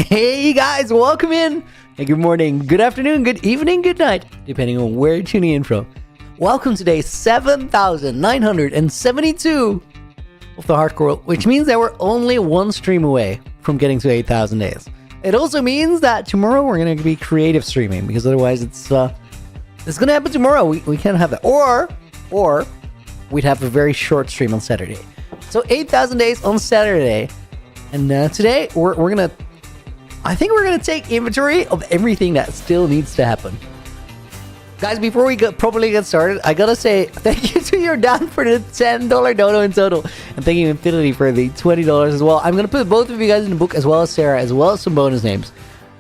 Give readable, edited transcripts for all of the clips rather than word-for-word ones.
Hey guys, welcome in. Hey, good morning, good afternoon, good evening, good night, depending on where you're tuning in from. Welcome to day 7,972 of the Hardcore, which means that we're only one stream away from getting to 8,000 days. It also means that tomorrow we're going to be creative streaming, because otherwise it's going to happen tomorrow. We can't have that. Or we'd have a very short stream on Saturday. So 8,000 days on Saturday. And today I think we're going to take inventory of everything that still needs to happen. Guys, before we properly get started, I gotta say thank you to your Dan for the $10 dono in total. And thank you Infinity for the $20 as well. I'm going to put both of you guys in the book, as well as Sarah, as well as some bonus names.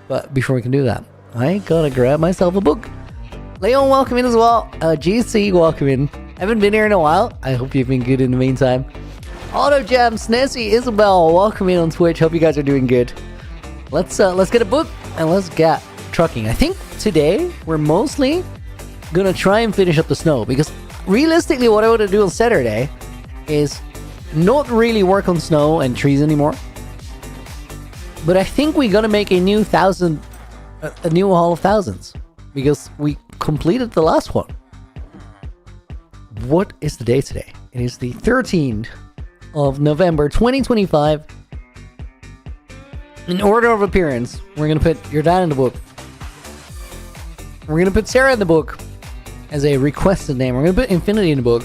But before we can do that, I gotta grab myself a book. Leon, welcome in as well. GC, welcome in. Haven't been here in a while. I hope you've been good in the meantime. Auto Gems, Nancy, Isabel, welcome in on Twitch. Hope you guys are doing good. Let's get a book and let's get trucking. I think today we're mostly gonna try and finish up the snow, because realistically what I want to do on Saturday is not really work on snow and trees anymore. But I think we're gonna make a new Hall of Thousands, because we completed the last one. What is the day today? It is the 13th of November 2025. In order of appearance, we're going to put your dad in the book. We're going to put Sarah in the book as a requested name. We're going to put Infinity in the book.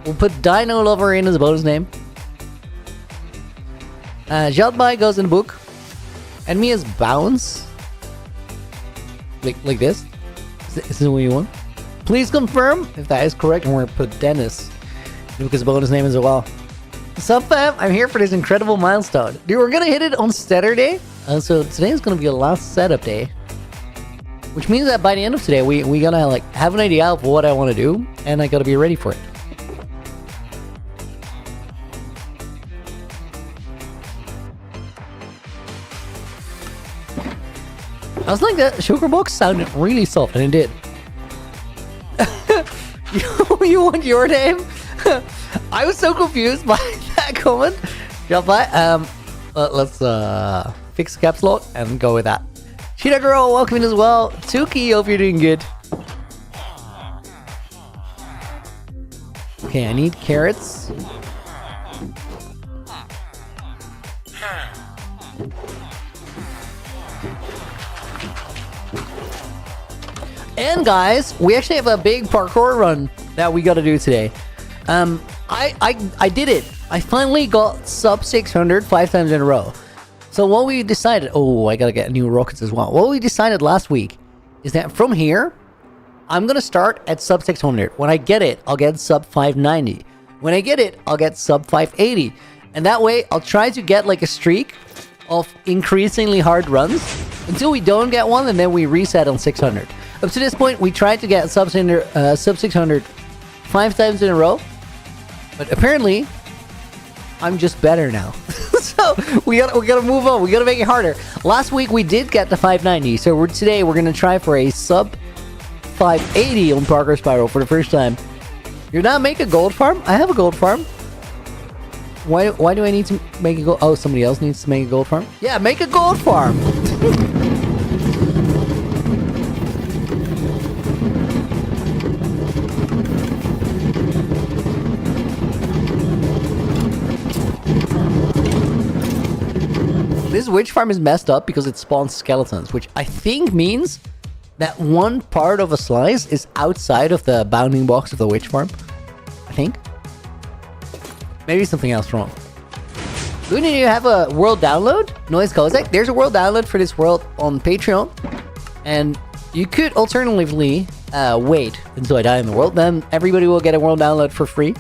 We'll put Dino Lover in as a bonus name. Jadbai goes in the book. And me as Bounce. Like this. Is this what you want? Please confirm if that is correct. And we're going to put Dennis in the book as a bonus name as well. Sup fam, I'm here for this incredible milestone. Dude, we're gonna hit it on Saturday. So today is gonna be a last setup day. Which means that by the end of today, we gotta like have an idea of what I wanna do, and I gotta be ready for it. I was like, that sugar box sounded really soft, and it did. You want your name? I was so confused by that comment. Let's fix the caps lock and go with that. Cheetah Girl, welcome in as well. Tuki, hope you're doing good. Okay, I need carrots. And guys, we actually have a big parkour run that we gotta do today. I did it. I finally got sub 600 5 times in a row. So what we decided, I gotta get new rockets as well. What we decided last week is that from here, I'm gonna start at sub 600. When I get it, I'll get sub 590. When I get it, I'll get sub 580. And that way, I'll try to get like a streak of increasingly hard runs until we don't get one, and then we reset on 600. Up to this point, we tried to get sub 600 5 times in a row. But apparently, I'm just better now. So we gotta move on. We gotta make it harder. Last week we did get the 590. So today we're gonna try for a sub 580 on Parkour Spiral for the first time. You're not make a gold farm? I have a gold farm. Why do I need to make a gold? Oh, somebody else needs to make a gold farm? Yeah, make a gold farm. This witch farm is messed up because it spawns skeletons, which I think means that one part of a slice is outside of the bounding box of the witch farm. I think. Maybe something else wrong. Luna, you have a world download? Noise Kozak, there's a world download for this world on Patreon. And you could alternatively wait until I die in the world. Then everybody will get a world download for free.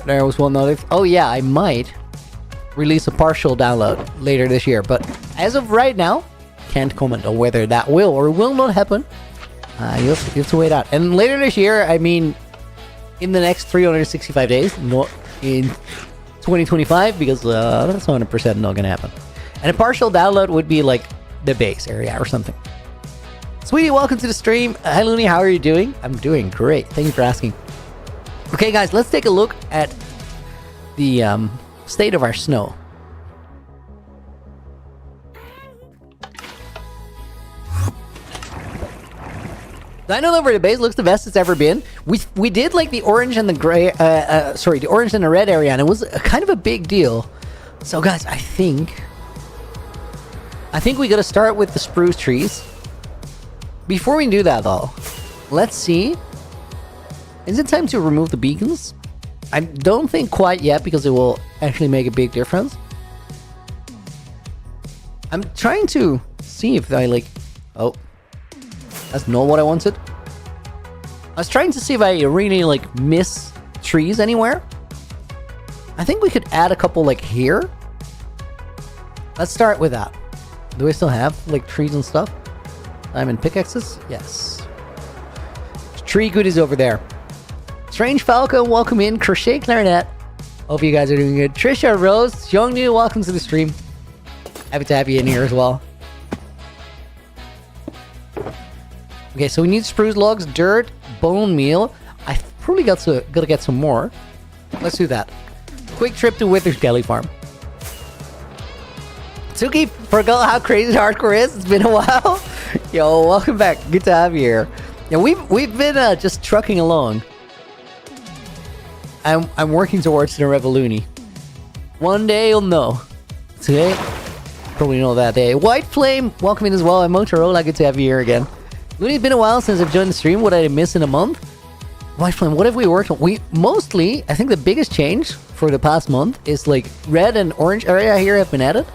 There was one notice. Oh yeah, I might release a partial download later this year, but as of right now, can't comment on whether that will or will not happen. You have to wait out. And later this year, I mean, in the next 365 days, not in 2025, because that's 100% not gonna happen. And a partial download would be like the base area or something. Sweetie, welcome to the stream. Hi Looney, how are you doing? I'm doing great. Thank you for asking. Okay guys, let's take a look at the state of our snow. Dino Lover base looks the best it's ever been. We did like the orange and the gray, the orange and the red area, and it was kind of a big deal. So guys, I think we gotta start with the spruce trees. Before we do that though, let's see. Is it time to remove the beacons? I don't think quite yet, because it will actually make a big difference. I'm trying to see if I like... Oh. That's not what I wanted. I was trying to see if I really like miss trees anywhere. I think we could add a couple like here. Let's start with that. Do we still have like trees and stuff? Diamond pickaxes? Yes. Tree goodies over there. Strange Falco, welcome in. Crochet Clarinet. Hope you guys are doing good. Trisha Rose, Xiongnu, welcome to the stream. Happy to have you in here as well. Okay, so we need spruce logs, dirt, bone meal. I probably gotta get some more. Let's do that. Quick trip to Wither Skelly Farm. Tsuki, forgot how crazy hardcore is. It's been a while. Yo, welcome back. Good to have you here. Yeah, we've been just trucking along. I'm working towards the Revoluni. One day you'll know. Today, probably know that day. White Flame, welcome in as well. I'm Motorola. Good to have you here again. Looney, it's been a while since I've joined the stream. What did I miss in a month? White Flame, what have we worked on? We mostly, I think the biggest change for the past month is like red and orange area here have been added.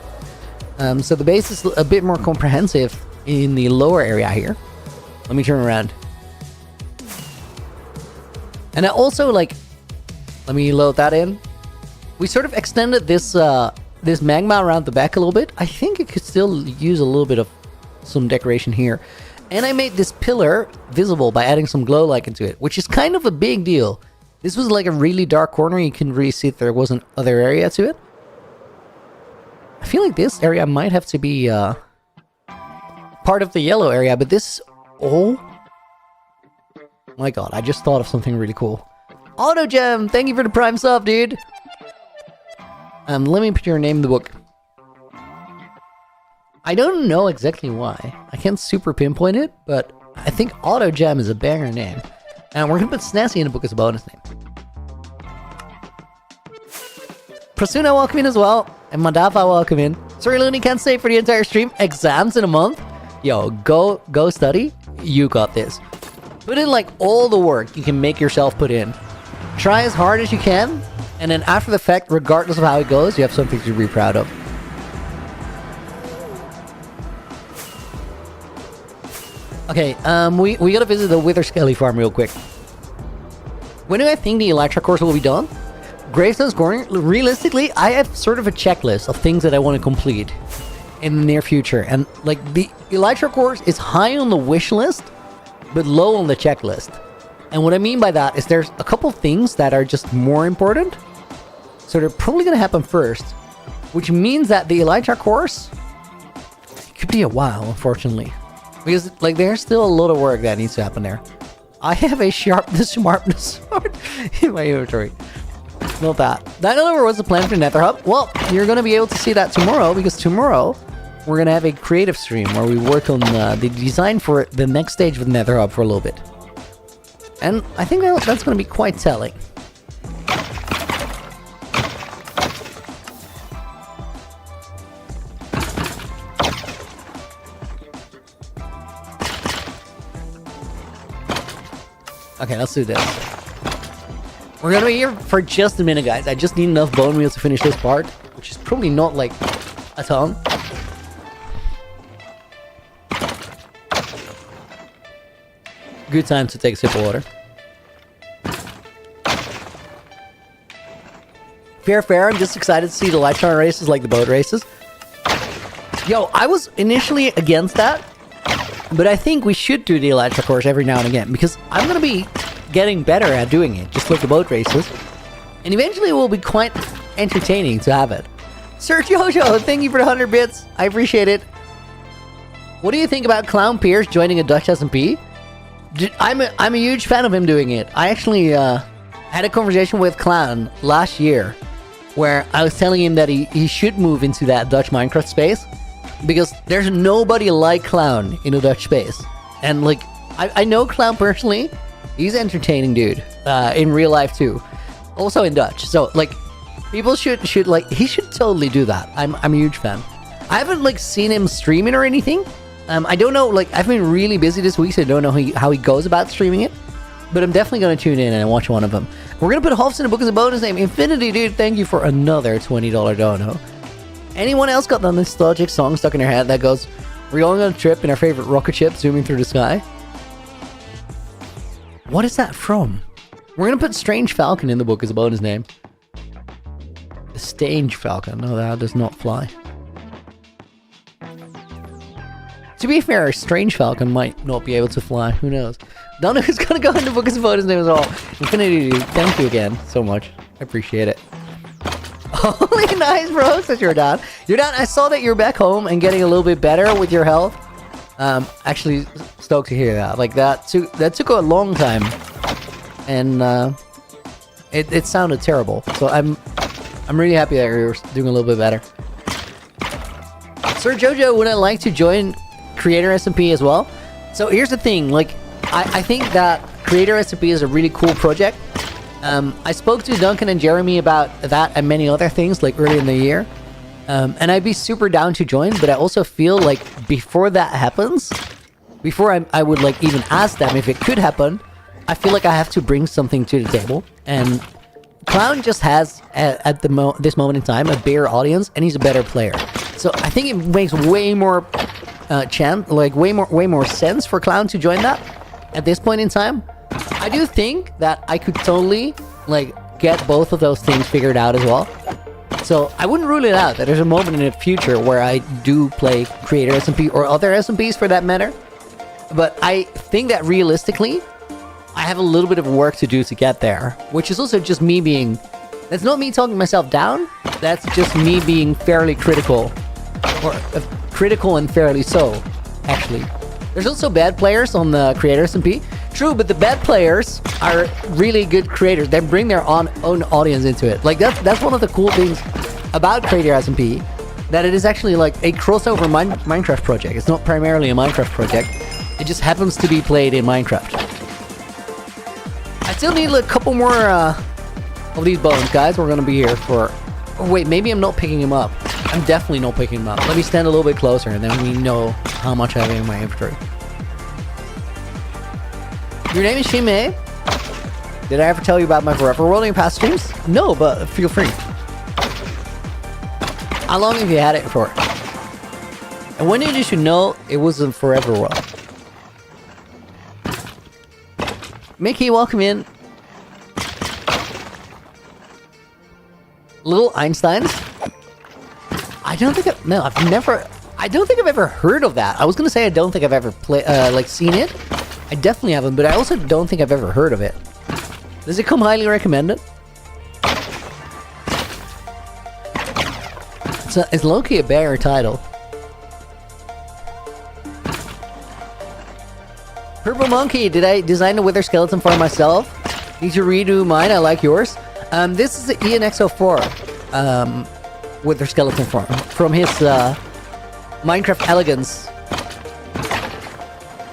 So the base is a bit more comprehensive in the lower area here. Let me turn around. And I also like, let me load that in. We sort of extended this this magma around the back a little bit. I think it could still use a little bit of some decoration here. And I made this pillar visible by adding some glow light into it, which is kind of a big deal. This was like a really dark corner. You can really see that there was an other area to it. I feel like this area might have to be part of the yellow area, but this... Oh my god, I just thought of something really cool. Auto Gem, thank you for the prime sub, dude. Let me put your name in the book. I don't know exactly why. I can't super pinpoint it, but I think Auto Gem is a banger name. And we're gonna put Snazzy in the book as a bonus name. Prosuna, welcome in as well. And Madafa, welcome in. Sorry, Looney, can't stay for the entire stream. Exams in a month? Yo, go study. You got this. Put in like all the work you can make yourself put in. Try as hard as you can, and then after the fact, regardless of how it goes, you have something to be proud of. Okay, we gotta visit the Wither Skelly Farm real quick. When do I think the Elytra course will be done? Gravestone scoring, realistically, I have sort of a checklist of things that I want to complete in the near future. And like the Elytra course is high on the wish list, but low on the checklist. And what I mean by that is there's a couple things that are just more important. So they're probably gonna happen first. Which means that the Elytra course, it could be a while, unfortunately. Because like there's still a lot of work that needs to happen there. I have a sharpness sword in my inventory. Not that. That over was the plan for Nether Hub. Well, you're going to be able to see that tomorrow, because tomorrow we're going to have a creative stream where we work on the design for the next stage of the Nether Hub for a little bit. And I think that's going to be quite telling. Okay, let's do this. We're gonna be here for just a minute, guys. I just need enough bone meal to finish this part, which is probably not like a ton. Good time to take a sip of water. Fair. I'm just excited to see the Elytra races like the boat races. Yo, I was initially against that, but I think we should do the Elytra course every now and again, because I'm gonna be getting better at doing it, just like the boat races. And eventually it will be quite entertaining to have it. Sir Jojo, thank you for the 100 bits. I appreciate it. What do you think about Clown Pierce joining a Dutch SMP? I'm a huge fan of him doing it. I actually had a conversation with Clown last year where I was telling him that he should move into that Dutch Minecraft space because there's nobody like Clown in a Dutch space. And like, I know Clown personally. He's an entertaining dude in real life too, also in Dutch. So like, people should like, he should totally do that. I'm a huge fan. I haven't like seen him streaming or anything. I don't know, like I've been really busy this week, so I don't know how he goes about streaming it. But I'm definitely going to tune in and watch one of them. We're going to put Hoffs in the book as a bonus name. Infinity, dude, thank you for another $20 dono. Anyone else got the nostalgic song stuck in their head that goes, we're going on a trip in our favorite rocket ship zooming through the sky? What is that from? We're going to put Strange Falcon in the book as a bonus name. The Strange Falcon. No, that does not fly. To be fair, Strange Falcon might not be able to fly. Who knows? Donna is going to go in the book as a bonus name as well. Infinity, dude, thank you again so much. I appreciate it. Holy nice, bro, says your dad. Your dad, I saw that you're back home and getting a little bit better with your health. Actually stoked to hear that. Like that took a long time. And it sounded terrible. So I'm really happy that you're doing a little bit better. Sir Jojo, would I like to join Creator SMP as well? So here's the thing, like I think that Creator SMP is a really cool project. I spoke to Duncan and Jeremy about that and many other things like early in the year. And I'd be super down to join, but I also feel like before that happens, before I would like even ask them if it could happen, I feel like I have to bring something to the table. And Clown just has at this moment in time a bigger audience, and he's a better player. So I think it makes way more way more sense for Clown to join that at this point in time. I do think that I could totally like get both of those things figured out as well. So I wouldn't rule it out that there's a moment in the future where I do play Creator SMP or other SMPs for that matter. But I think that realistically, I have a little bit of work to do to get there, which is also just me being... That's not me talking myself down. That's just me being fairly critical. Or critical and fairly so, actually. There's also bad players on the Creator SMP. True, but the bad players are really good creators. They bring their own audience into it. Like, that's one of the cool things about Creator SMP, that it is actually like a crossover Minecraft project. It's not primarily a Minecraft project. It just happens to be played in Minecraft. I still need a couple more of these bones, guys. We're gonna be here for... Oh, wait, maybe I'm not picking him up. I'm definitely not picking him up. Let me stand a little bit closer, and then we know how much I have in my inventory. Your name is Shime. Did I ever tell you about my Forever World in your past streams? No, but feel free. How long have you had it for? And when did you should know it was a Forever World? Mickey, welcome in. Little Einsteins? I don't think I don't think I've ever heard of that. I was gonna say I don't think I've ever seen it. I definitely haven't, but I also don't think I've ever heard of it. Does it come highly recommended? It's low-key a banger title. Purple Monkey, did I design the Wither Skeleton farm myself? Need to redo mine, I like yours. This is the ENXO4 Wither Skeleton farm from his Minecraft Elegance.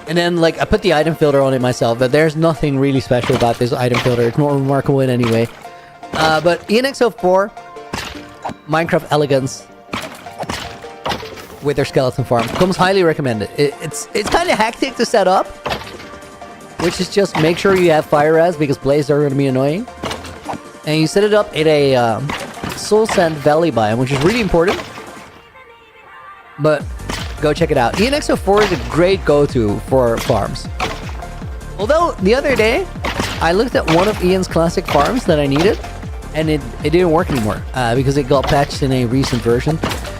And then, like, I put the item filter on it myself, but there's nothing really special about this item filter. It's not remarkable in any way. But ENXO4 Minecraft Elegance Wither Skeleton farm comes highly recommended. It's kind of hectic to set up, which is just make sure you have fire res because blazes are going to be annoying. And you set it up in a Soul Sand Valley biome, which is really important. But go check it out. ENXO4 is a great go-to for farms. Although, the other day, I looked at one of Ian's classic farms that I needed, and it didn't work anymore, because it got patched in a recent version.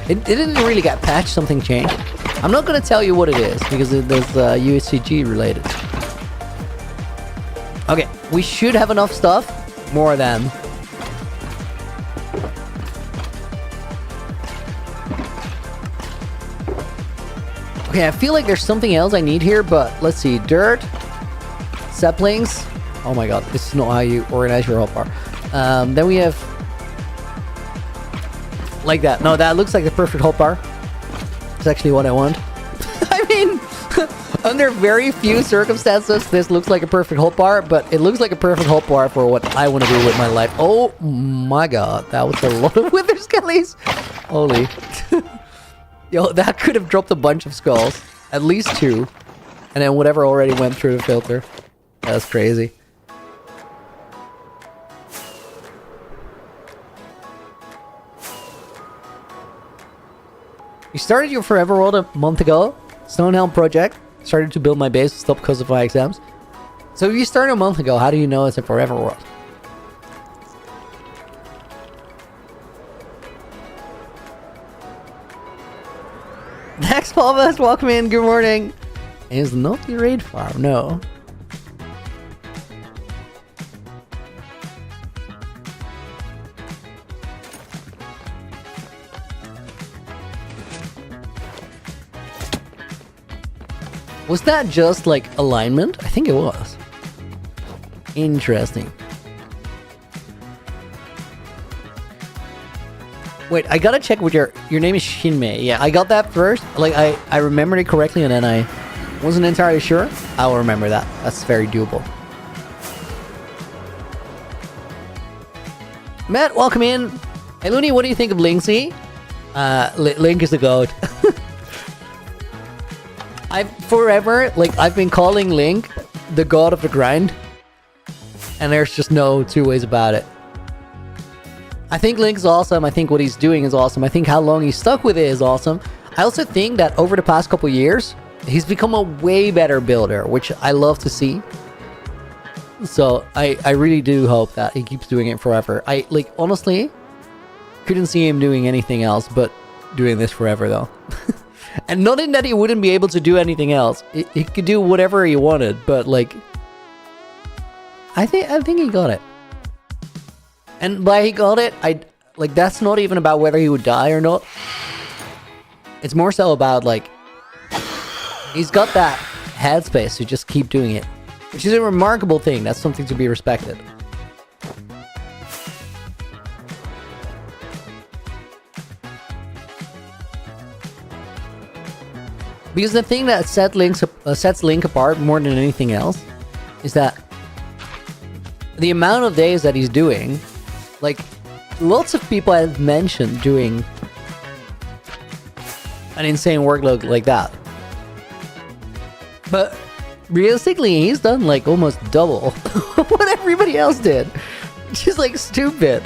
It didn't really get patched, something changed. I'm not going to tell you what it is, because it is USCG related. Okay, we should have enough stuff. More than... Okay, I feel like there's something else I need here, but let's see. Dirt, saplings. Oh my god, this is not how you organize your hotbar. Then we have Like that. No, that looks like the perfect hot bar. It's actually what I want. I mean, under very few circumstances, this looks like a perfect hot bar, but it looks like a perfect hot bar for what I want to do with my life. Oh my god, that was a lot of wither skellies. Holy. Yo, that could have dropped a bunch of skulls. At least 2. And then whatever already went through the filter. That's crazy. You started your Forever World a month ago. Stonehelm project. Started to build my base. Stopped because of my exams. So if you started a month ago, how do you know it's a Forever World? Next Paulvest, welcome in. Good morning. Is not the raid farm, no. Was that just like alignment? I think it was. Interesting. Wait, I gotta check with your name is Shinmei. Yeah, I got that first. Like I remembered it correctly and then I wasn't entirely sure. I'll remember that. That's very doable. Matt, welcome in. Hey Looney, what do you think of Linksy? Link is the goat. I've been calling Link the god of the grind, and there's just no two ways about it. I think Link's awesome. I think what he's doing is awesome. I think how long he's stuck with it is awesome. I also think that over the past couple years, he's become a way better builder, which I love to see. So I really do hope that he keeps doing it forever. I honestly couldn't see him doing anything else but doing this forever though. And not in that he wouldn't be able to do anything else. He could do whatever he wanted, but I think he got it. And by he got it, that's not even about whether he would die or not. It's more so about he's got that headspace to just keep doing it, which is a remarkable thing. That's something to be respected. Because the thing that sets Link apart more than anything else is that the amount of days that he's doing, lots of people have mentioned doing an insane workload like that. But realistically, he's done almost double what everybody else did. Which is stupid.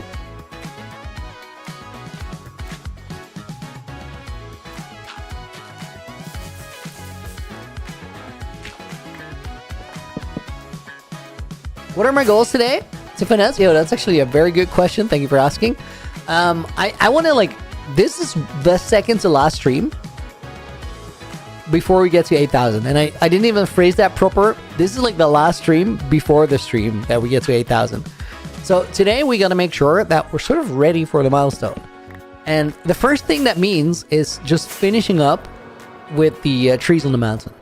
What are my goals today? To finesse? Yo, that's actually a very good question. Thank you for asking. I want to this is the second to last stream before we get to 8,000. And I didn't even phrase that proper. This is the last stream before the stream that we get to 8,000. So today we got to make sure that we're sort of ready for the milestone. And the first thing that means is just finishing up with the trees on the mountain,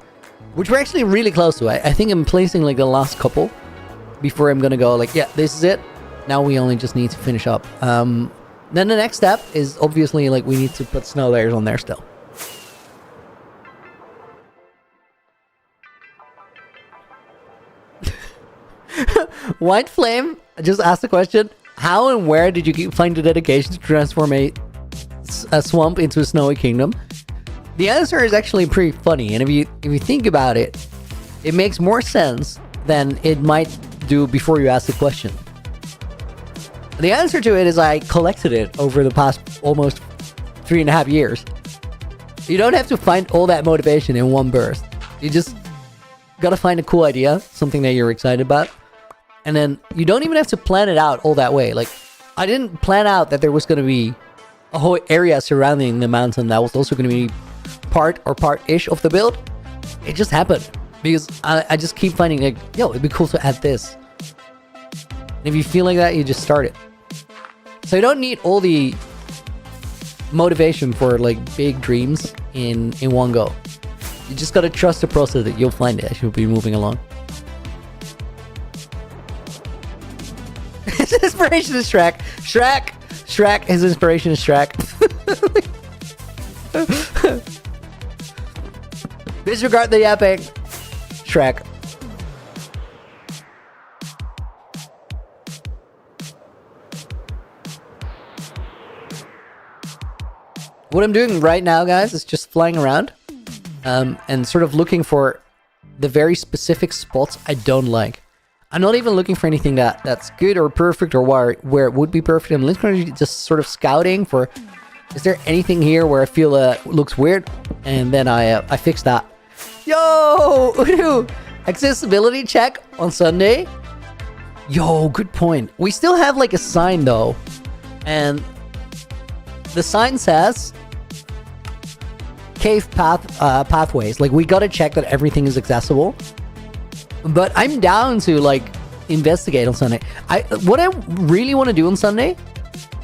which we're actually really close to. I think I'm placing the last couple before I'm gonna go yeah, this is it. Now we only just need to finish up. Then the next step is obviously we need to put snow layers on there still. White Flame just asked the question: how and where did you find the dedication to transform a swamp into a snowy kingdom? The answer is actually pretty funny, and if you think about it, it makes more sense than it might do before you ask the question. The answer to it is I collected it over the past almost 3.5 years. You don't have to find all that motivation in one burst. You just gotta find a cool idea, something that you're excited about, and then you don't even have to plan it out all that way. I didn't plan out that there was gonna be a whole area surrounding the mountain that was also gonna be part-ish of the build. It just happened. Because I just keep finding yo, it'd be cool to add this. And if you feel like that, you just start it. So you don't need all the motivation for big dreams in one go. You just gotta trust the process that you'll find it as you'll be moving along. His inspiration is Shrek. His inspiration is Shrek. Disregard the epic. Shrek. What I'm doing right now, guys, is just flying around and sort of looking for the very specific spots I don't like. I'm not even looking for anything that's good or perfect or where it would be perfect. I'm literally just sort of scouting for, is there anything here where I feel looks weird? And then I fix that. Yo, Udu, accessibility check on Sunday. Yo, good point. We still have like a sign though, and the sign says cave pathways. Like we gotta check that everything is accessible. But I'm down to like investigate on Sunday. What I really want to do on Sunday.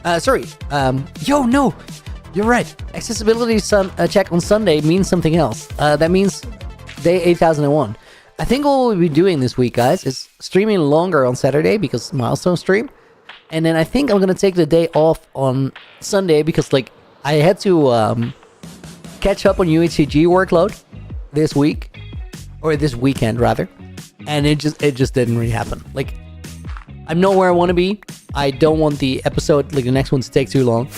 Yo, no, you're right. Accessibility check on Sunday means something else. That means day 8001. I think what we'll be doing this week, guys, is streaming longer on Saturday because Milestone stream. And then I think I'm gonna take the day off on Sunday because like I had to catch up on UHCG workload this week, or this weekend rather, and it just didn't really happen. Like I'm not where I want to be. I don't want the episode, like the next one, to take too long,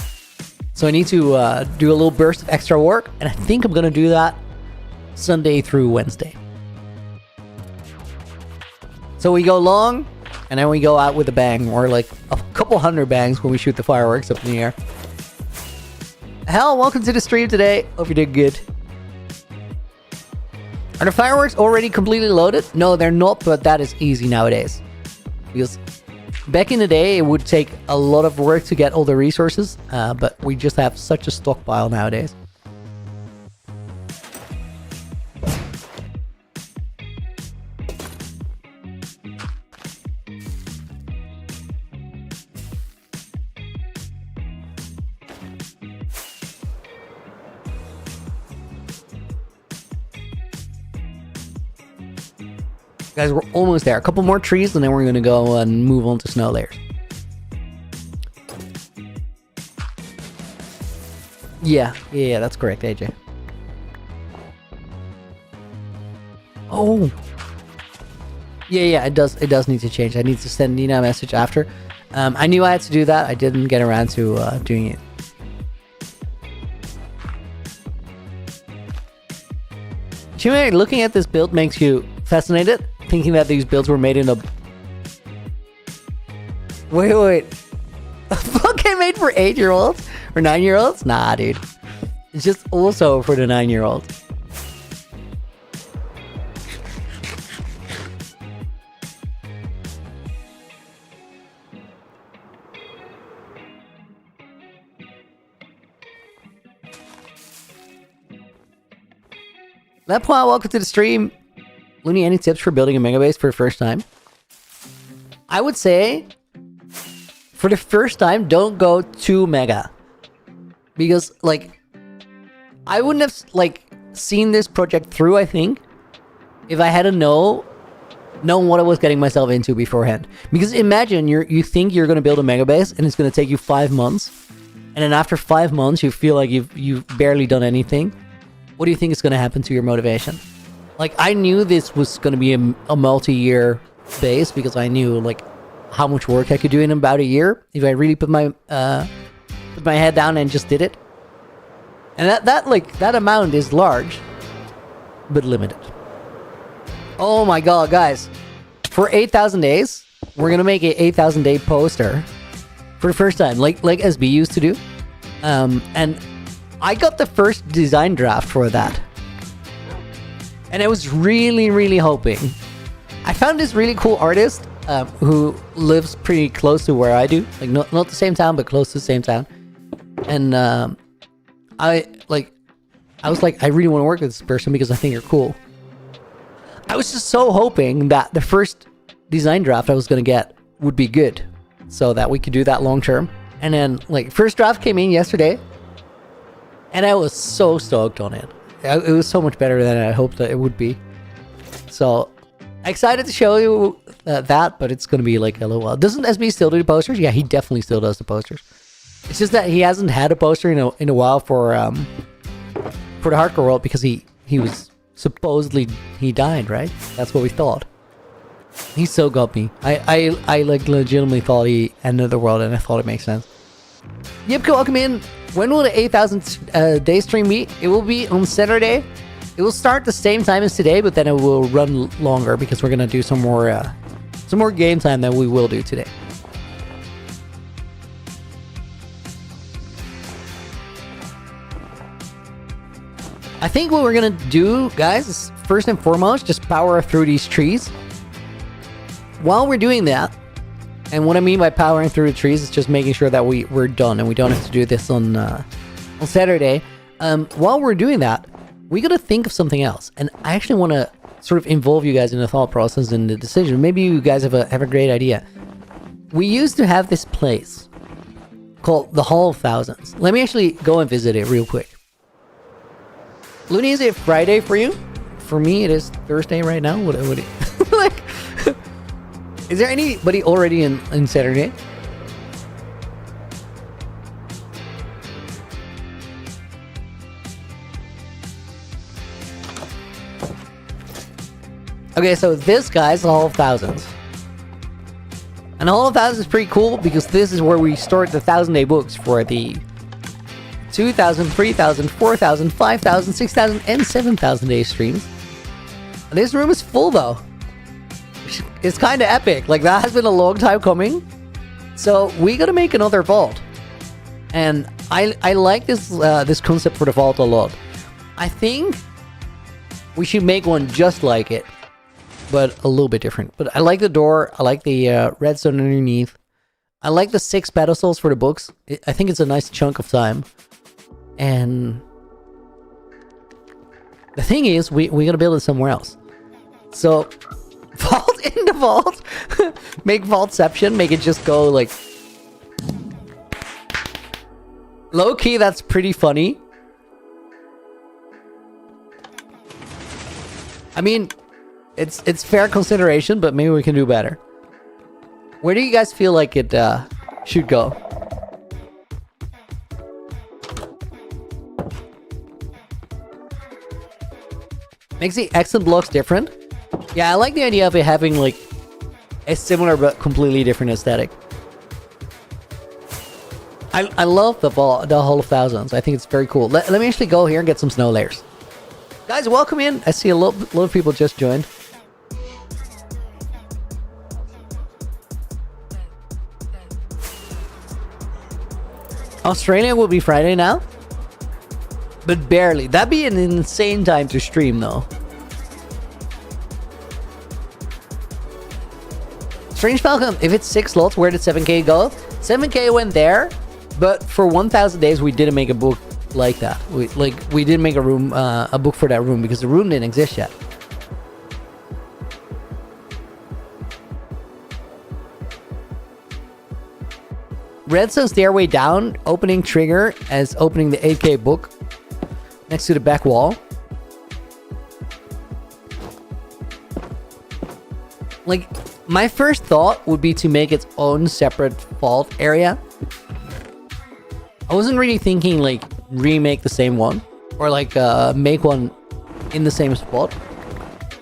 so I need to do a little burst of extra work, and I think I'm gonna do that Sunday through Wednesday. So we go long, and then we go out with a bang, or like a couple hundred bangs when we shoot the fireworks up in the air. Hell, welcome to the stream today. Hope you did good. Are the fireworks already completely loaded? No, they're not, but that is easy nowadays. Because back in the day, it would take a lot of work to get all the resources, but we just have such a stockpile nowadays. Guys, we're almost there. A couple more trees, and then we're going to go and move on to snow layers. Yeah, that's correct, AJ. Oh. Yeah, it does need to change. I need to send Nina a message after. I knew I had to do that. I didn't get around to doing it. Chimay, looking at this build makes you fascinated? Thinking that these builds were made in a... Wait. Fucking made for 8-year-olds? Or 9-year-olds? Nah, dude. It's just also for the 9-year-olds. Lepois, welcome to the stream. Looney, any tips for building a mega base for the first time? I would say, for the first time, don't go too mega. Because, like, I wouldn't have, like, seen this project through, I think, if I hadn't known what I was getting myself into beforehand. Because imagine, you think you're going to build a mega base, and it's going to take you 5 months. And then after 5 months, you feel like you've barely done anything. What do you think is going to happen to your motivation? Like, I knew this was going to be a multi-year base because I knew, like, how much work I could do in about a year if I really put my head down and just did it. And that amount is large, but limited. Oh my god, guys. For 8,000 days, we're going to make a 8,000 day poster for the first time, like SB used to do. And I got the first design draft for that. And I was really, really hoping. I found this really cool artist who lives pretty close to where I do. Like, not the same town, but close to the same town. And I was like, I really want to work with this person because I think you're cool. I was just so hoping that the first design draft I was going to get would be good so that we could do that long term. And then, like, first draft came in yesterday. And I was so stoked on it. It was so much better than I hoped that it would be. So, excited to show you that, but it's going to be like a little while. Doesn't SB still do the posters? Yeah, he definitely still does the posters. It's just that he hasn't had a poster in a while for the hardcore world because he was supposedly he died, right? That's what we thought. He so got me. I like legitimately thought he ended the world, and I thought it makes sense. Yipka, welcome in. When will the 8,000 day stream be? It will be on Saturday. It will start the same time as today, but then it will run longer because we're gonna do some more game time than we will do today. I think what we're gonna do, guys, is first and foremost just power through these trees. While we're doing that, and what I mean by powering through the trees is just making sure that we're done and we don't have to do this on Saturday. While we're doing that, we gotta think of something else, and I actually want to sort of involve you guys in the thought process and the decision. Maybe you guys have a great idea. We used to have this place called the Hall of Thousands. Let me actually go and visit it real quick. Looney, is it Friday for you? For me, it is Thursday right now. What like? Is there anybody already in Saturday? Okay, so this guy's the Hall of Thousands. And the Hall of Thousands is pretty cool because this is where we store the 1,000-day books for the 2,000, 3,000, 4,000, 5,000, 6,000, and 7,000 day streams. This room is full though. It's kind of epic. Like, that has been a long time coming. So we gotta make another vault. And I like this this concept for the vault a lot. I think we should make one just like it, but a little bit different. But I like the door. I like the redstone underneath. I like the 6 pedestals for the books. I think it's a nice chunk of time. And the thing is, we're gonna build it somewhere else. So, vault in the vault. Make vaultception. Make it just go like low key. That's pretty funny. I mean, it's fair consideration, but maybe we can do better. Where do you guys feel like it should go? Makes the accent blocks different. Yeah, I like the idea of it having like a similar but completely different aesthetic. I love the Hall of Thousands. I think it's very cool. Let me actually go here and get some snow layers. Guys, welcome in. I see a lot of people just joined. Australia will be Friday now. But barely. That'd be an insane time to stream though. Strange Falcon, if it's 6 slots, where did 7k go? 7k went there, but for 1,000 days we didn't make a book like that. We didn't make a book for that room because the room didn't exist yet. Redstone stairway down, opening trigger as opening the 8k book next to the back wall. Like, my first thought would be to make its own separate vault area. I wasn't really thinking like remake the same one or like make one in the same spot.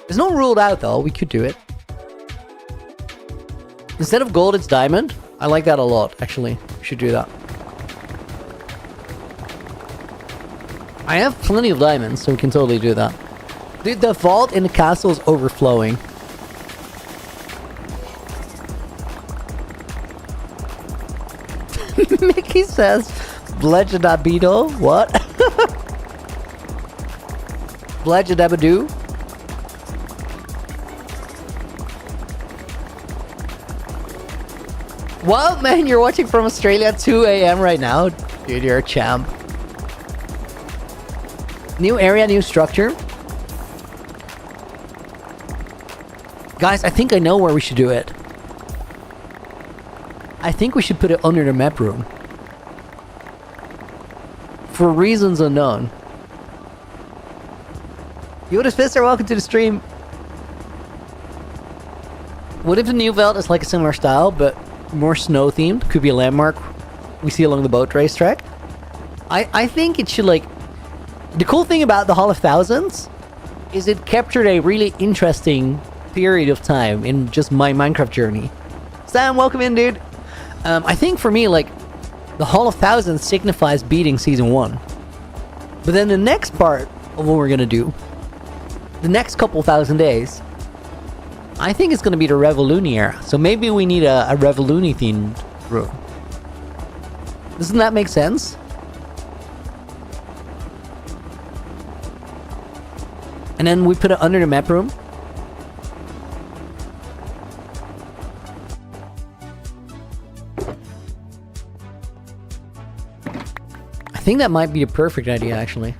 It's not ruled out though. We could do it. Instead of gold, it's diamond. I like that a lot, actually. We should do that. I have plenty of diamonds, so we can totally do that. Dude, the vault in the castle is overflowing. Mickey says, Bledgedabedo? What? Bledgedabedo? What, man? You're watching from Australia at 2 a.m. right now? Dude, you're a champ. New area, new structure. Guys, I think I know where we should do it. I think we should put it under the map room. For reasons unknown. Yoda's Fister, welcome to the stream. What if the new vault is like a similar style, but more snow themed? Could be a landmark we see along the boat racetrack. I think it should, like... The cool thing about the Hall of Thousands is it captured a really interesting period of time in just my Minecraft journey. Sam, welcome in, dude. I think for me, like, the Hall of Thousands signifies beating Season 1. But then the next part of what we're gonna do, the next couple thousand days, I think it's gonna be the Revoluni era. So maybe we need a Revoluni themed room. Doesn't that make sense? And then we put it under the map room. I think that might be a perfect idea, actually.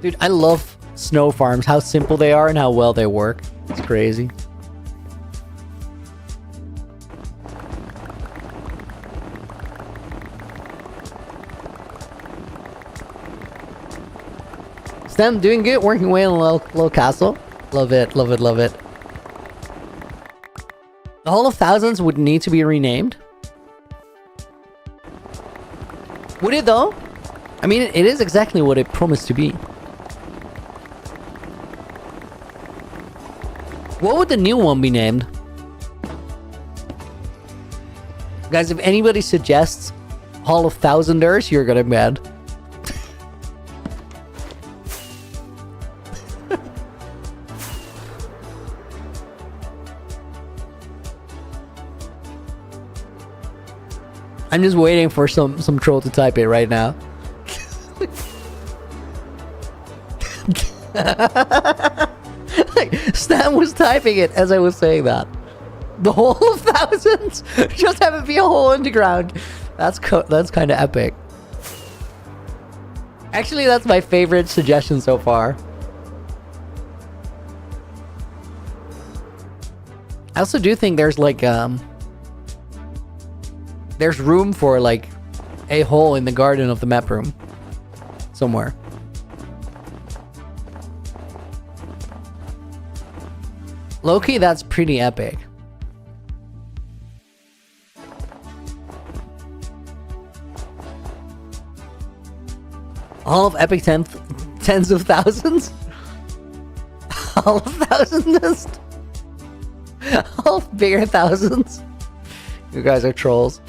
Dude, I love snow farms, how simple they are and how well they work. It's crazy. Stem, doing good, working away on a little castle. Love it, love it, love it. The Hall of Thousands would need to be renamed. Would it though? I mean, it is exactly what it promised to be. What would the new one be named? Guys, if anybody suggests Hall of Thousanders, you're gonna be mad. I'm just waiting for some troll to type it right now. Stan was typing it as I was saying that. The Hall of Thousands? Just have it be a hole in the ground. That's kind of epic. Actually, that's my favorite suggestion so far. I also do think there's like there's room for like a hole in the garden of the map room somewhere. Low-key, that's pretty epic. All of epic tens of thousands? All of thousandest? All of bigger thousands? You guys are trolls.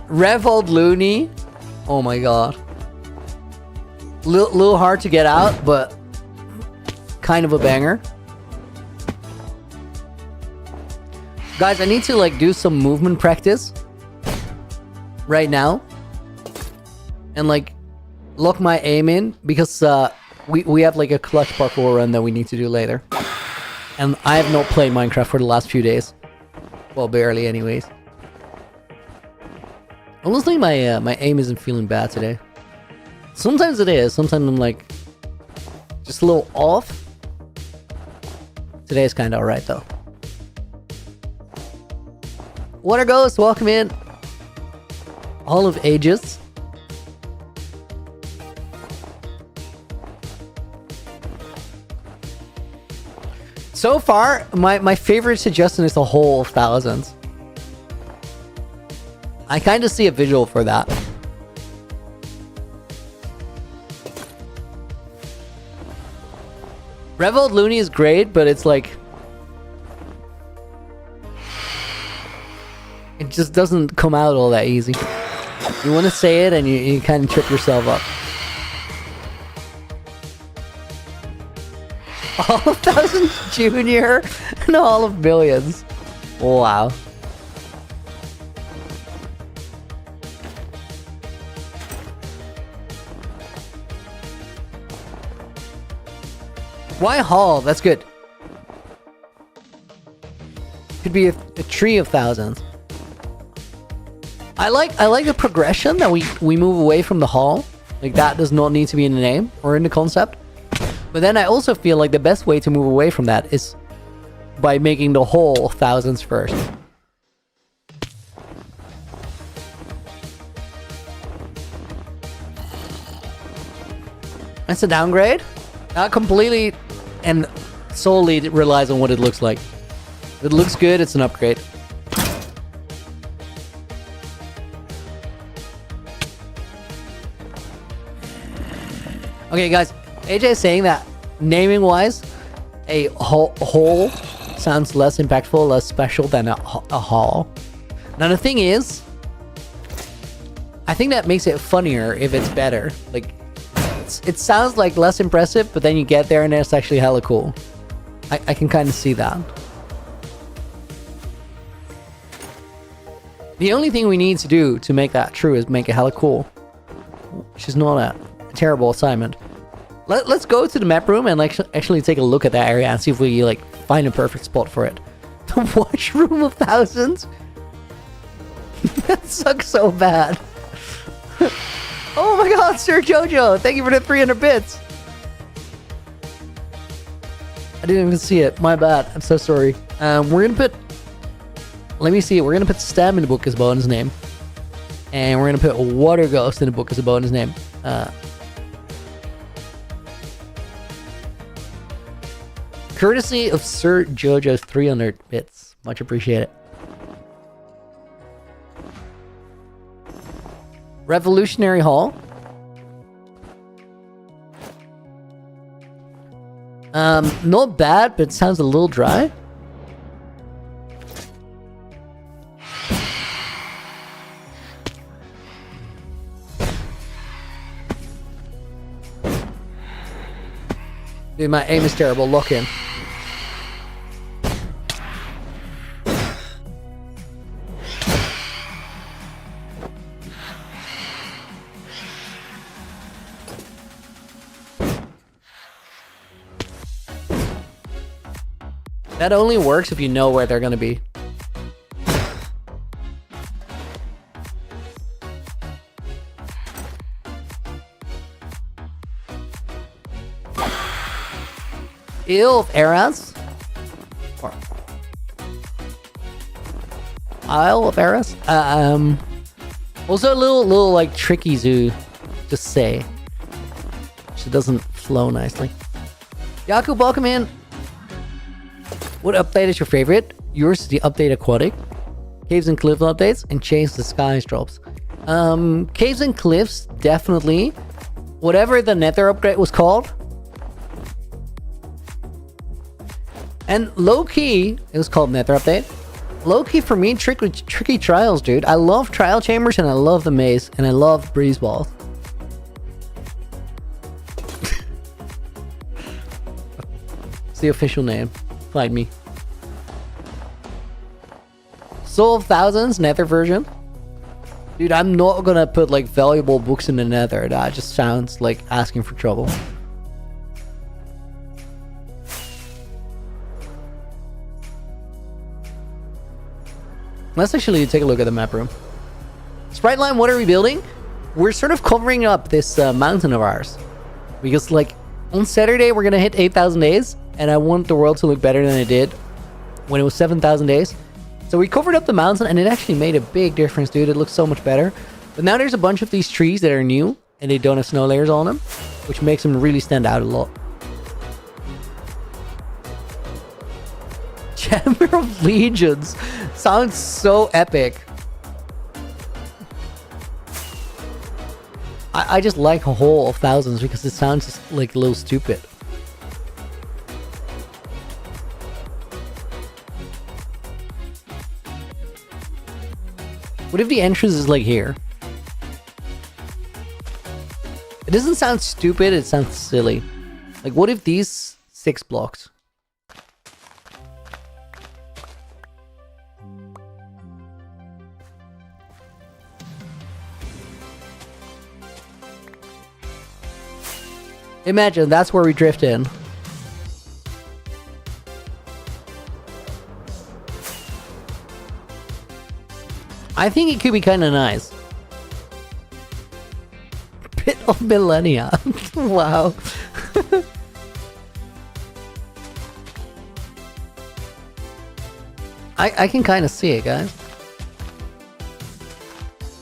Revold Looney. Oh my god. Little hard to get out, but kind of a banger. Guys, I need to like do some movement practice right now and like lock my aim in because we have like a clutch parkour run that we need to do later. And I have not played Minecraft for the last few days. Well, barely anyways. Honestly, my aim isn't feeling bad today. Sometimes it is. Sometimes I'm like just a little off. Today's kind of alright though. Water Ghost, welcome in. All of ages. So far, my favorite suggestion is the Hall of Thousands. I kind of see a visual for that. Revold Looney is great, but it's like... it just doesn't come out all that easy. You want to say it and you kind of trip yourself up. All of Thousands Junior and all of Billions. Wow. Why Hall? That's good. Could be a tree of thousands. I like the progression that we move away from the hall. Like that does not need to be in the name or in the concept. But then I also feel like the best way to move away from that is by making the whole thousands first. That's a downgrade. Not completely and solely it relies on what it looks like. If it looks good, it's an upgrade. Okay, guys. AJ is saying that naming-wise, a hole sounds less impactful, less special than a hall. Now, the thing is, I think that makes it funnier if it's better. Like, it sounds like less impressive, but then you get there and it's actually hella cool. I can kind of see that. The only thing we need to do to make that true is make it hella cool, which is not a terrible assignment. Let's go to the map room and like actually take a look at that area and see if we like find a perfect spot for it. The washroom of thousands? That sucks so bad. Oh my god, Sir Jojo, thank you for the 300 bits. I didn't even see it. My bad. I'm so sorry. We're gonna put... Let me see. We're gonna put Stem in the book as a bonus name. And we're gonna put Water Ghost in the book as a bonus name. Courtesy of Sir Jojo's 300 bits. Much appreciated. Revolutionary Hall. Not bad, but it sounds a little dry. Dude, my aim is terrible. Lock in. That only works if you know where they're gonna be. Isle of Arras? Or Isle of Arras? Also a little like tricky to just say. It doesn't flow nicely. Jakub, welcome in. What update is your favorite? Yours is the update Aquatic. Caves and Cliff updates and Change the Skies drops. Caves and Cliffs, definitely. Whatever the Nether upgrade was called. And low-key, it was called Nether update. Low-key for me, tricky trials, dude. I love trial chambers and I love the maze and I love breeze balls. It's the official name. Find me. Soul of Thousands, Nether version. Dude, I'm not gonna put like valuable books in the Nether. That just sounds like asking for trouble. Let's actually take a look at the map room. Spriteline, what are we building? We're sort of covering up this mountain of ours. Because like on Saturday, we're gonna hit 8,000 days. And I want the world to look better than it did when it was 7,000 days. So we covered up the mountain and it actually made a big difference, dude. It looks so much better. But now there's a bunch of these trees that are new and they don't have snow layers on them, which makes them really stand out a lot. Chamber of Legions sounds so epic. I just like a Hole of Thousands because it sounds just like a little stupid. What if the entrance is like here? It doesn't sound stupid, it sounds silly. Like what if these 6 blocks? Imagine that's where we drift in. I think it could be kind of nice. Pit of Millennia. Wow. I can kind of see it, guys.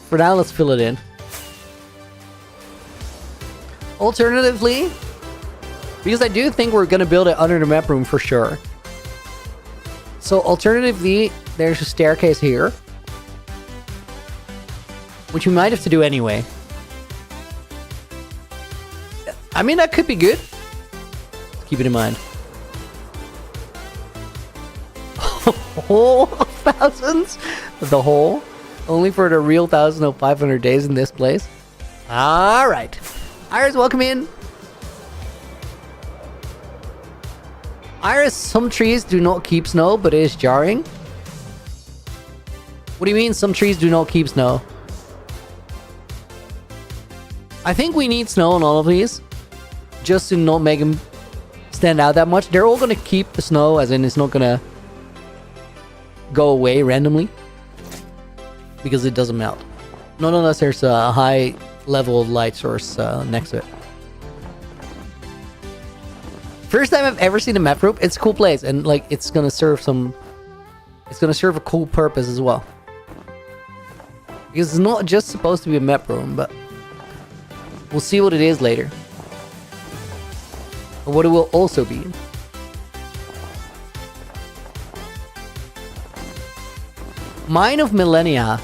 For now, let's fill it in. Alternatively, because I do think we're going to build it under the map room for sure. So alternatively, there's a staircase here, which we might have to do anyway. I mean, that could be good. Keep it in mind. Oh, thousands? The whole? Only for the real 1,500 days in this place? Alright. Iris, welcome in. Iris, some trees do not keep snow, but it is jarring. What do you mean some trees do not keep snow? I think we need snow on all of these, just to not make them stand out that much. They're all going to keep the snow, as in it's not going to go away randomly, because it doesn't melt. Not unless there's a high level of light source next to it. First time I've ever seen a map room. It's a cool place, and like it's gonna serve a cool purpose as well. Because it's not just supposed to be a map room, but we'll see what it is later. Or what it will also be. Mine of Millennia.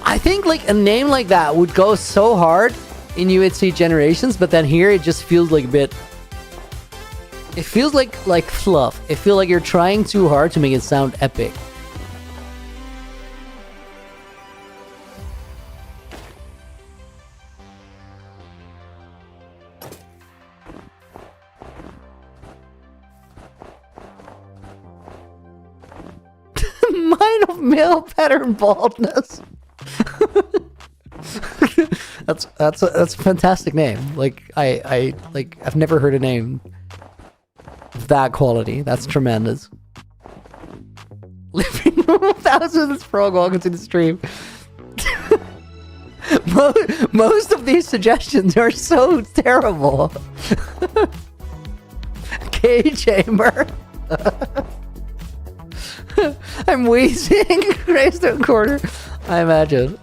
I think like a name like that would go so hard in UHC Generations, but then here it just feels like a bit... It feels like fluff. It feels like you're trying too hard to make it sound epic. Mine of male pattern baldness. That's a fantastic name. Like I've never heard a name of that quality. That's tremendous. Living room thousands frog, welcome to the stream. Most of these suggestions are so terrible. K chamber. I'm wheezing. Greystone Corner. I imagine.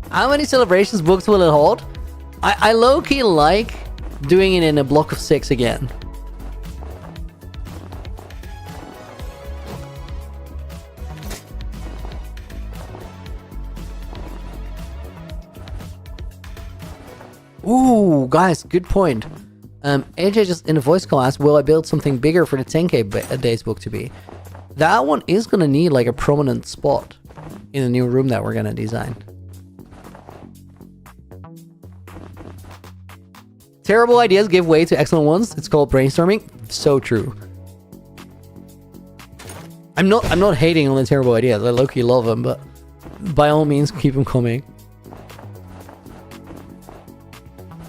How many celebrations books will it hold? I low-key like doing it in a block of 6 again. Ooh, guys, good point. AJ just in a voice call asked, will I build something bigger for the 10k days book to be? That one is gonna need like a prominent spot in the new room that we're gonna design. Terrible ideas give way to excellent ones. It's called brainstorming. So true. I'm not hating on the terrible ideas. I low-key love them, but by all means keep them coming.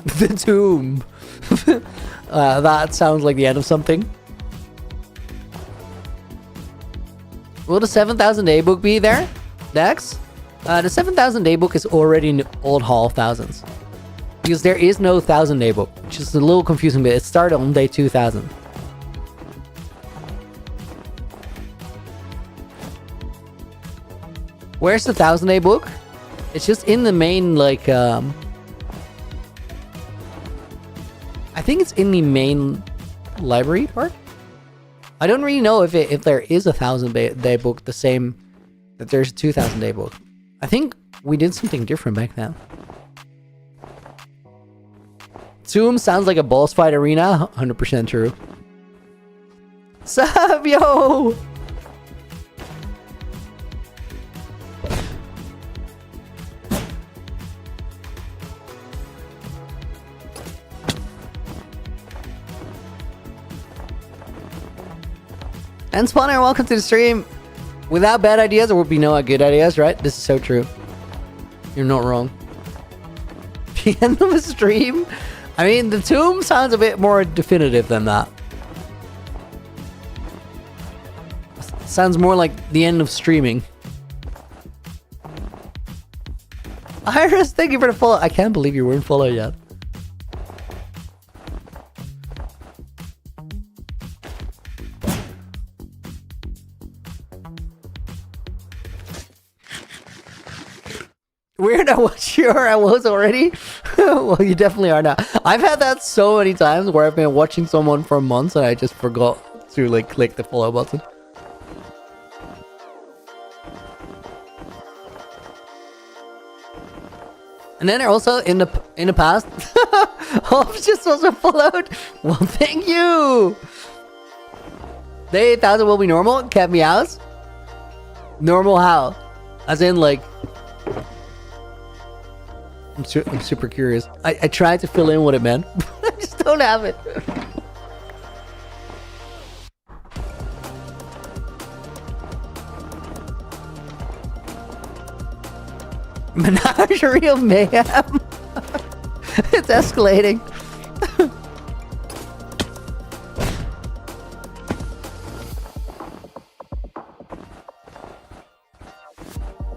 The tomb. That sounds like the end of something. Will the 7,000 day book be there, Dex? The 7,000 day book is already in Old Hall of Thousands. Because there is no 1,000 day book, which is a little confusing, but it started on day 2,000. Where's the 1,000 day book? It's just in the main, like, I think it's in the main library part. I don't really know if there is a 1,000 day book the same that there's a 2,000 day book. I think we did something different back then. Zoom sounds like a boss fight arena. 100% true. Savio! And Spawner, welcome to the stream. Without bad ideas, there would be no good ideas, right? This is so true. You're not wrong. The end of a stream? I mean, the tomb sounds a bit more definitive than that. Sounds more like the end of streaming. Iris, thank you for the follow. I can't believe you weren't followed yet. Weird at what year I was already? Well, you definitely are now. I've had that so many times where I've been watching someone for months and I just forgot to like click the follow button. And then also in the past, Hope's just also followed. Well, thank you. The 8,000 will be normal. Cat meows. Normal how? As in like, I'm super curious. I tried to fill in what it meant. I just don't have it. Menagerie of mayhem. It's escalating.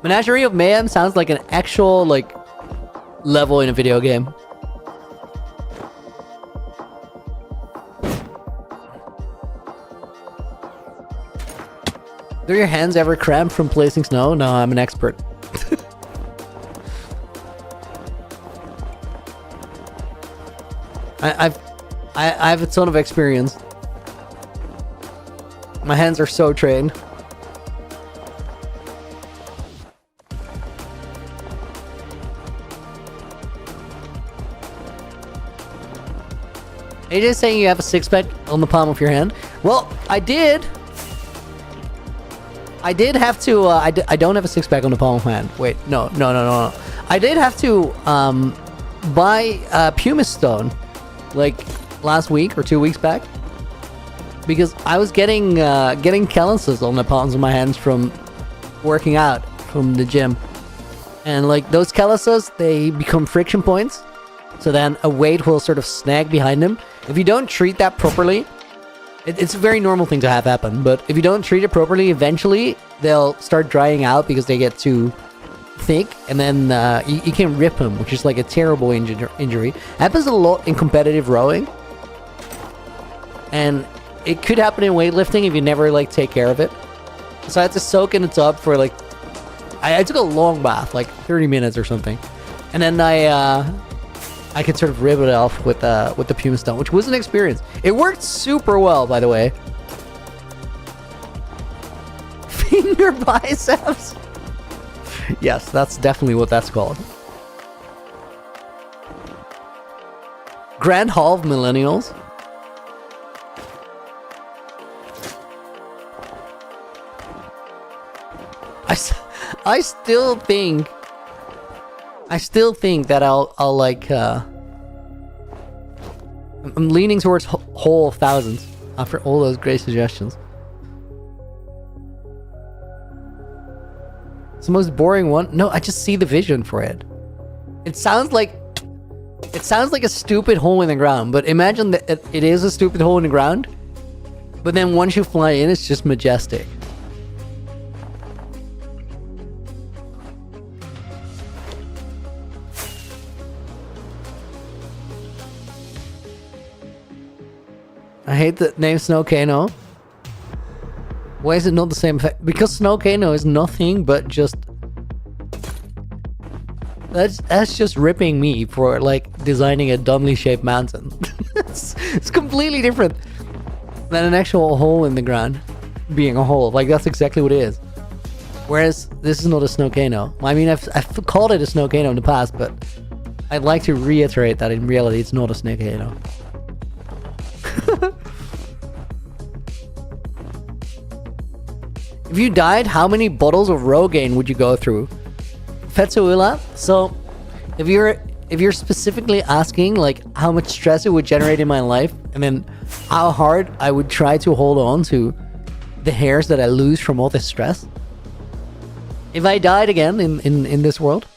Menagerie of mayhem sounds like an actual like level in a video game. Do your hands ever cramp from placing snow? No, I'm an expert. I have a ton of experience. My hands are so trained. Are you just saying you have a six-pack on the palm of your hand? Well, I did. I did have to. I don't have a six-pack on the palm of my hand. Wait, no. I did have to buy pumice stone, like last week or 2 weeks back, because I was getting calluses on the palms of my hands from working out from the gym, and like those calluses, they become friction points. So then a weight will sort of snag behind them. If you don't treat that properly, it's a very normal thing to have happen, but if you don't treat it properly, eventually they'll start drying out because they get too thick, and then you can rip them, which is like a terrible injury. Happens a lot in competitive rowing, and it could happen in weightlifting if you never like take care of it. So I had to soak in the tub for like, I took a long bath, like 30 minutes or something, and then I could sort of rip it off with the pumice stone, which was an experience. It worked super well, by the way. Finger biceps. Yes, that's definitely what that's called. Grand Hall of Millennials. I still think that I'll like I'm leaning towards Hall of Thousands after all those great suggestions. It's the most boring one. No, I just see the vision for it. It sounds like a stupid hole in the ground, but imagine that it is a stupid hole in the ground, but then once you fly in, it's just majestic. I hate the name Snowcano. Why is it not the same effect? Because Snowcano is nothing but just... That's just ripping me for like designing a dumbly shaped mountain. it's completely different than an actual hole in the ground being a hole. Like that's exactly what it is. Whereas this is not a Snowcano. I mean, I've called it a Snowcano in the past, but I'd like to reiterate that in reality it's not a Snowcano. If you died, how many bottles of Rogaine would you go through? Fetsuila. So, if you're specifically asking like how much stress it would generate in my life, and then how hard I would try to hold on to the hairs that I lose from all this stress. If I died again in this world,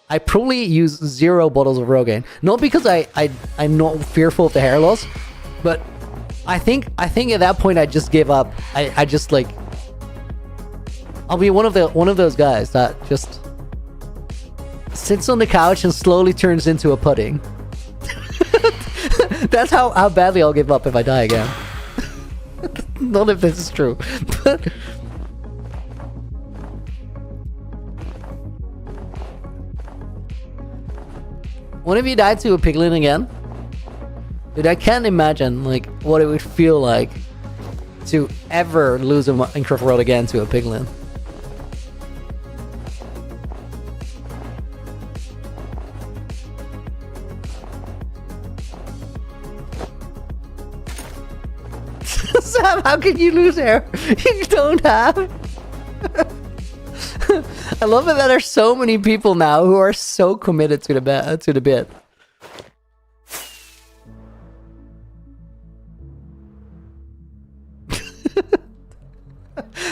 I probably use 0 bottles of Rogaine. Not because I'm not fearful of the hair loss, but I think at that point I just give up. I just like I'll be one of those guys that just sits on the couch and slowly turns into a pudding. That's how badly I'll give up if I die again. Not if this is true, but What if you died to a piglin again? Dude, I can't imagine like what it would feel like to ever lose a Minecraft world again to a piglin. Sam, how can you lose hair? You don't have. I love it that there's so many people now who are so committed to the bit.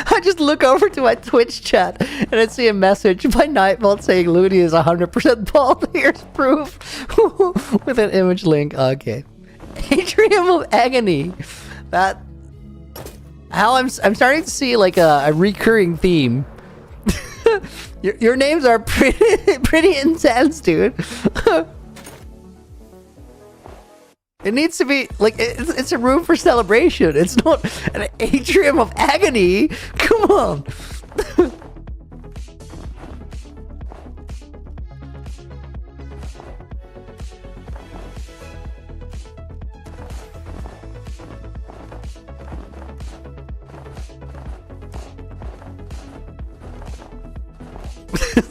I just look over to my Twitch chat and I see a message by Nightbot saying Looney is 100% bald. Here's proof with an image link. Okay. Atrium of Agony. That. How I'm starting to see like a recurring theme. Your names are pretty intense, dude. It needs to be like it's a room for celebration. It's not an atrium of agony. Come on.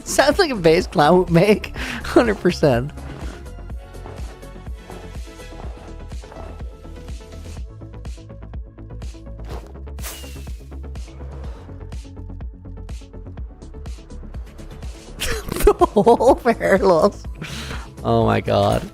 Sounds like a bass clown would make. 100%. The whole hair loss. Oh my god.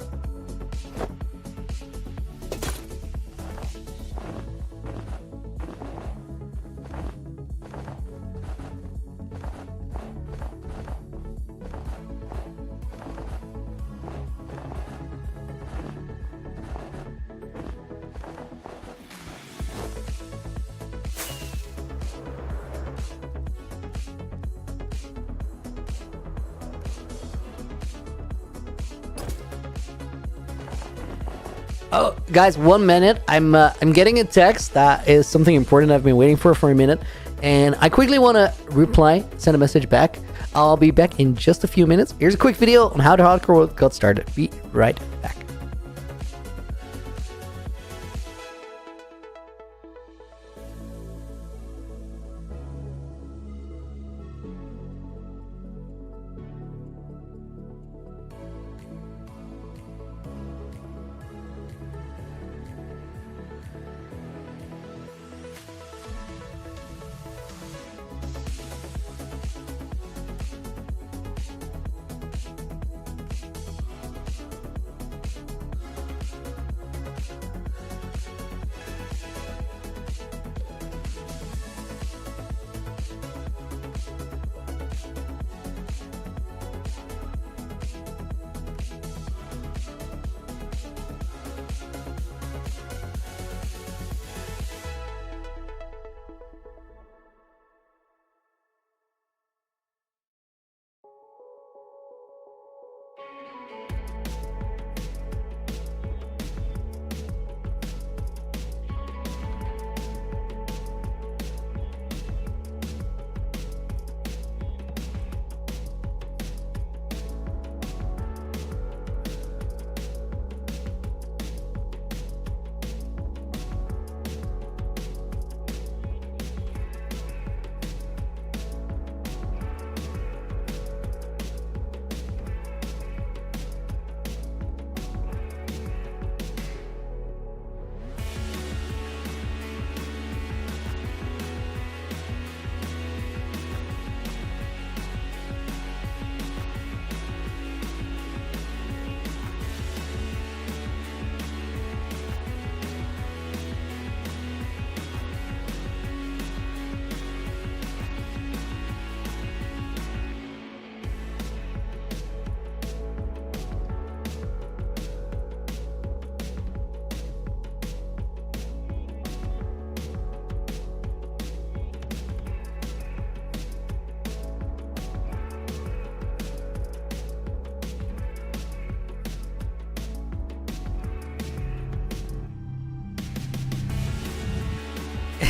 Oh, guys, 1 minute. I'm getting a text that is something important I've been waiting for a minute, and I quickly want to reply, send a message back. I'll be back in just a few minutes. Here's a quick video on how the hardcore world got started. Be right back.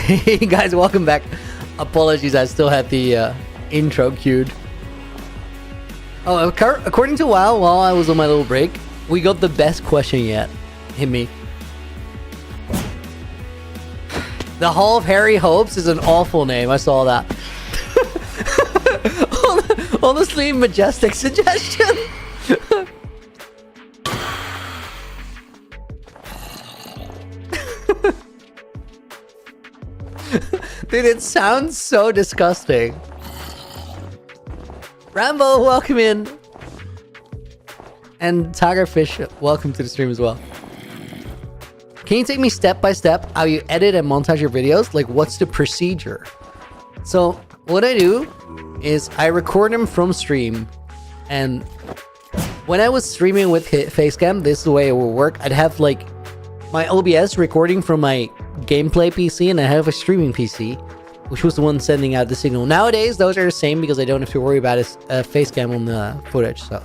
Hey guys, welcome back. Apologies, I still had the intro queued. Oh, according to WoW, while I was on my little break, We got the best question yet. Hit me. The Hall of Harry Hopes is an awful name. I saw that. Honestly, majestic suggestion. Dude, it sounds so disgusting. Rambo, welcome in. And Tigerfish, welcome to the stream as well. Can you take me step by step how you edit and montage your videos? Like, what's the procedure? So, what I do is I record them from stream. And when I was streaming with Facecam, this is the way it will work. I'd have, like, my OBS recording from my gameplay PC, and I have a streaming PC, which was the one sending out the signal. Nowadays, those are the same because I don't have to worry about a Facecam on the footage, so...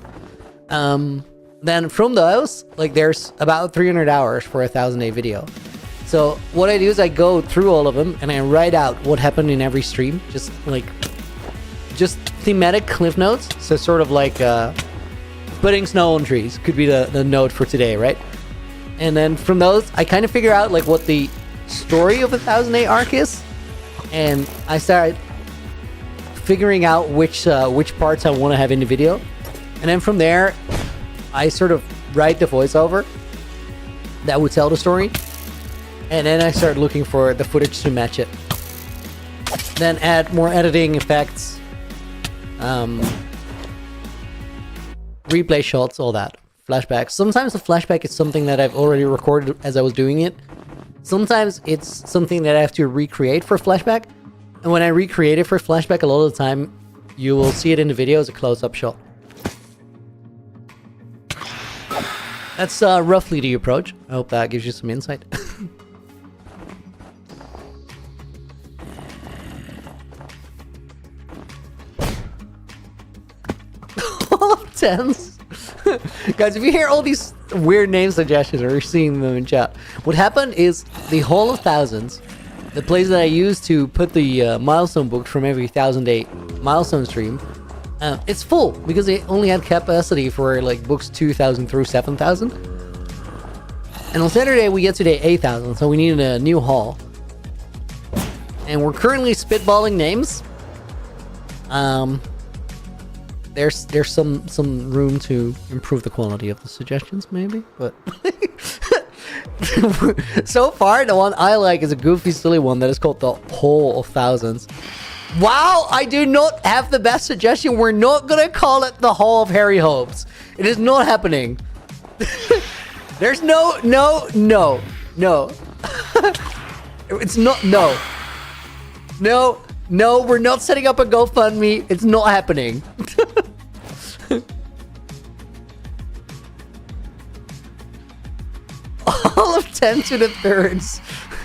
Then from those, like, there's about 300 hours for a 1,000-day video. So what I do is I go through all of them and I write out what happened in every stream, just thematic cliff notes. So sort of like putting snow on trees could be the note for today, right? And then from those, I kind of figure out like what the story of a 1,000-day arc is, and I start figuring out which parts I want to have in the video. And then from there, I sort of write the voiceover that would tell the story. And then I start looking for the footage to match it. Then add more editing effects. Replay shots, all that. Flashbacks. Sometimes the flashback is something that I've already recorded as I was doing it. Sometimes it's something that I have to recreate for flashback. And when I recreate it for flashback, a lot of the time, you will see it in the video as a close-up shot. That's roughly the approach. I hope that gives you some insight. All of tens. Guys, if you hear all these weird name suggestions or you're seeing them in chat, what happened is the Hall of Thousands, the place that I use to put the milestone book from every 1,000-day milestone stream, it's full because they only had capacity for like books 2,000 through 7,000. And on Saturday we get to day 8,000, so we needed a new hall. And we're currently spitballing names. There's some room to improve the quality of the suggestions, maybe, but so far the one I like is a goofy, silly one that is called the Hall of Thousands. Wow, I do not have the best suggestion. We're not gonna call it the Hall of Harry Hopes. It is not happening. There's no. It's not, no, we're not setting up a GoFundMe. It's not happening. All of 10 to the thirds.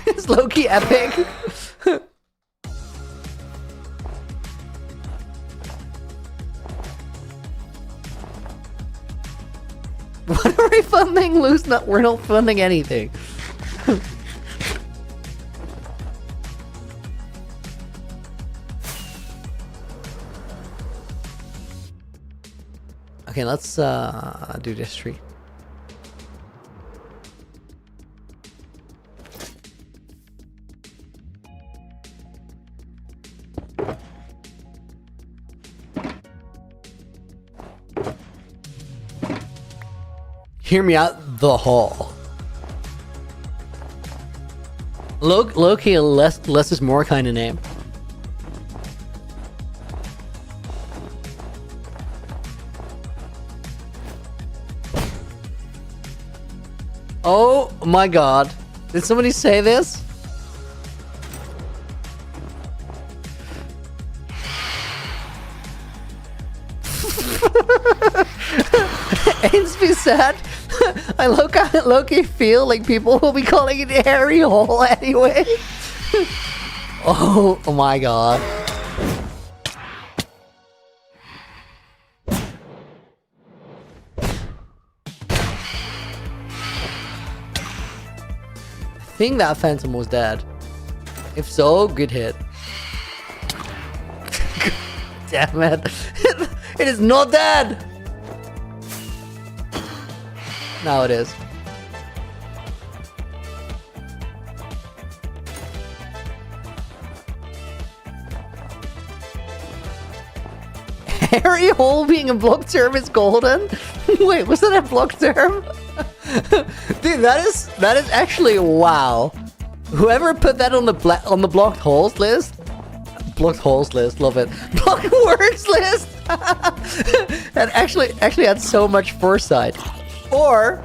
It's low-key epic. What are we funding? We're not funding anything. Okay, let's do this tree. Hear me out, the hall. Low-key, less is more kind of name. Oh my god. Did somebody say this? Ainsby said, I low-key feel like people will be calling it Harry Hole anyway. Oh my god. I think that phantom was dead. If so, good hit. Damn it. It is not dead! Now it is. Harry Hole being a block term is golden? Wait, was that a block term? Dude, that is actually wow. Whoever put that on the blocked holes list, love it. Blocked words list. That actually had so much foresight. Or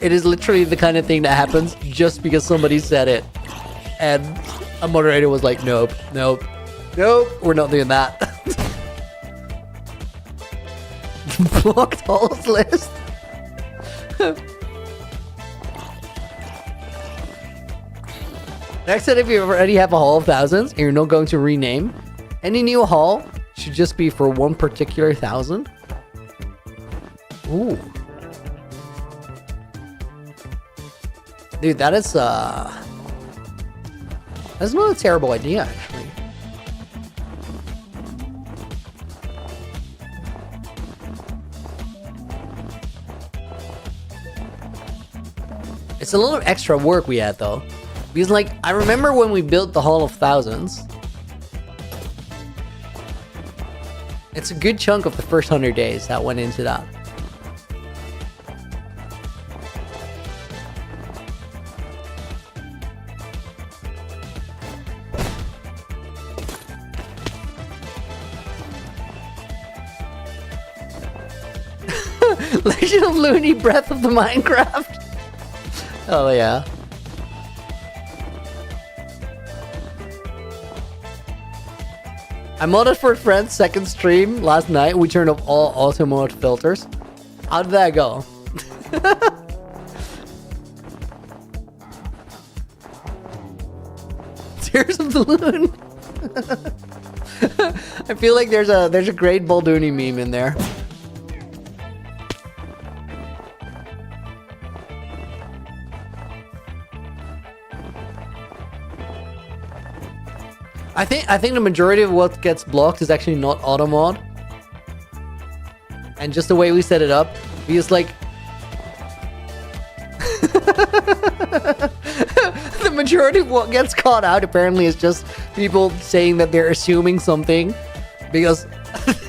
it is literally the kind of thing that happens just because somebody said it, and a moderator was like, nope, we're not doing that. Blocked holes list. Next time, if you already have a Hall of Thousands and you're not going to rename, any new hall should just be for one particular thousand. Ooh. Dude, that's not a terrible idea, actually. It's a little extra work we had, though. Because, like, I remember when we built the Hall of Thousands, it's a good chunk of the first 100 days that went into that. Legend of Looney Breath of the Minecraft. Oh, yeah. I modded for a friend's second stream last night. We turned off all auto mode filters. How did that go? Tears of the Loon. I feel like there's a great Baldoony meme in there. I think the majority of what gets blocked is actually not auto mod, and just the way we set it up, because like the majority of what gets caught out apparently is just people saying that they're assuming something because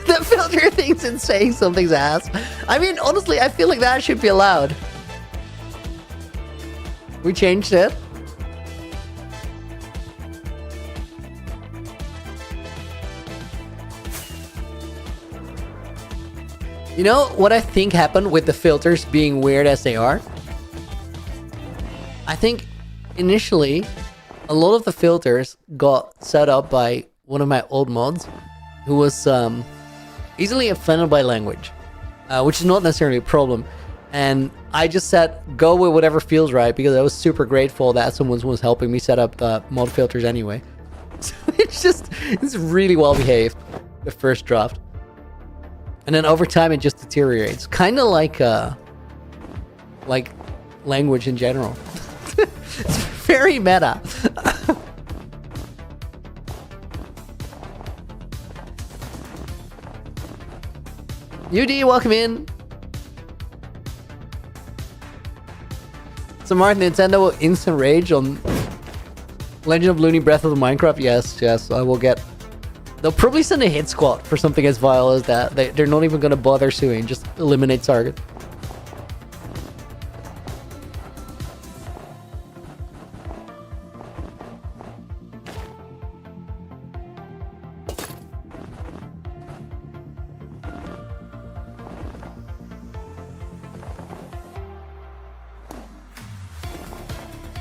the filter thinks it's saying something's ass. I mean, honestly, I feel like that should be allowed. We changed it. You know what I think happened with the filters being weird as they are? I think initially a lot of the filters got set up by one of my old mods who was easily offended by language, which is not necessarily a problem. And I just said, go with whatever feels right, because I was super grateful that someone was helping me set up the mod filters anyway. So it's really well behaved, the first draft. And then over time, it just deteriorates. Kind of like language in general. It's very meta. UD, welcome in. So Martin, Nintendo will instant rage on Legend of Looney Breath of the Minecraft? Yes, I will get... They'll probably send a hit squad for something as vile as that. They're not even going to bother suing, just eliminate target.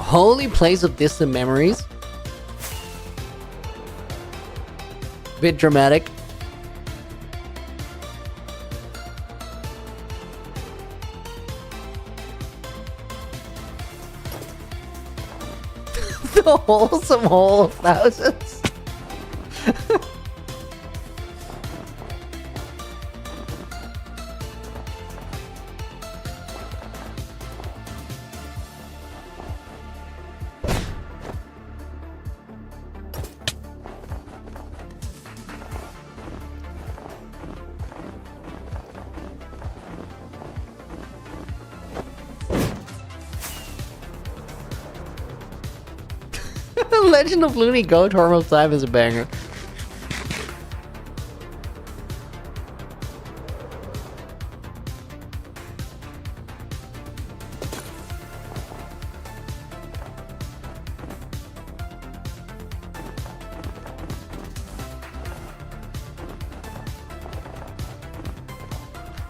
Holy Place of Distant Memories. Bit dramatic. The wholesome Hall of Thousands. Legend of Looney Go Tormo Time is a banger.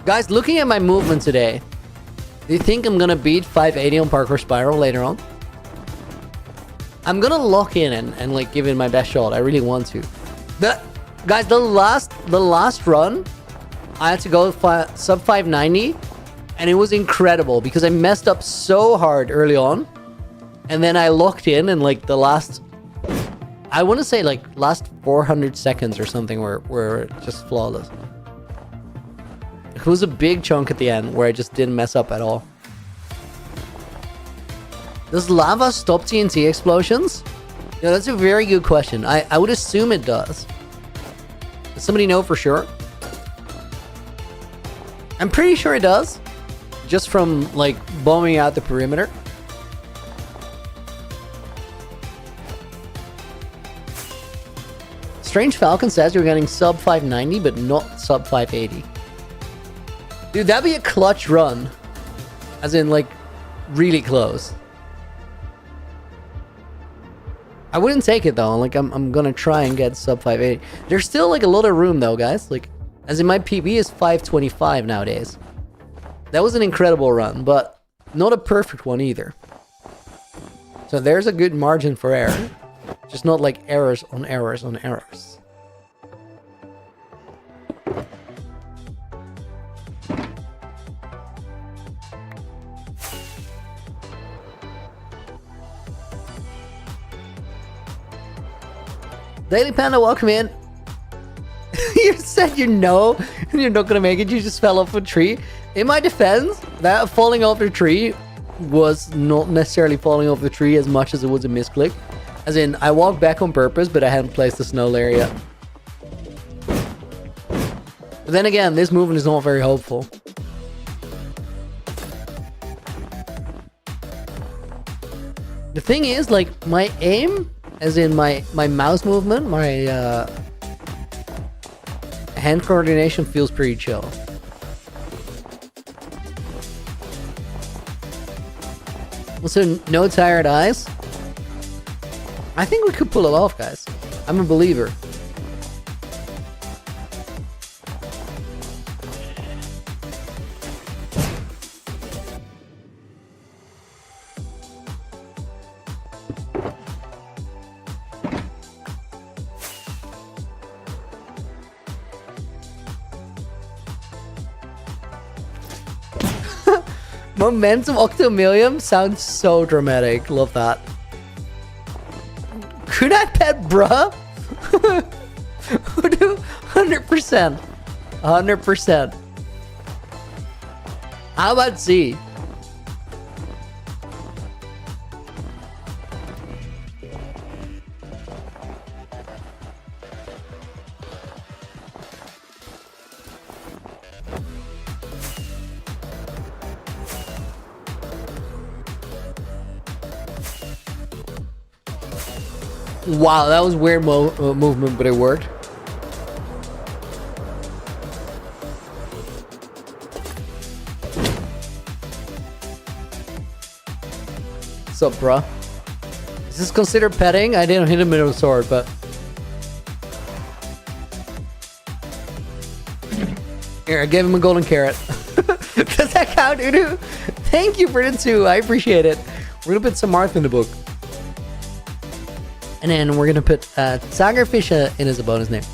Guys, looking at my movement today, do you think I'm gonna beat 580 on Parkour Spiral later on? I'm gonna lock in and like give it my best shot. I really want to. Guys, the last run, I had to go sub 590, and it was incredible because I messed up so hard early on, and then I locked in, and like the last, I want to say like last 400 seconds or something were just flawless. It was a big chunk at the end where I just didn't mess up at all. Does lava stop TNT explosions? Yeah, that's a very good question. I would assume it does. Does somebody know for sure? I'm pretty sure it does. Just from like bombing out the perimeter. Strange Falcon says you're getting sub 590 but not sub 580. Dude, that'd be a clutch run. As in, like, really close. I wouldn't take it, though. Like, I'm gonna try and get sub 580. There's still, like, a lot of room, though, guys. Like, as in, my PB is 525 nowadays. That was an incredible run, but not a perfect one either. So there's a good margin for error. Just not, like, errors on errors on errors. Daily Panda, welcome in. You said you know, and you're not gonna make it. You just fell off a tree. In my defense, that falling off the tree was not necessarily falling off the tree as much as it was a misclick. As in, I walked back on purpose, but I hadn't placed the snow layer yet. But then again, this movement is not very hopeful. The thing is, like, my aim, as in my mouse movement, my hand coordination feels pretty chill. Also, no tired eyes. I think we could pull it off, guys. I'm a believer. Momentum Octomillion sounds so dramatic. Love that. Could I pet bruh? 100%. 100%. How about Z? Wow, that was weird movement, but it worked. What's up, bruh? Is this considered petting? I didn't hit him with a sword, but... Here, I gave him a golden carrot. Does that count, Udu? Thank you for the 2. I appreciate it. We're gonna put some Marth in the book. And then we're gonna put Tigerfish in as a bonus name.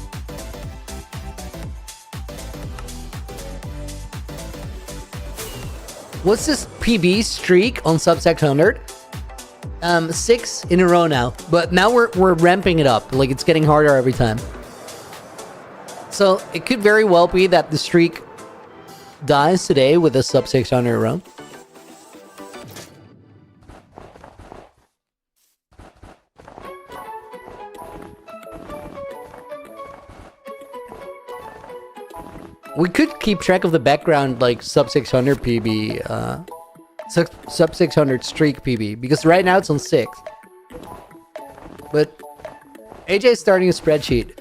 What's this PB streak on sub 600? 6 in a row now, but now we're ramping it up. Like, it's getting harder every time. So it could very well be that the streak dies today with a sub 600 row. We could keep track of the background, like, sub 600 PB, sub 600 streak PB, because right now it's on 6. But AJ's starting a spreadsheet.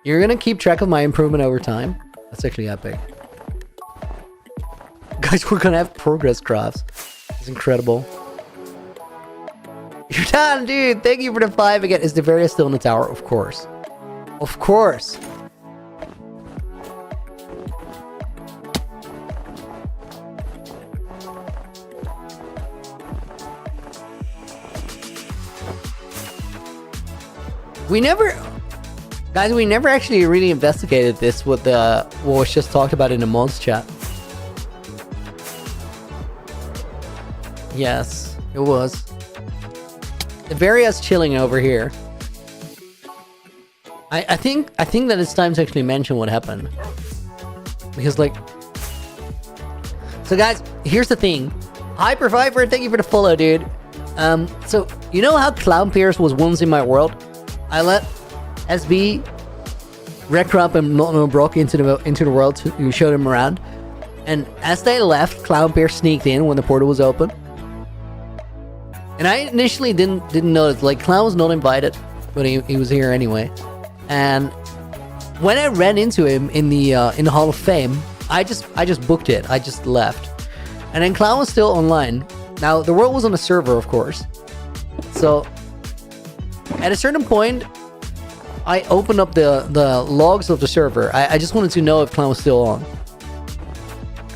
You're gonna keep track of my improvement over time. That's actually epic. Guys, we're gonna have progress graphs. It's incredible. You're done, dude. Thank you for the 5 again. Is the Varia still in the tower? Of course. Of course. We never... Guys, we never actually really investigated this with what was just talked about in the mods chat. Yes, it was. The Varia's chilling over here. I think that it's time to actually mention what happened. Because, like... So, guys, here's the thing. Hyper Viper, thank you for the follow, dude. So, you know how Clown Pierce was once in my world? I let SB, Recrop, and Not No Brock into the world to show them around. And as they left, Clown Pierce sneaked in when the portal was open. And I initially didn't notice. Like, Clown was not invited, but he was here anyway. And when I ran into him in the Hall of Fame, I just booked it. I just left. And then Clown was still online. Now the world was on a server, of course. So at a certain point, I opened up the logs of the server. I just wanted to know if Clown was still on.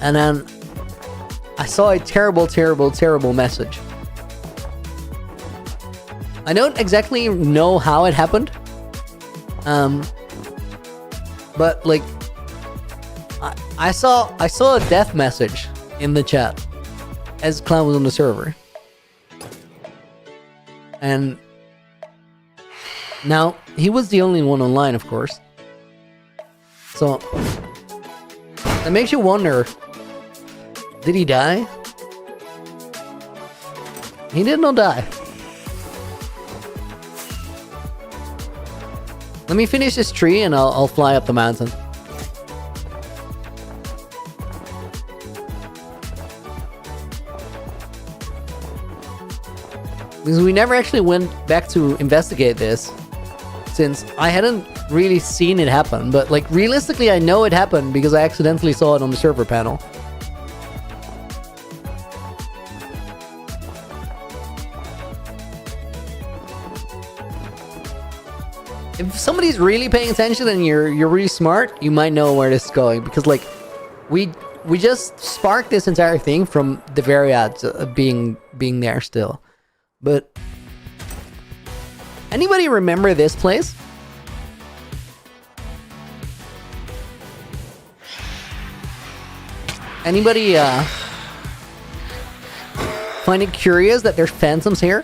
And then I saw a terrible, terrible, terrible message. I don't exactly know how it happened. But like, I saw a death message in the chat as Clown was on the server. And now, he was the only one online, of course. So, that makes you wonder, did he die? He did not die. Let me finish this tree and I'll fly up the mountain. Because we never actually went back to investigate this, since I hadn't really seen it happen. But like, realistically, I know it happened because I accidentally saw it on the server panel. If somebody's really paying attention and you're really smart, you might know where this is going. Because like, we just sparked this entire thing from the Variads being there still. But anybody remember this place? Anybody find it curious that there's phantoms here?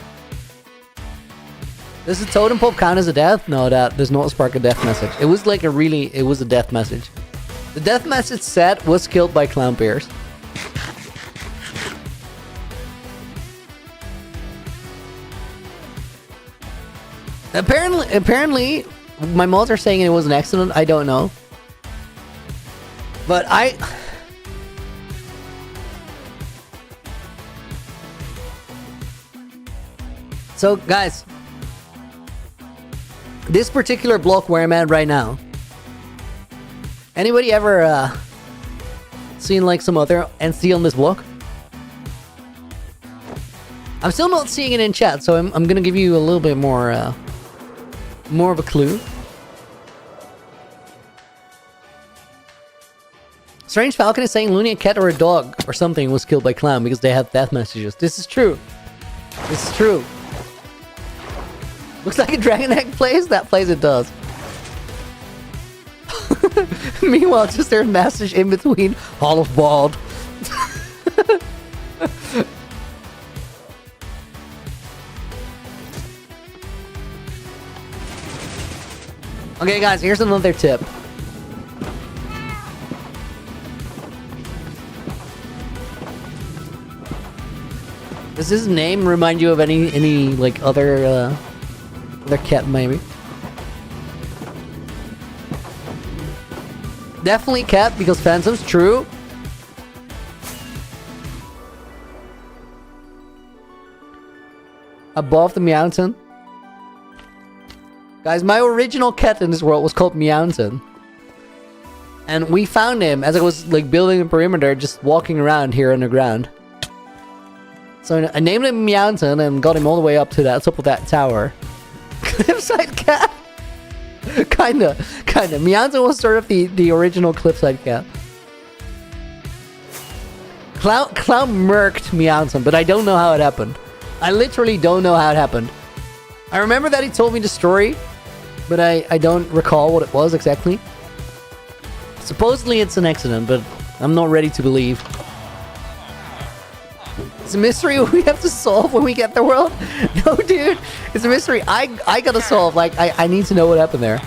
Does the totem pole count as a death? No, that does not spark a death message. It was like it was a death message. The death message said was killed by Clown Pierce. Apparently, my mods are saying it was an accident. I don't know. But So, guys, this particular block where I'm at right now, anybody ever seen like some other NC on this block? I'm still not seeing it in chat, so I'm gonna give you a little bit more of a clue. Strange Falcon is saying Looney, a cat or a dog or something was killed by Clown because they have death messages. This is true. This is true. Looks like a dragon egg plays. That plays it does. Meanwhile, just there's message in between Hall of Bald. Okay, guys, here's another tip. Does his name remind you of any like other cat maybe? Definitely cat because phantoms, true. Above the mountain. Guys, my original cat in this world was called Meowton. And we found him as I was like building a perimeter, just walking around here underground. So I named him Meowton and got him all the way up to that top of that tower. Cliffside cat? Kinda. Meowton was sort of the original Cliffside cat. Clown murked Meowton, but I don't know how it happened. I literally don't know how it happened. I remember that he told me the story, but I don't recall what it was exactly. Supposedly it's an accident, but I'm not ready to believe. It's a mystery we have to solve when we get the world? No, dude. It's a mystery I gotta solve. Like, I need to know what happened there.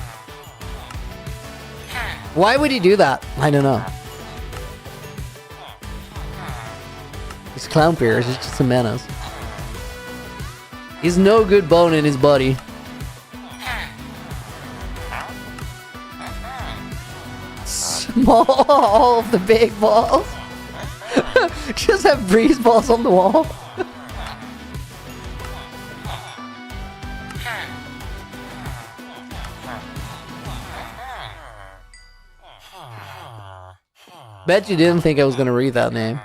Why would he do that? I don't know. He's clown Pierce. He's just a menace. He's no good bone in his body. Small of the big balls. Just have breeze balls on the wall. Bet you didn't think I was gonna read that name.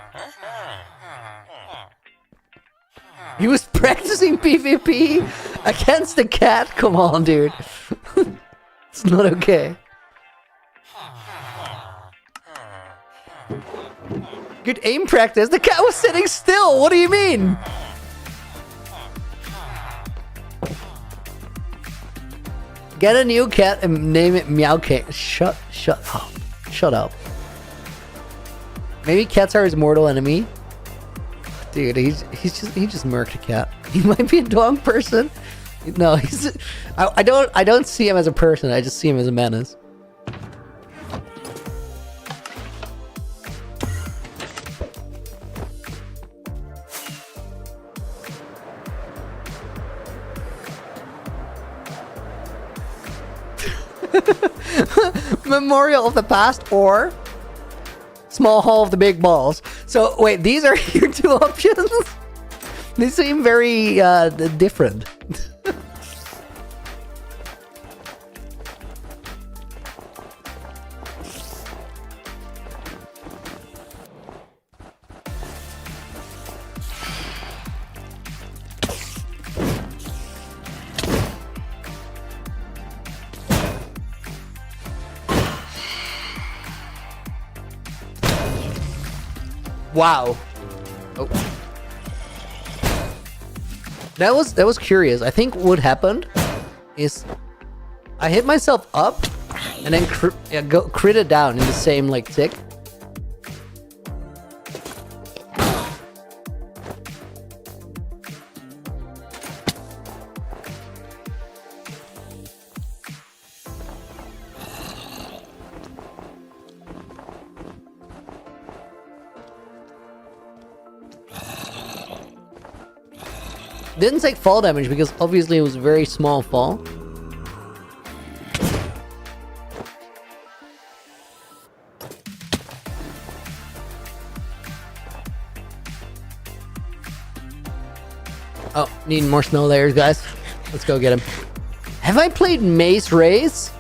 He was practicing PvP against the cat? Come on, dude. It's not okay. Good aim practice. The cat was sitting still. What do you mean? Get a new cat and name it Meow King. Shut up. Shut up. Maybe cats are his mortal enemy. Dude, he just murked a cat. He might be a dog person. No, I don't see him as a person. I just see him as a menace. Memorial of the past or small hall of the big balls. So wait, these are your two options? They seem very different. Wow. Oh. That was curious. I think what happened is I hit myself up and then critted down in the same like tick. Didn't take fall damage because obviously it was a very small fall. Oh, need more snow layers, guys. Let's go get him. Have I played Maze Race?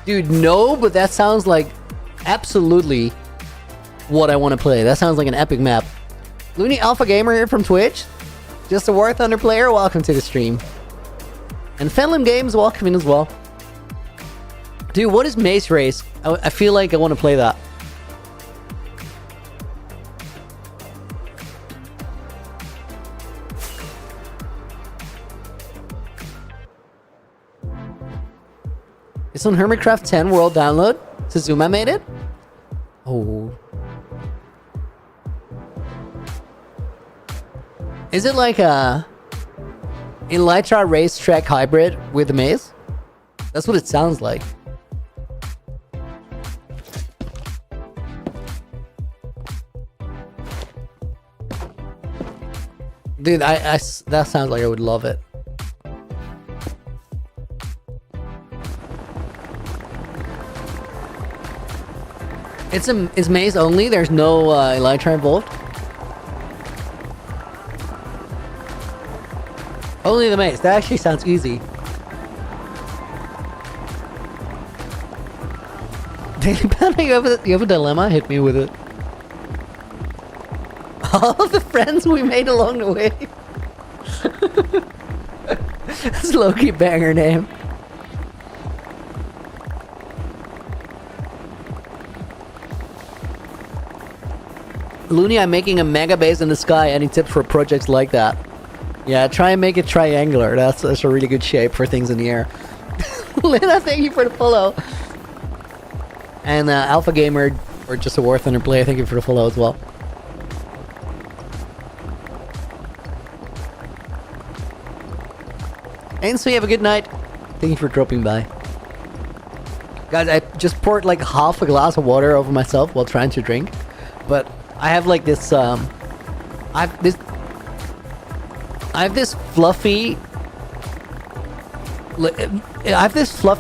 Dude, no, but that sounds like absolutely what I want to play. That sounds like an epic map. Looney Alpha Gamer here from Twitch. Just a War Thunder player, welcome to the stream. And Fenlim Games, welcome in as well. Dude, what is Maze Race? I feel like I want to play that. It's on Hermitcraft 10 World Download. Suzuma made it? Oh. Is it like a Elytra racetrack hybrid with a maze? That's what it sounds like. Dude, that sounds like I would love it. It's maze only. There's no Elytra involved. Only the maze. That actually sounds easy. Daily Panda, you have a dilemma? Hit me with it. All of the friends we made along the way. That's a low-key banger name. Looney, I'm making a mega base in the sky. Any tips for projects like that? Yeah, try and make it triangular. That's a really good shape for things in the air. Lena, thank you for the follow. And Alpha Gamer, or just a War Thunder player, thank you for the follow as well. And so you have a good night. Thank you for dropping by. Guys, I just poured like half a glass of water over myself while trying to drink. But I have like this, I have this fluffy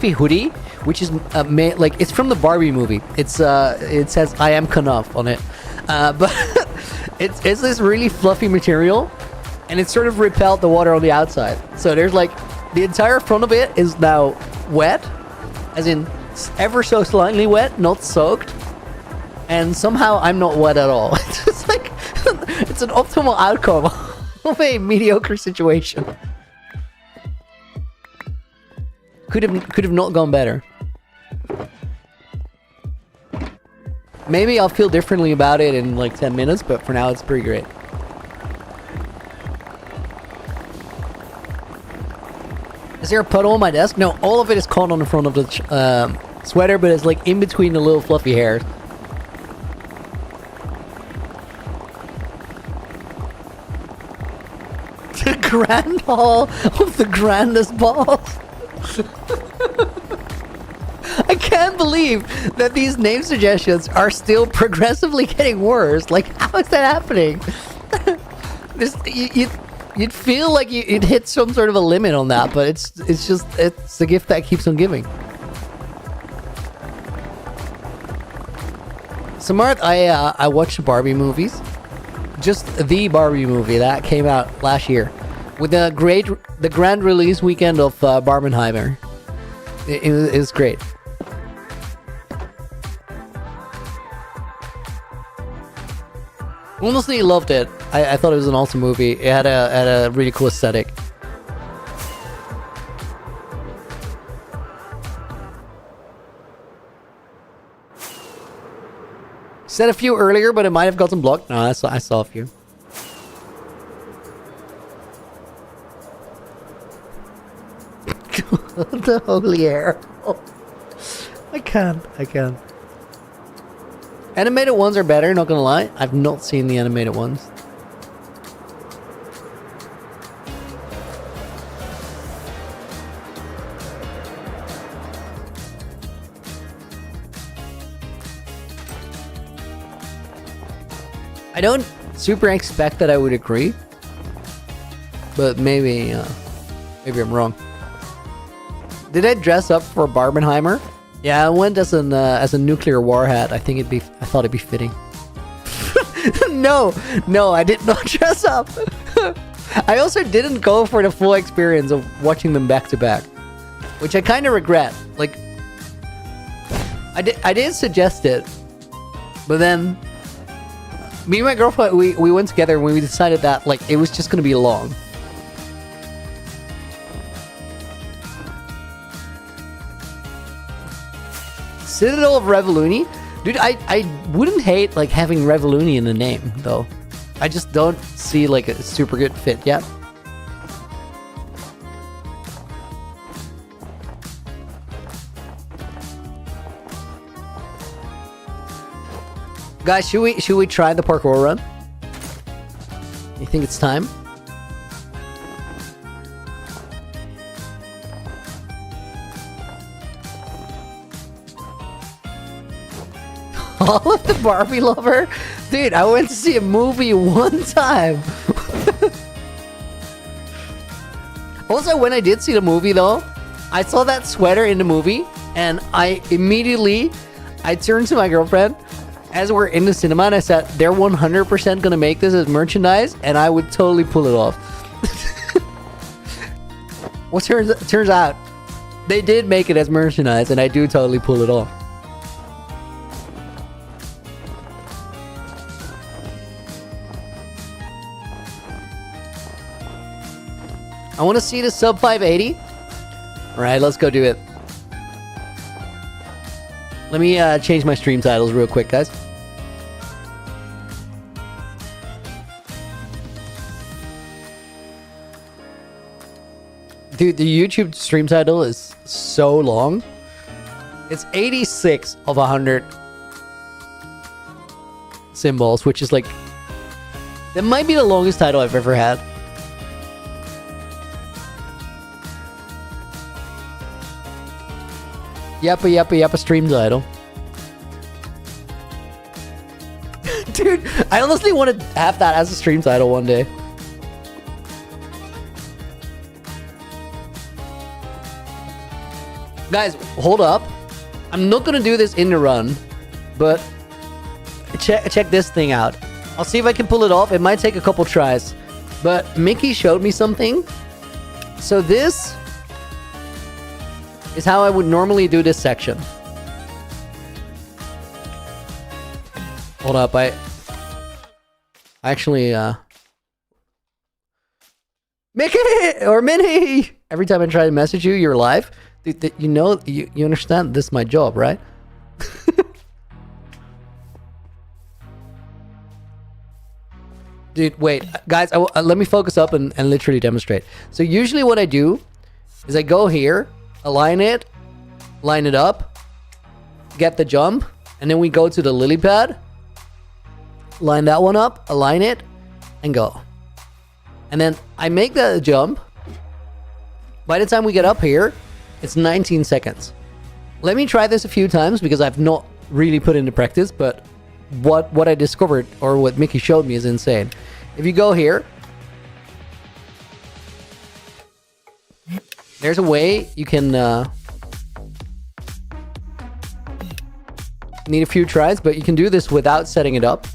hoodie, which is like it's from the Barbie movie. It says "I am Knopf" on it, but it's this really fluffy material, and it sort of repelled the water on the outside. So there's like the entire front of it is now wet, as in ever so slightly wet, not soaked. And somehow I'm not wet at all. It's just like it's an optimal outcome of a mediocre situation. Could have not gone better. Maybe I'll feel differently about it in like 10 minutes, but for now it's pretty great. Is there a puddle on my desk? No, all of it is caught on the front of the sweater, but it's like in between the little fluffy hairs. The grand hall of the grandest balls. I can't believe that these name suggestions are still progressively getting worse. Like, how is that happening? You'd feel like you'd hit some sort of a limit on that, but it's the gift that keeps on giving. So Marth, I watched Barbie movies. Just the Barbie movie that came out last year, with the grand release weekend of Barbenheimer. It was great. Honestly, loved it. I thought it was an awesome movie. It had a really cool aesthetic. Said a few earlier, but it might have gotten blocked. No, I saw a few. The holy air. Oh. I can't. Animated ones are better, not gonna lie. I've not seen the animated ones. I don't super expect that I would agree, but maybe I'm wrong. Did I dress up for Barbenheimer? Yeah, I went as a nuclear warhead. I thought it'd be fitting. No, I did not dress up. I also didn't go for the full experience of watching them back to back, which I kind of regret. Like, I did suggest it, but then me and my girlfriend, we went together and we decided that like it was just gonna be long. Citadel of Revoluni? Dude, I wouldn't hate like having Revoluni in the name though. I just don't see like a super good fit yet. Guys, should we try the parkour run? You think it's time? All of the Barbie lover? Dude, I went to see a movie one time. Also, when I did see the movie though, I saw that sweater in the movie and I turned to my girlfriend as we're in the cinema and I said, they're 100% gonna make this as merchandise and I would totally pull it off. Well, turns out, they did make it as merchandise and I do totally pull it off. I want to see the sub 580. All right, let's go do it. Let me change my stream titles real quick, guys. Dude, the YouTube stream title is so long. It's 86 of 100 symbols, which is like... That might be the longest title I've ever had. Yappa stream title. Dude, I honestly want to have that as a stream title one day. Guys, hold up. I'm not gonna do this in the run, but check this thing out. I'll see if I can pull it off. It might take a couple tries, but Mickey showed me something. So this is how I would normally do this section. Hold up, I actually Mickey or Minnie. Every time I try to message you, you're live. Dude, you know, you understand this is my job, right? Dude, wait, guys, let me focus up and literally demonstrate. So usually what I do is I go here, align it, line it up, get the jump, and then we go to the lily pad, line that one up, align it, and go. And then I make the jump. By the time we get up here, it's 19 seconds. Let me try this a few times because I've not really put into practice, but what I discovered or what Mickey showed me is insane. If you go here, there's a way you can need a few tries, but you can do this without setting it up.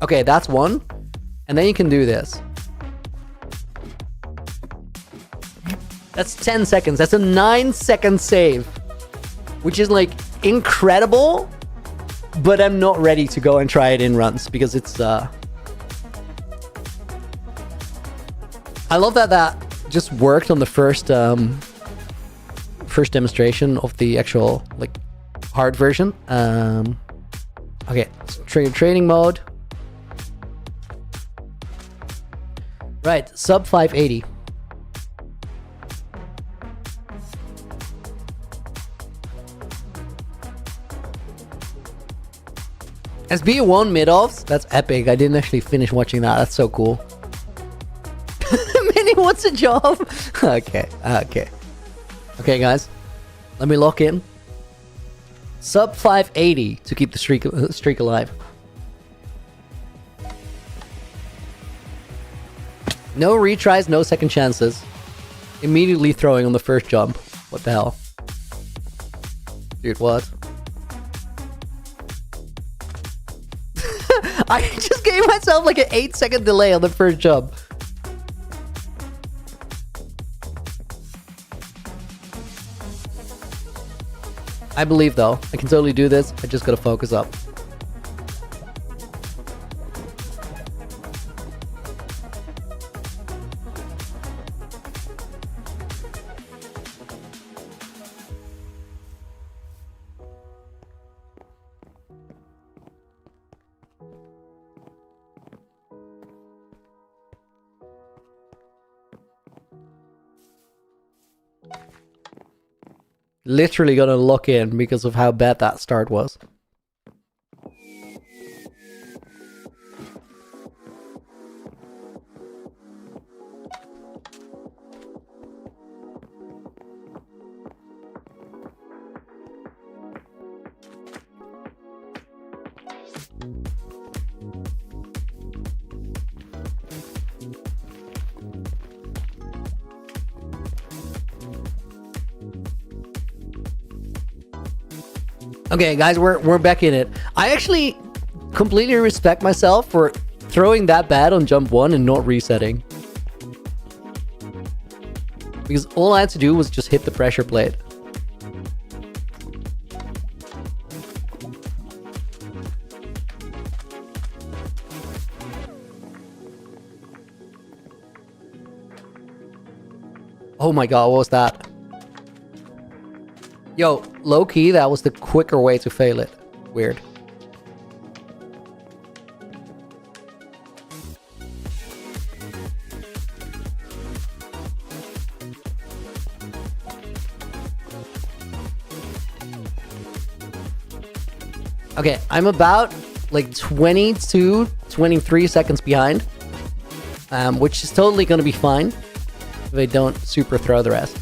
Okay, that's one. And then you can do this. That's 10 seconds. That's a 9-second save, which is like incredible, but I'm not ready to go and try it in runs because it's I love that just worked on the first demonstration of the actual like hard version. Okay, training mode. Right, sub 580. SB1 mid-offs? That's epic. I didn't actually finish watching that. That's so cool. Minnie, what's a job? Okay. Okay, guys. Let me lock in. Sub 580 to keep the streak alive. No retries, no second chances. Immediately throwing on the first jump. What the hell? Dude, what? I just gave myself like an 8-second delay on the first jump. I believe though. I can totally do this. I just gotta focus up. Literally gonna lock in because of how bad that start was. Okay, guys, we're back in it. I actually completely respect myself for throwing that bad on jump 1 and not resetting. Because all I had to do was just hit the pressure plate. Oh my god, what was that? Yo, low key, that was the quicker way to fail it. Weird. Okay, I'm about like 22, 23 seconds behind, which is totally going to be fine if I don't super throw the rest.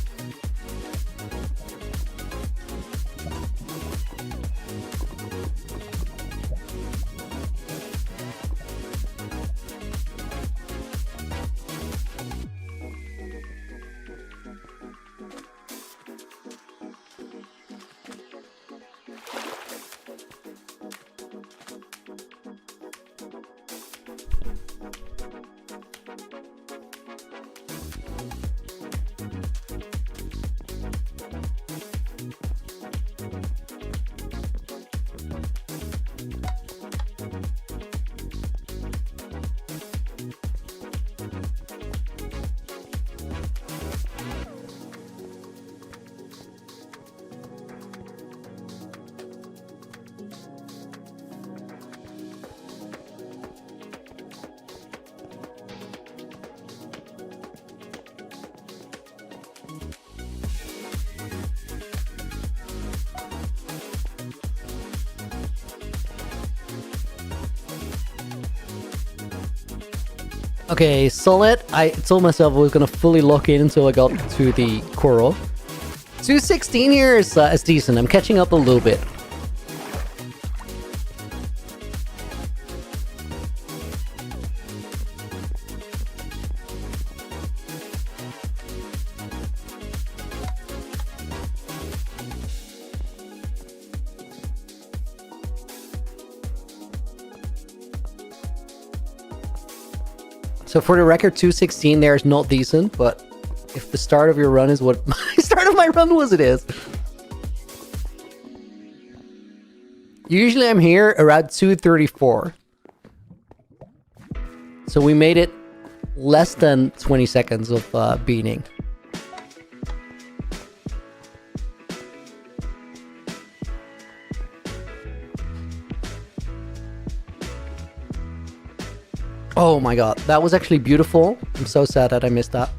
Okay, solid. I told myself I was gonna fully lock in until I got to the coral. 216 here is decent. I'm catching up a little bit. So for the record, 216 there is not decent, but if the start of your run is what my start of my run was, it is. Usually I'm here around 234. So we made it less than 20 seconds of beating. Oh my god, that was actually beautiful. I'm so sad that I missed that.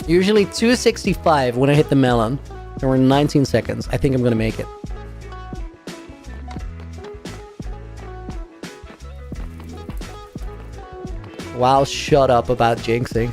Usually 265 when I hit the melon. And we're in 19 seconds. I think I'm gonna make it. Wow, shut up about jinxing.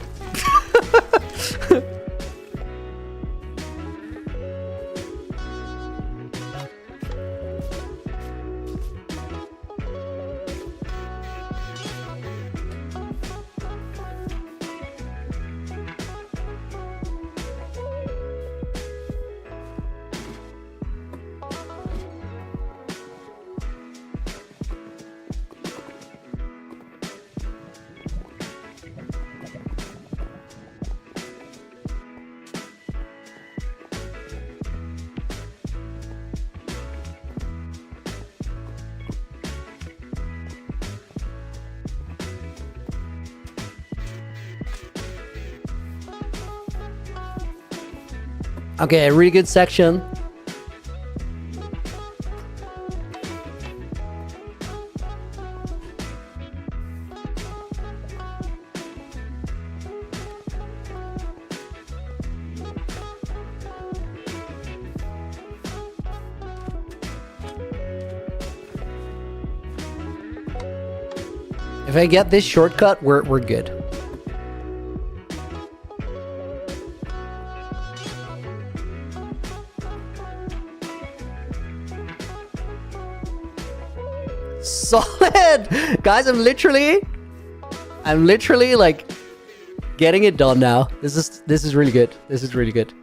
Okay, a really good section. If I get this shortcut, we're good. Solid! Guys, I'm literally like getting it done now. This is really good. This is really good.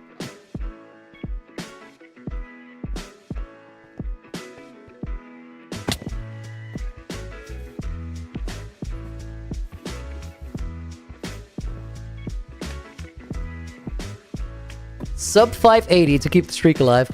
Sub 580 to keep the streak alive.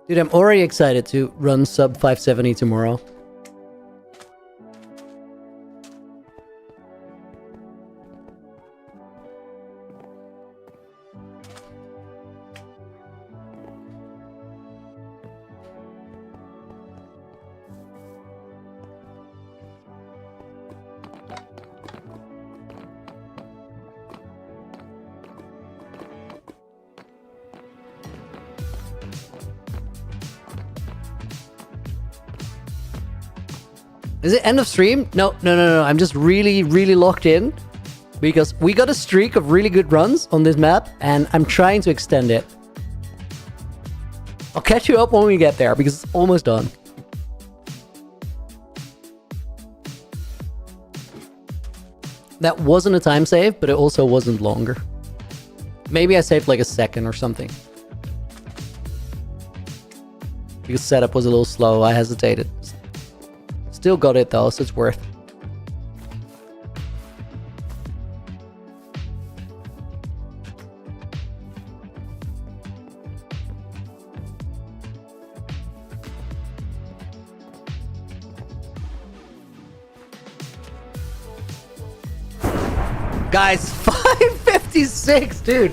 Dude, I'm already excited to run sub 570 tomorrow. Is it end of stream? No. I'm just really, really locked in because we got a streak of really good runs on this map and I'm trying to extend it. I'll catch you up when we get there because it's almost done. That wasn't a time save, but it also wasn't longer. Maybe I saved like a second or something. Because setup was a little slow, I hesitated. Still got it though, so it's worth. Guys, 556, dude.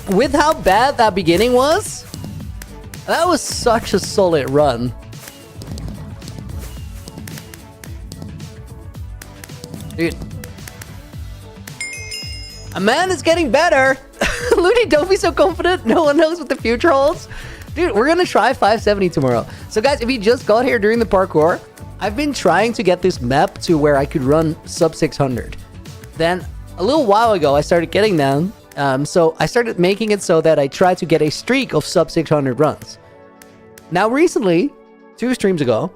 With how bad that beginning was, that was such a solid run. Dude. A man is getting better. Looney, don't be so confident. No one knows what the future holds. Dude, we're gonna try 570 tomorrow. So guys, if you just got here during the parkour, I've been trying to get this map to where I could run sub 600. Then a little while ago, I started getting down. So I started making it so that I try to get a streak of sub 600 runs. Now recently, 2 streams ago,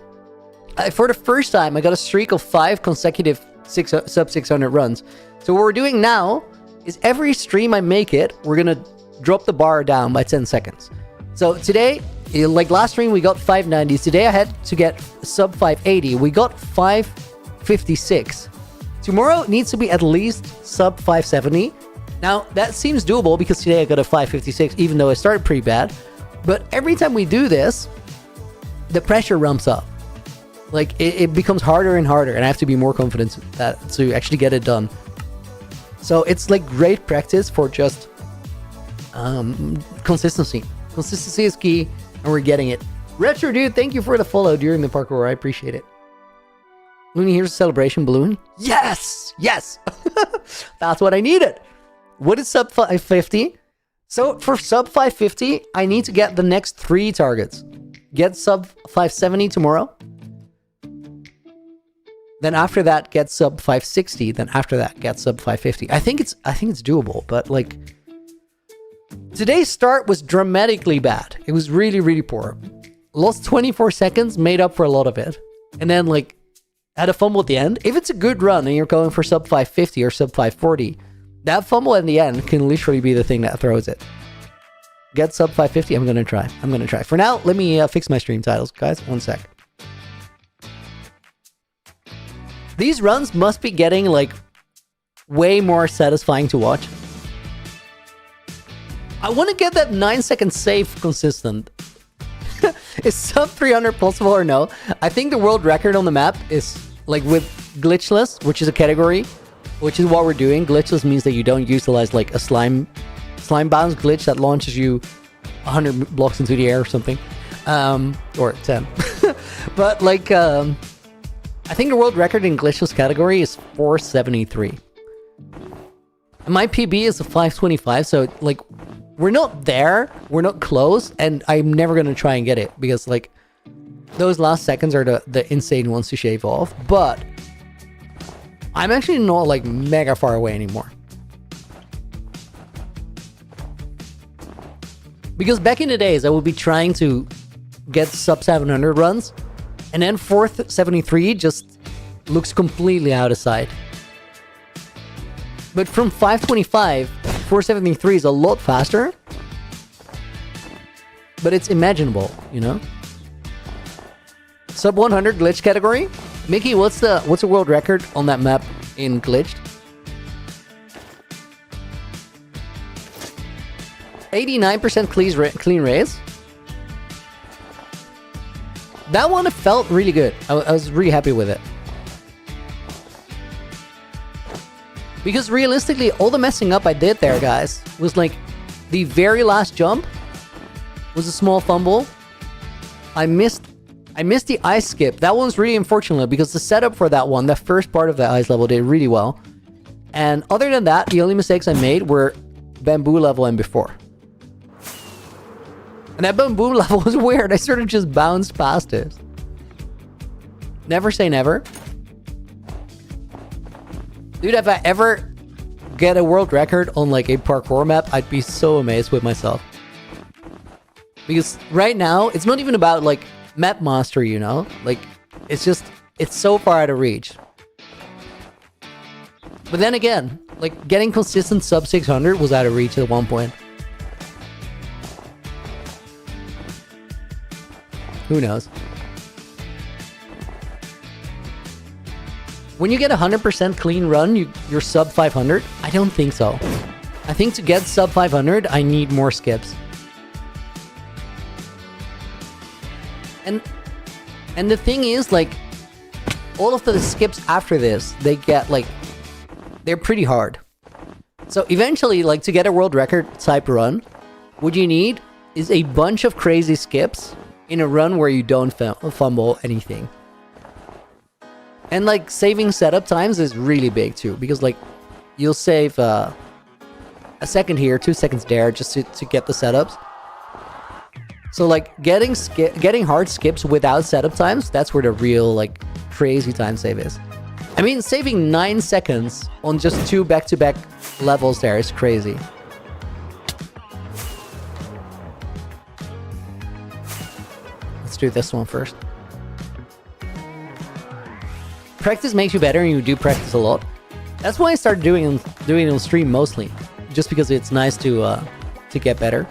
for the first time, I got a streak of 5 consecutive sub 600 runs. So what we're doing now is every stream I make it, we're gonna drop the bar down by 10 seconds. So today, like last stream, we got 590. Today I had to get sub 580. We got 556. Tomorrow it needs to be at least sub 570. Now that seems doable because today I got a 556, even though I started pretty bad. But every time we do this, the pressure ramps up. Like it becomes harder and harder, and I have to be more confident to actually get it done. So it's like great practice for just consistency. Consistency is key, and we're getting it. Retro dude, thank you for the follow during the parkour. I appreciate it. Looney, here's a celebration balloon. Yes! Yes! That's what I needed. What is sub 550? So for sub 550, I need to get the next 3 targets. Get sub 570 tomorrow. Then after that, get sub 560. Then after that, get sub 550. I think it's doable, but like today's start was dramatically bad. It was really, really poor. Lost 24 seconds, made up for a lot of it. And then like had a fumble at the end. If it's a good run and you're going for sub 550 or sub 540, that fumble in the end can literally be the thing that throws it. Get sub 550. I'm gonna try. For now, let me fix my stream titles, guys. 1 sec. These runs must be getting like way more satisfying to watch. I want to get that 9-second save consistent. Is sub 300 possible or no? I think the world record on the map is like with glitchless, which is a category, which is what we're doing. Glitchless means that you don't utilize like a slime bounce glitch that launches you 100 blocks into the air or something, or 10. But like I think the world record in glitchless category is 473. My PB is a 525, so like we're not there, we're not close, and I'm never gonna try and get it because like those last seconds are the insane ones to shave off. But I'm actually not like mega far away anymore. Because back in the days, I would be trying to get sub 700 runs, and then 473 just looks completely out of sight. But from 525, 473 is a lot faster, but it's imaginable, you know? Sub 100 glitch category. Mickey, what's the world record on that map in glitched? 89% clean raise. That one felt really good. I was really happy with it. Because realistically, all the messing up I did there, guys, was like the very last jump was a small fumble. I missed the ice skip. That one's really unfortunate because the setup for that one, the first part of the ice level, did really well. And other than that, the only mistakes I made were bamboo level and before. And that bamboo level was weird. I sort of just bounced past it. Never say never. Dude, if I ever get a world record on like a parkour map, I'd be so amazed with myself. Because right now, it's not even about like map mastery, you know? Like, it's so far out of reach. But then again, like getting consistent sub 600 was out of reach at one point. Who knows? When you get a 100% clean run, you're sub 500? I don't think so. I think to get sub 500, I need more skips. And the thing is, like, all of the skips after this, they get, like, they're pretty hard. So eventually, like, to get a world record type run, what you need is a bunch of crazy skips in a run where you don't fumble anything. And like saving setup times is really big too, because like you'll save a second here, 2 seconds there, just to get the setups. So like getting hard skips without setup times, that's where the real like crazy time save is. I mean, saving 9 seconds on just 2 back-to-back levels there is crazy. Let's do this one first. Practice makes you better, and you do practice a lot. That's why I started doing it on stream mostly, just because it's nice to get better.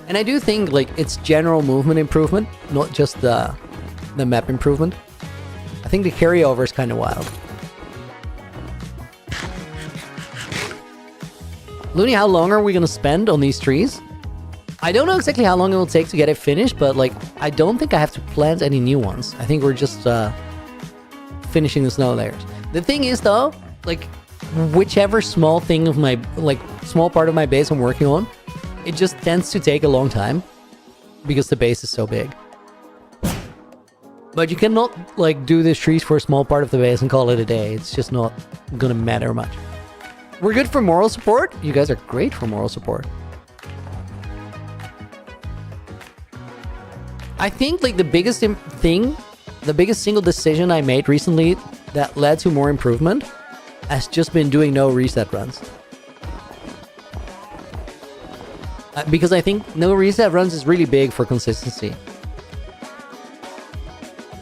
And I do think like it's general movement improvement, not just the map improvement. I think the carryover is kind of wild. Looney, how long are we gonna spend on these trees? I don't know exactly how long it will take to get it finished, but like I don't think I have to plant any new ones. I think we're just finishing the snow layers. The thing is though, like whichever small thing of my small part of my base I'm working on, it just tends to take a long time because the base is so big. But you cannot like do these trees for a small part of the base and call it a day. It's just not gonna matter much. We're good for moral support. You guys are great for moral support. I think like the biggest single decision I made recently that led to more improvement has just been doing no reset runs. Because I think no reset runs is really big for consistency.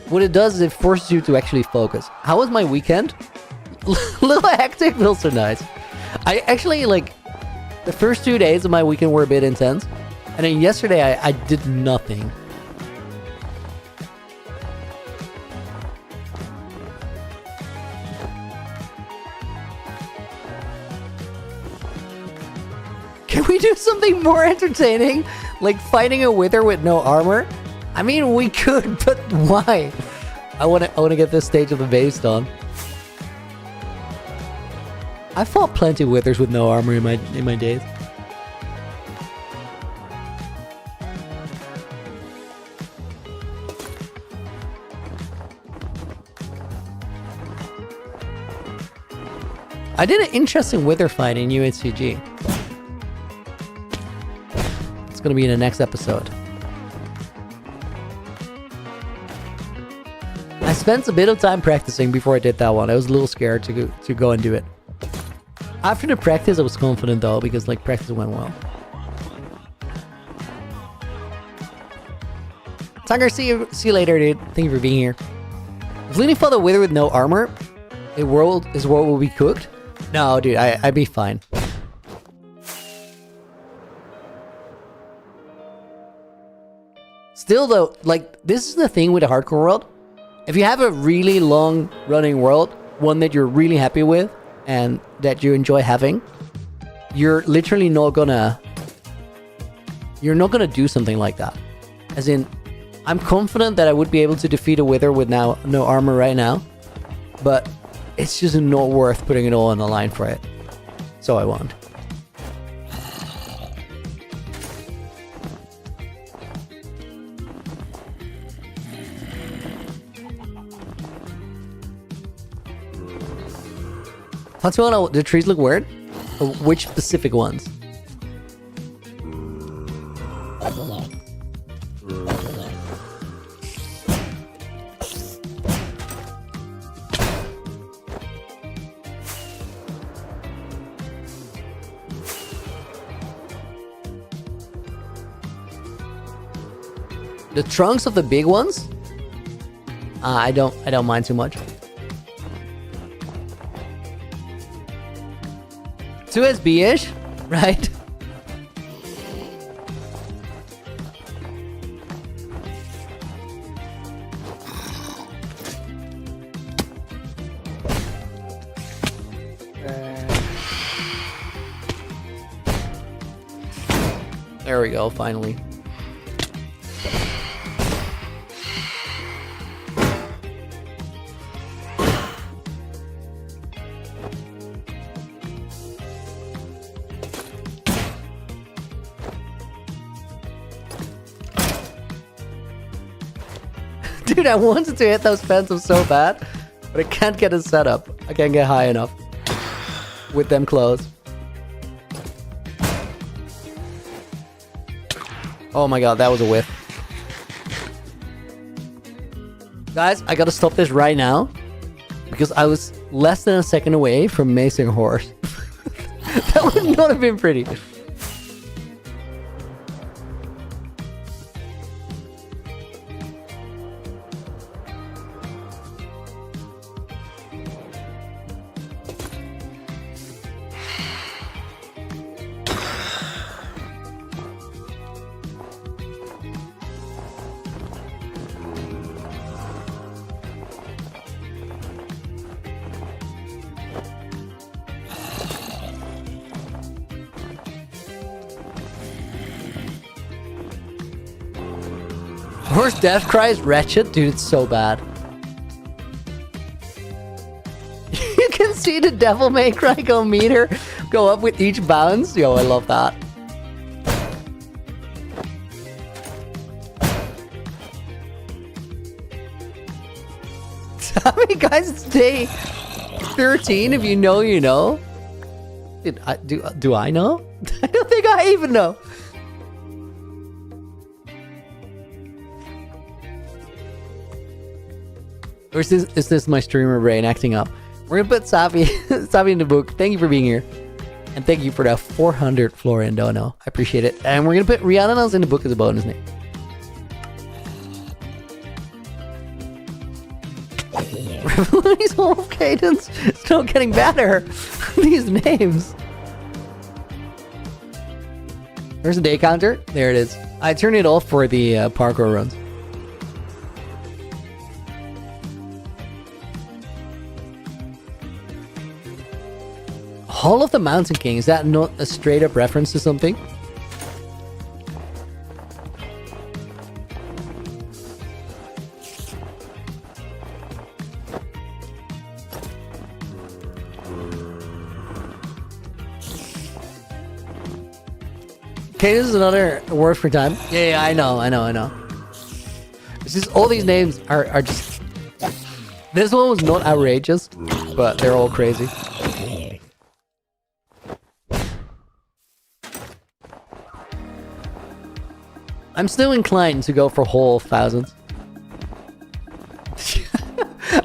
What it does is it forces you to actually focus. How was my weekend? Little hectic, but also nice. I actually, like, the first 2 days of my weekend were a bit intense. And then yesterday I did nothing. Can we do something more entertaining? Like fighting a wither with no armor? I mean, we could, but why? I wanna get this stage of the base done. I fought plenty of withers with no armor in my days. I did an interesting wither fight in UHCG. It's gonna be in the next episode. I spent a bit of time practicing before I did that one. I was a little scared to go and do it. After the practice, I was confident though, because like practice went well. Tunger, see you later, dude. Thank you for being here. If Looney fought a wither with no armor, his world will be cooked. No, dude, I'd be fine. Still though, like this is the thing with a hardcore world. If you have a really long running world, one that you're really happy with and that you enjoy having, you're not gonna do something like that. As in, I'm confident that I would be able to defeat a Wither with now no armor right now. But it's just not worth putting it all on the line for it. So I won't. What's going on? The trees look weird? Which specific ones? The trunks of the big ones? I don't mind too much. 2SB-ish, right? There we go, finally. Dude, I wanted to hit those phantoms so bad, but I can't get it set up. I can't get high enough with them closed. Oh my god, that was a whiff. Guys, I gotta stop this right now because I was less than a second away from macing a horse. That would not have been pretty. Horse death cry is wretched? Dude, it's so bad. You can see the devil may cry go meter go up with each bounce. Yo, I love that. How many guys? It's day 13. If you know, you know. Do I know? I don't think I even know. Or is this my streamer brain acting up? We're gonna put Savi in the book. Thank you for being here. And thank you for that 400 Florian Dono. I appreciate it. And we're gonna put Rihanna's in the book as a bonus name. Revolution's whole cadence is still getting better. These names. There's a day counter. There it is. I turned it off for the parkour runs. Hall of the Mountain King, is that not a straight up reference to something? Okay, this is another word for time. Yeah, I know. It's just all these names are just... This one was not outrageous, but they're all crazy. I'm still inclined to go for whole thousands.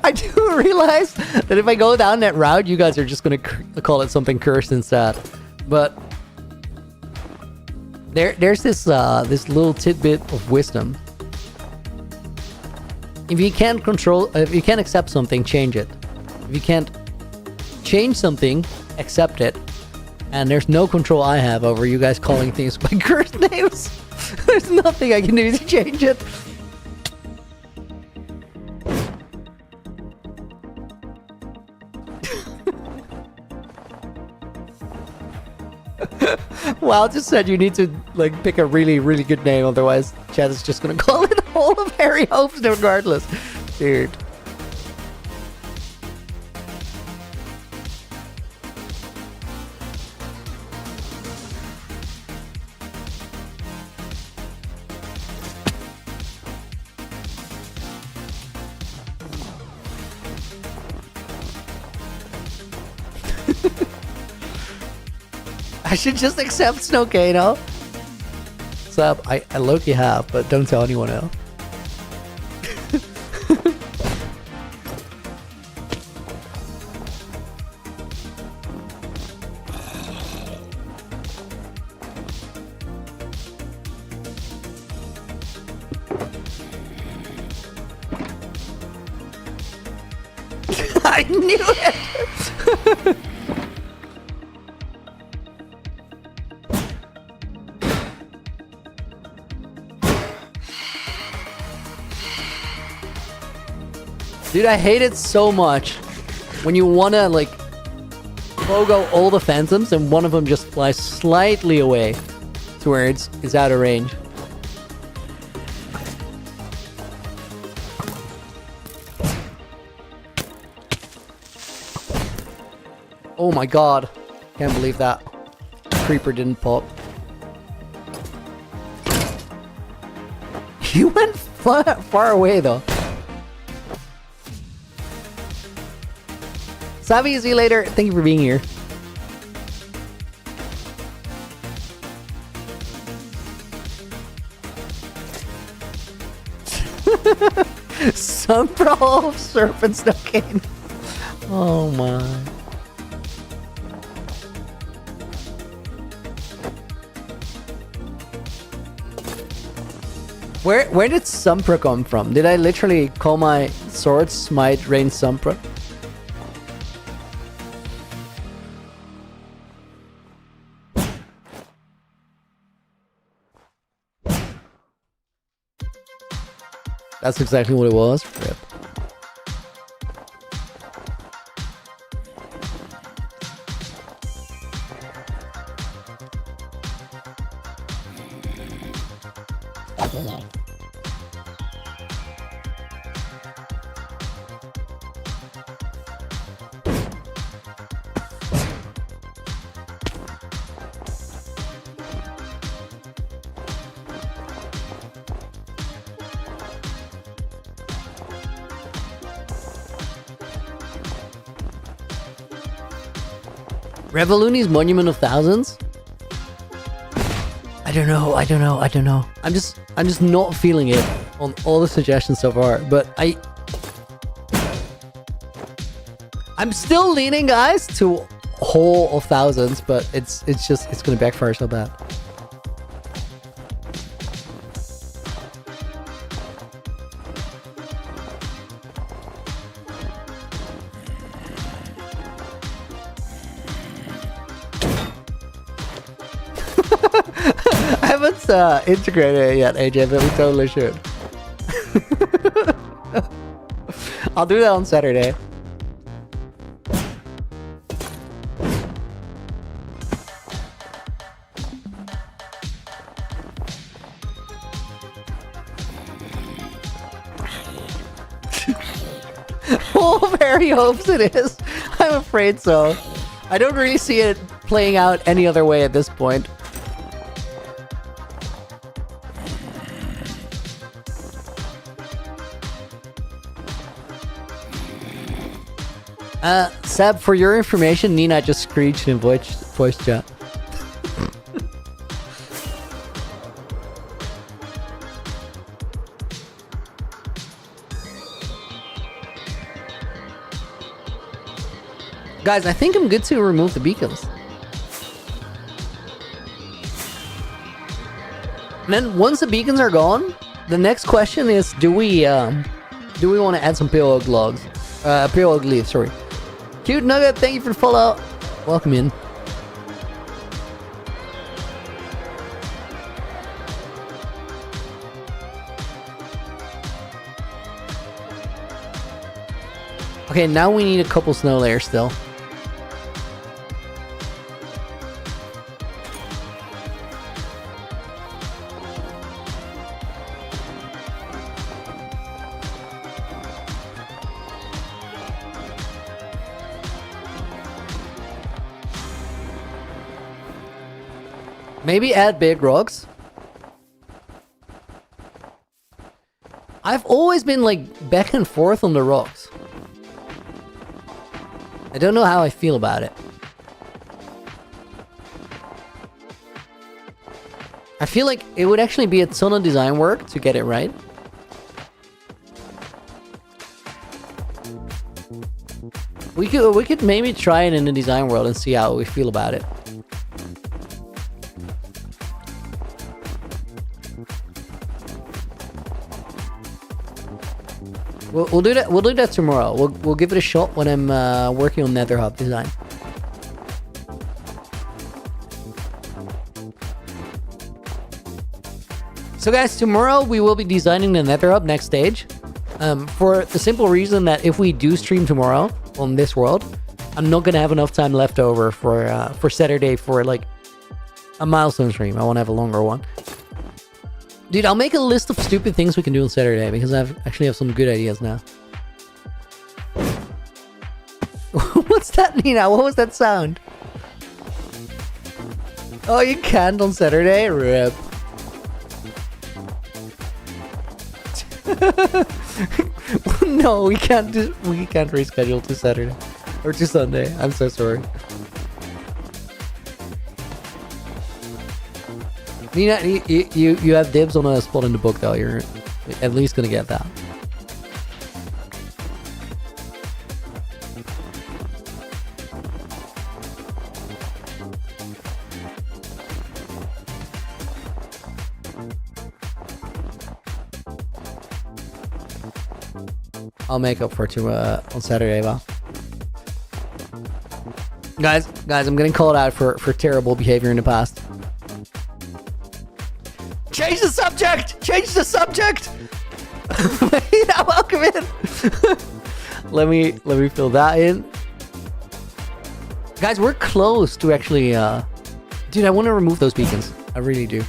I do realize that if I go down that route, you guys are just going to call it something cursed instead. But there's this little tidbit of wisdom. If you can't accept something, change it. If you can't change something, accept it. And there's no control I have over you guys calling things by cursed names. There's nothing I can do to change it. Wow, just said you need to like pick a really, really good name, otherwise Chad is just gonna call it whole. Full of hairy hopes regardless. Dude. I should just accept Snowcano. Sub, I low-key have, but don't tell anyone else. I knew it! Dude, I hate it so much when you want to, like, logo all the phantoms and one of them just flies slightly away to where it's out of range. Oh my god. Can't believe that. Creeper didn't pop. You went far away, though. Savvy, see you later. Thank you for being here. Some pro of serpent Snowcane. Oh my. Where did Sumpra come from? Did I literally call my sword Smite Rain Sumpra? That's exactly what it was. Rip. Revoluni's Monument of Thousands? I don't know. I'm just not feeling it on all the suggestions so far, but I'm still leaning, guys, to Hall of Thousands, but it's gonna backfire so bad. I haven't integrated it yet, AJ, but we totally should. I'll do that on Saturday. Oh, very hopes it is. I'm afraid so. I don't really see it playing out any other way at this point. Seb, for your information, Nina just screeched in voice chat. Guys, I think I'm good to remove the beacons. And then once the beacons are gone, the next question is, do we want to add some pale oak logs? Pale oak leaves, sorry. Cute Nugget, thank you for the follow. Welcome in. Okay, now we need a couple snow layers still. Maybe add big rocks. I've always been like back and forth on the rocks. I don't know how I feel about it. I feel like it would actually be a ton of design work to get it right. We could maybe try it in the design world and see how we feel about it. We'll do that. We'll do that tomorrow. We'll give it a shot when I'm working on Nether Hub design. So guys, tomorrow we will be designing the Nether Hub next stage. For the simple reason that if we do stream tomorrow on this world, I'm not gonna have enough time left over for Saturday for like a milestone stream. I want to have a longer one. Dude, I'll make a list of stupid things we can do on Saturday because I actually have some good ideas now. What's that, Nina? What was that sound? Oh, you can't on Saturday? Rip. No, we can't reschedule to Saturday or to Sunday. I'm so sorry. Nina, you have dibs on a spot in the book though. You're at least gonna get that. I'll make up for it on Saturday, Val. Guys, I'm getting called out for terrible behavior in the past. Change the subject! Change the subject! Yeah, welcome in! let me fill that in. Guys, we're close to actually dude, I want to remove those beacons. I really do.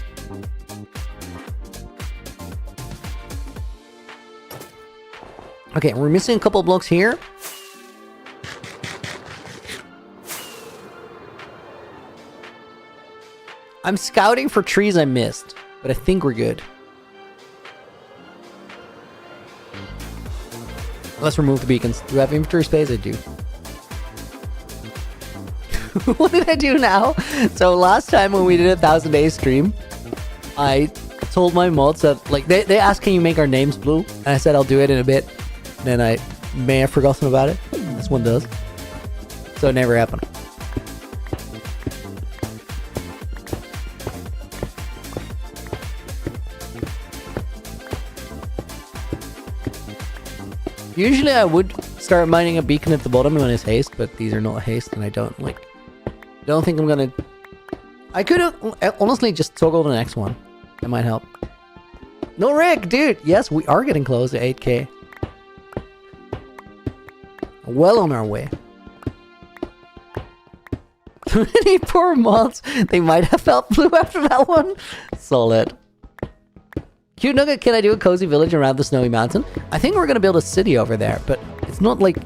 Okay, we're missing a couple blocks here. I'm scouting for trees I missed, but I think we're good. Let's remove the beacons. Do I have inventory space? I do. What did I do now? So last time when we did a 1,000 days stream, I told my mods that, like, they asked, can you make our names blue? And I said, I'll do it in a bit. Then I may have forgotten about it. This one does. So it never happened. Usually I would start mining a beacon at the bottom when it's haste, but these are not haste and I don't think I'm gonna... I could honestly just toggle the next one. That might help. No, Rick, dude! Yes, we are getting close to 8k. Well on our way. Too many poor mods. They might have felt blue after that one. Solid. Cute Nugget, can I do a cozy village around the snowy mountain? I think we're gonna build a city over there, but it's not like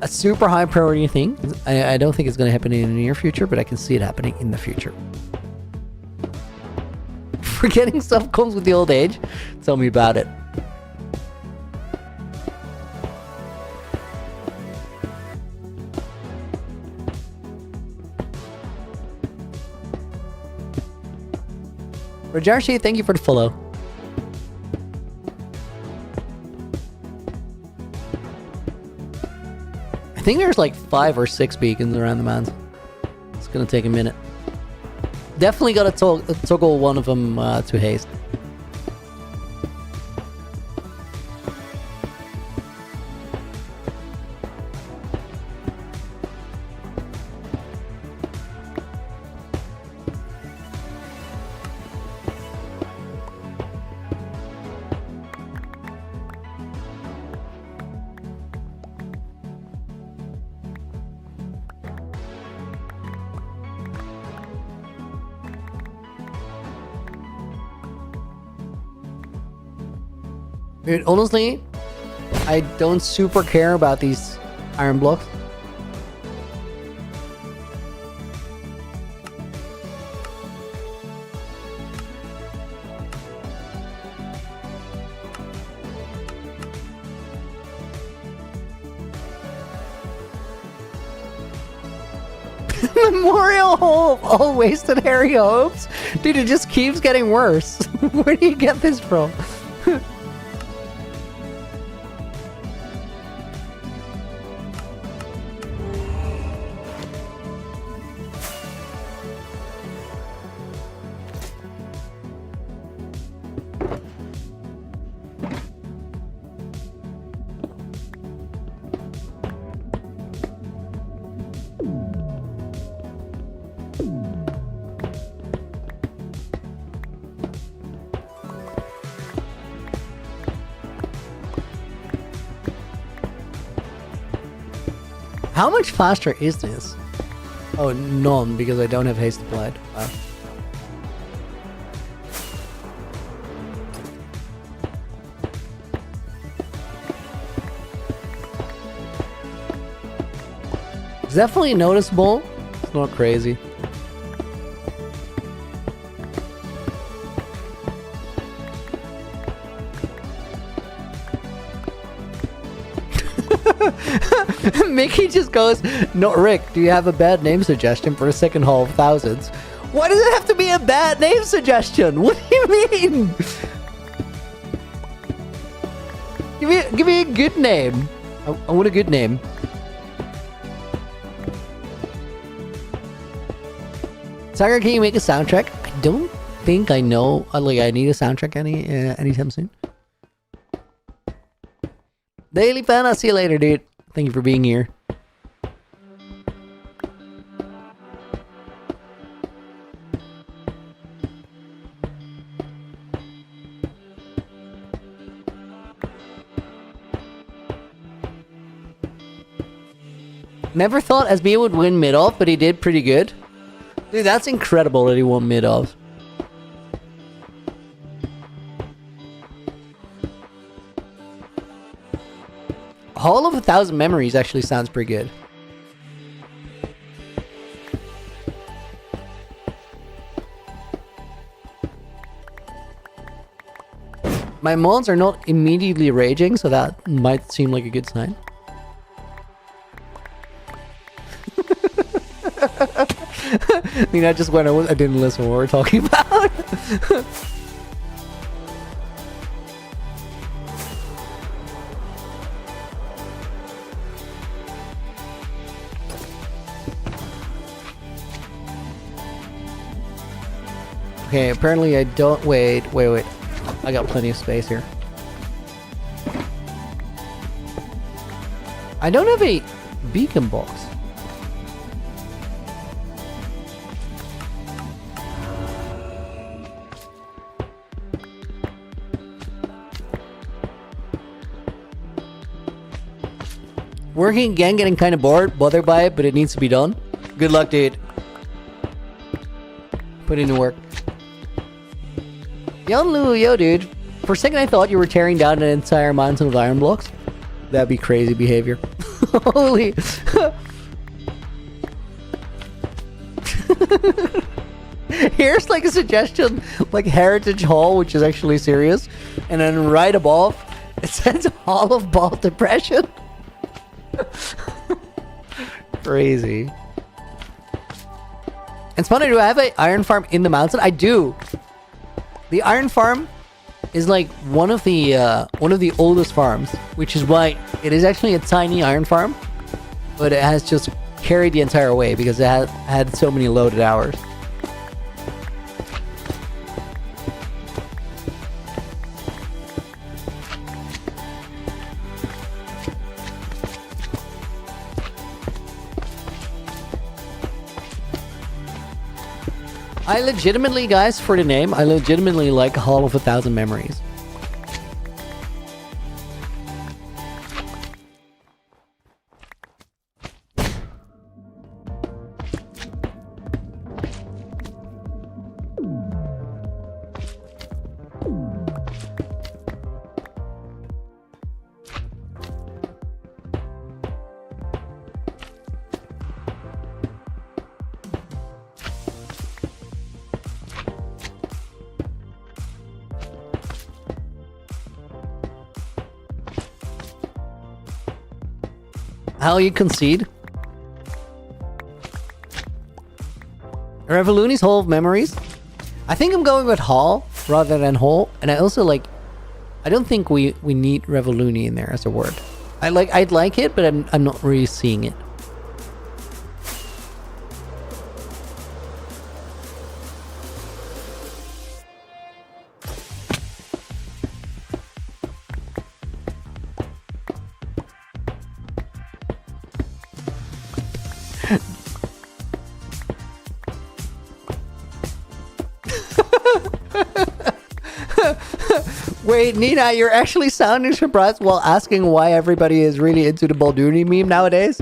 a super high priority thing. I don't think it's gonna happen in the near future, but I can see it happening in the future. Forgetting stuff comes with the old age. Tell me about it. Rajarshi, thank you for the follow. I think there's like 5 or 6 beacons around the mountain. It's gonna take a minute. Definitely gotta toggle one of them to haste. Dude, honestly, I don't super care about these iron blocks. Memorial hole of all wasted hairy hopes? Dude, it just keeps getting worse. Where do you get this from? How much faster is this? Oh, none, because I don't have haste applied. Wow. It's definitely noticeable. It's not crazy. Mickey just goes, no, Rick, do you have a bad name suggestion for a second Hall of Thousands? Why does it have to be a bad name suggestion? What do you mean? Give me a good name. I want a good name. Sagar, can you make a soundtrack? I don't think I know. Like, I need a soundtrack anytime soon. Daily Fan, I'll see you later, dude. Thank you for being here. Never thought SB would win mid-off, but he did pretty good. Dude, that's incredible that he won mid-off. Hall of 1,000 Memories actually sounds pretty good. My mons are not immediately raging, so that might seem like a good sign. I mean, I just went, I didn't listen to what we're talking about. Okay, apparently I don't... Wait. I got plenty of space here. I don't have a beacon box. Working again, getting kind of bothered by it, but it needs to be done. Good luck, dude. Put in the work. Yo, dude. For a second, I thought you were tearing down an entire mountain of iron blocks. That'd be crazy behavior. Holy. Here's like a suggestion, like Heritage Hall, which is actually serious. And then right above, it says Hall of Ball Depression. Crazy. It's funny, do I have an iron farm in the mountain? I do. The iron farm is like one of the oldest farms, which is why it is actually a tiny iron farm, but it has just carried the entire way because it had so many loaded hours. I legitimately, guys, for the name, I legitimately like Hall of 1,000 Memories. How you concede? Revolution's Hall of Memories. I think I'm going with Hall rather than Hole. And I also like... I don't think we need Revoluni in there as a word. I'd like it, but I'm not really seeing it. Wait, Nina, you're actually sounding surprised while asking why everybody is really into the Balduni meme nowadays?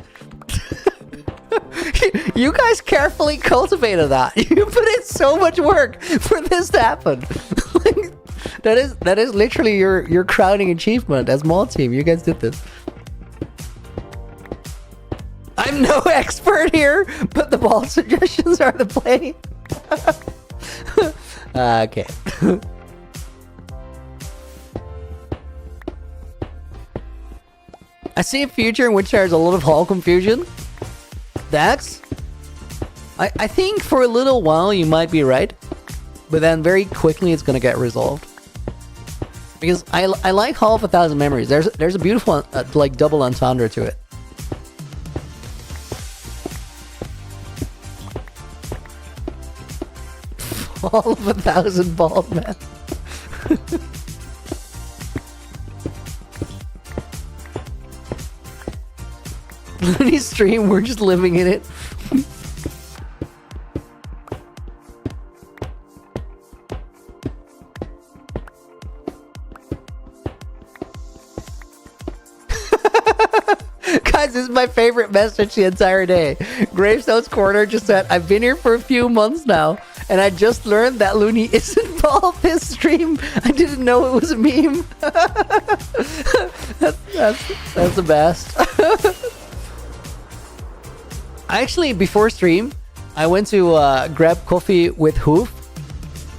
You guys carefully cultivated that. You put in so much work for this to happen. Like, that is literally your crowning achievement as mod team. You guys did this. I'm no expert here, but the ball suggestions are the play. Okay. I see a future in which there's a lot of hall confusion. That's... I think for a little while you might be right. But then very quickly it's gonna get resolved. Because I like Hall of 1,000 Memories. There's a beautiful like double entendre to it. Hall of 1,000 bald men. Looney stream, we're just living in it. Guys, this is my favorite message the entire day. Gravestone's Corner just said, I've been here for a few months now, and I just learned that Looney isn't bald this stream. I didn't know it was a meme. That's the best. Actually, before stream, I went to grab coffee with Hoof.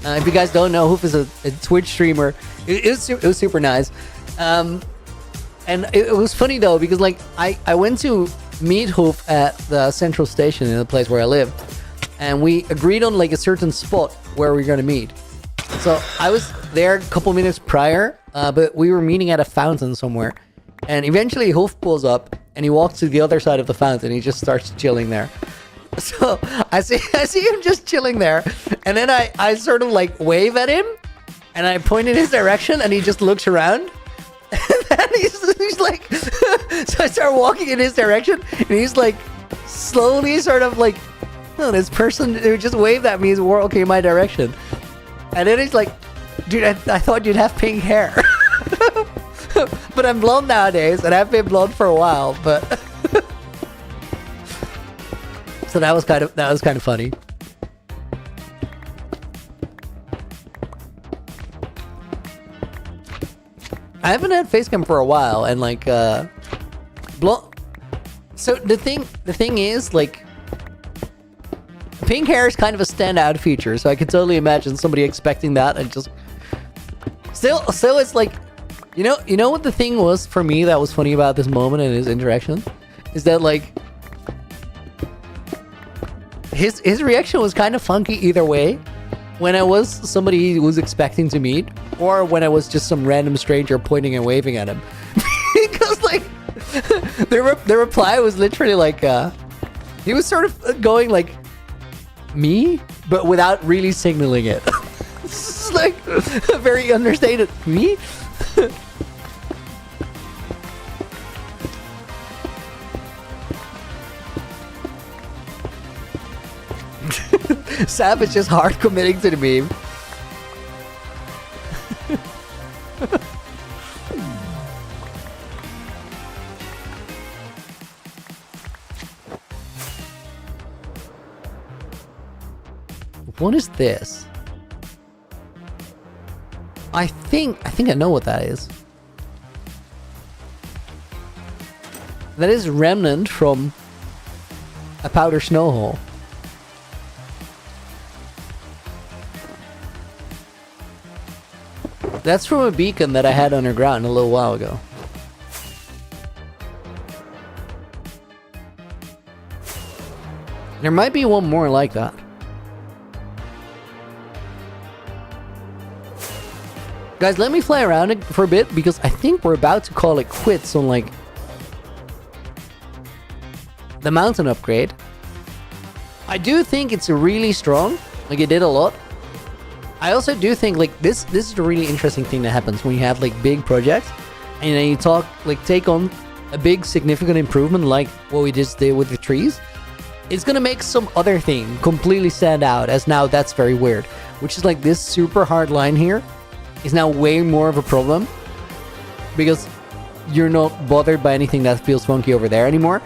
If you guys don't know, Hoof is a Twitch streamer. It was super nice. And it was funny though, because like I went to meet Hoof at the central station in the place where I live. And we agreed on like a certain spot where we were going to meet. So I was there a couple minutes prior, but we were meeting at a fountain somewhere. And eventually Hoof pulls up and he walks to the other side of the fountain. He just starts chilling there. So I see him just chilling there. And then I sort of like wave at him and I point in his direction and he just looks around. And then he's like, so I start walking in his direction and he's like slowly sort of like, oh, this person who just waved at me is walking in my direction. And then he's like, dude, I thought you'd have pink hair. But I'm blonde nowadays, and I've been blonde for a while. But so that was kind of funny. I haven't had facecam for a while, and like blonde. So the thing is, like, pink hair is kind of a standout feature. So I could totally imagine somebody expecting that, and just still it's like. You know what the thing was for me that was funny about this moment and his interaction? Is that like his reaction was kind of funky either way. When I was somebody he was expecting to meet, or when I was just some random stranger pointing and waving at him. Because like the reply was literally like he was sort of going like me, but without really signaling it. It's like very understated me. Sam is just hard committing to the meme. What is this? I think I know what that is. That is remnant from a powder snow hole. That's from a beacon that I had underground a little while ago. There might be one more like that. Guys, let me fly around it for a bit because I think we're about to call it quits on like the mountain upgrade. I do think it's really strong. Like it did a lot. I also do think like this is a really interesting thing that happens when you have like big projects and then you take on a big significant improvement like what we just did with the trees. It's gonna make some other thing completely stand out as now that's very weird. Which is like this super hard line here is now way more of a problem because you're not bothered by anything that feels funky over there anymore.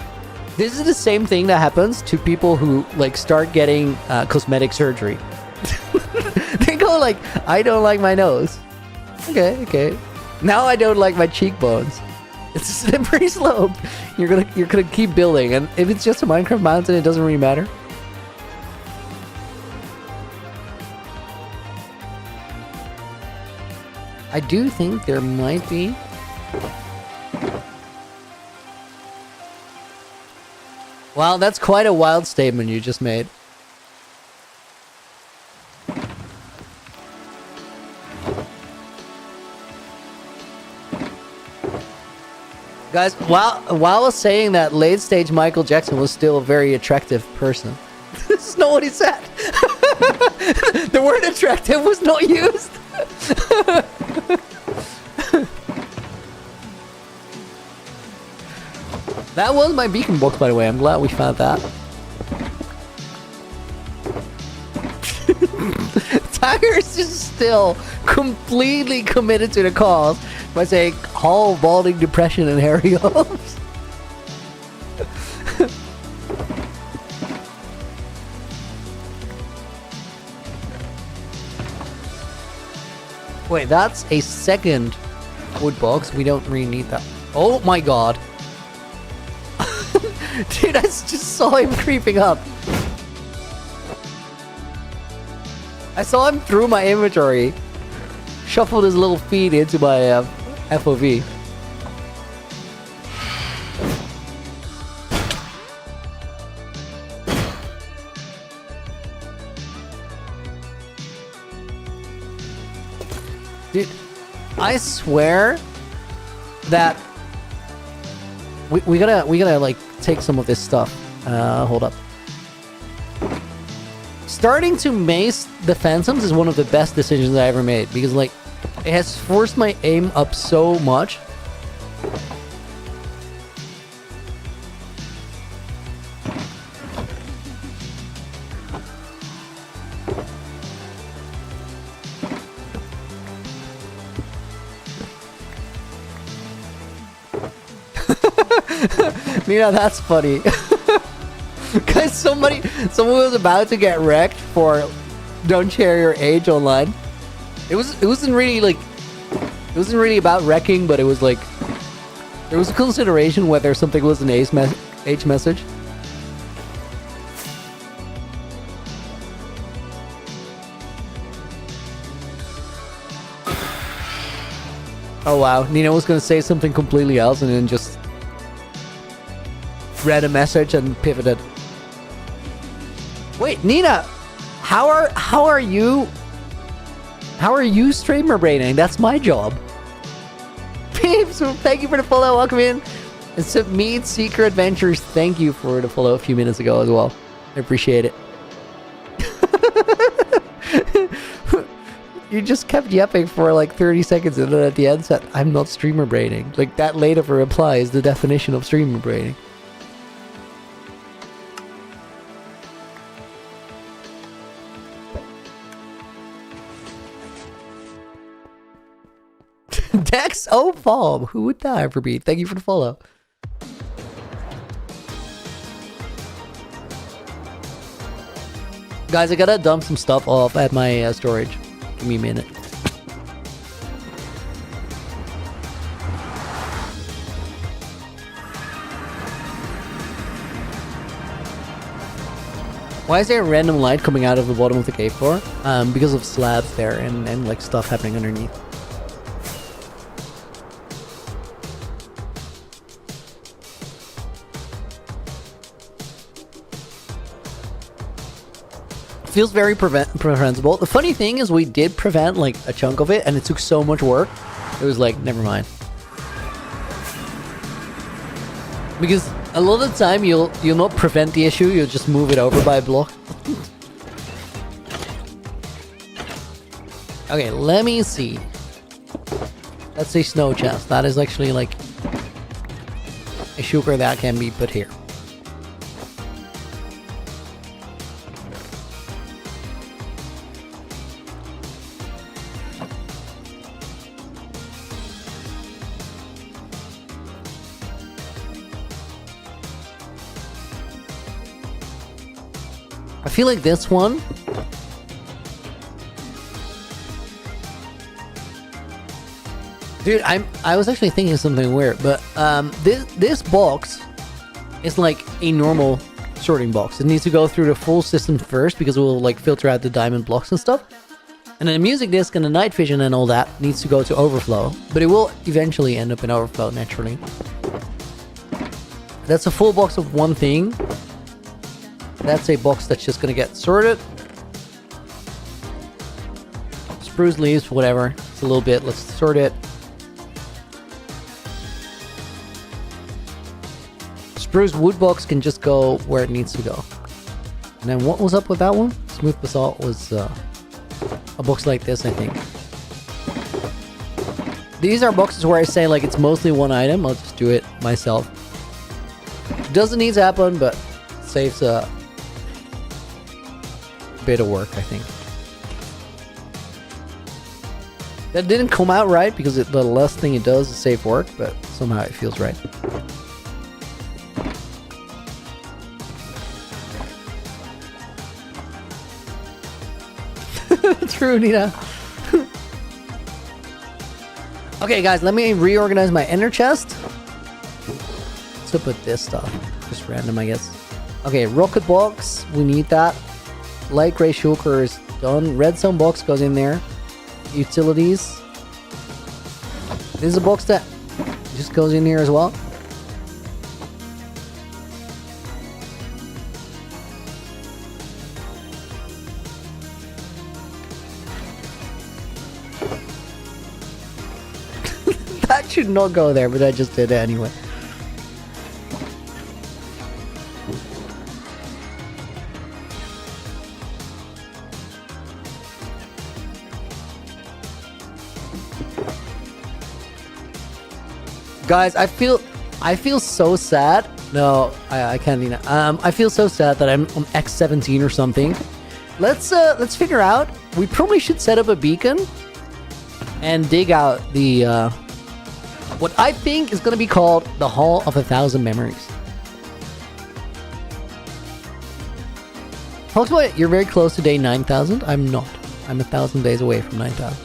This is the same thing that happens to people who like start getting cosmetic surgery. They go like, I don't like my nose. Okay. Now I don't like my cheekbones. It's a slippery slope. You're gonna keep building, and if it's just a Minecraft mountain, it doesn't really matter. I do think there might be. Wow, that's quite a wild statement you just made. Guys, while I was saying that late stage Michael Jackson was still a very attractive person. This is not what he said. The word attractive was not used. That was my beacon box, by the way. I'm glad we found that. Tiger's just still completely committed to the cause by saying Hall, balding, depression, and hairy arms. Wait, that's a second wood box. We don't really need that. Oh my god. Dude, I just saw him creeping up. I saw him through my inventory. Shuffled his little feet into my FOV. Dude, I swear that we gotta like take some of this stuff. Hold up. Starting to mace the Phantoms is one of the best decisions I ever made because like it has forced my aim up so much. Nina, that's funny. Guys, someone was about to get wrecked for don't share your age online. It wasn't really about wrecking, but it was like there was a consideration whether something was an age message. Oh wow, Nina was gonna say something completely else and then just read a message and pivoted. Wait, Nina, how are you streamer braining? That's my job. Peeps, thank you for the follow. Welcome in. And Submeet Secret Adventures, thank you for the follow a few minutes ago as well. I appreciate it. You just kept yapping for like 30 seconds and then at the end said, I'm not streamer braining. Like that late of a reply is the definition of streamer braining. Dex O'Falm, who would that ever be? Thank you for the follow. Guys, I gotta dump some stuff off at my storage. Give me a minute. Why is there a random light coming out of the bottom of the cave floor? Because of slabs there and like stuff happening underneath. feels very preventable. The funny thing is we did prevent like a chunk of it, and it took so much work. It was like, never mind. Because a lot of the time you'll not prevent the issue, you'll just move it over by a block. Okay, let me see. That's a snow chest. That is actually like a shulker that can be put here. I feel like this one dude, I was actually thinking something weird, but this box is like a normal sorting box. It needs to go through the full system first because it will like filter out the diamond blocks and stuff. And then the music disc and the night vision and all that needs to go to overflow, but it will eventually end up in overflow naturally. That's a full box of one thing. That's a box that's just gonna get sorted. Spruce leaves, whatever. It's a little bit. Let's sort it. Spruce wood box can just go where it needs to go. And then what was up with that one? Smooth basalt was a box like this, I think. These are boxes where I say like it's mostly one item. I'll just do it myself. Doesn't need to happen, but saves a bit of work, I think. That didn't come out right because the last thing it does is save work, but somehow it feels right. True, Nina. Okay, guys, let me reorganize my ender chest. To put this stuff. Just random, I guess. Okay, rocket box. We need that. Light gray shulker is done. Redstone box goes in there. Utilities. This is a box that just goes in here as well. That should not go there, but I just did it anyway. Guys, I feel so sad. No, I can't even. I feel so sad that I'm on X17 or something. Let's figure out. We probably should set up a beacon and dig out the what I think is going to be called the Hall of 1,000 Memories. Foxboy, you're very close to day 9,000. I'm not. I'm 1,000 days away from 9,000.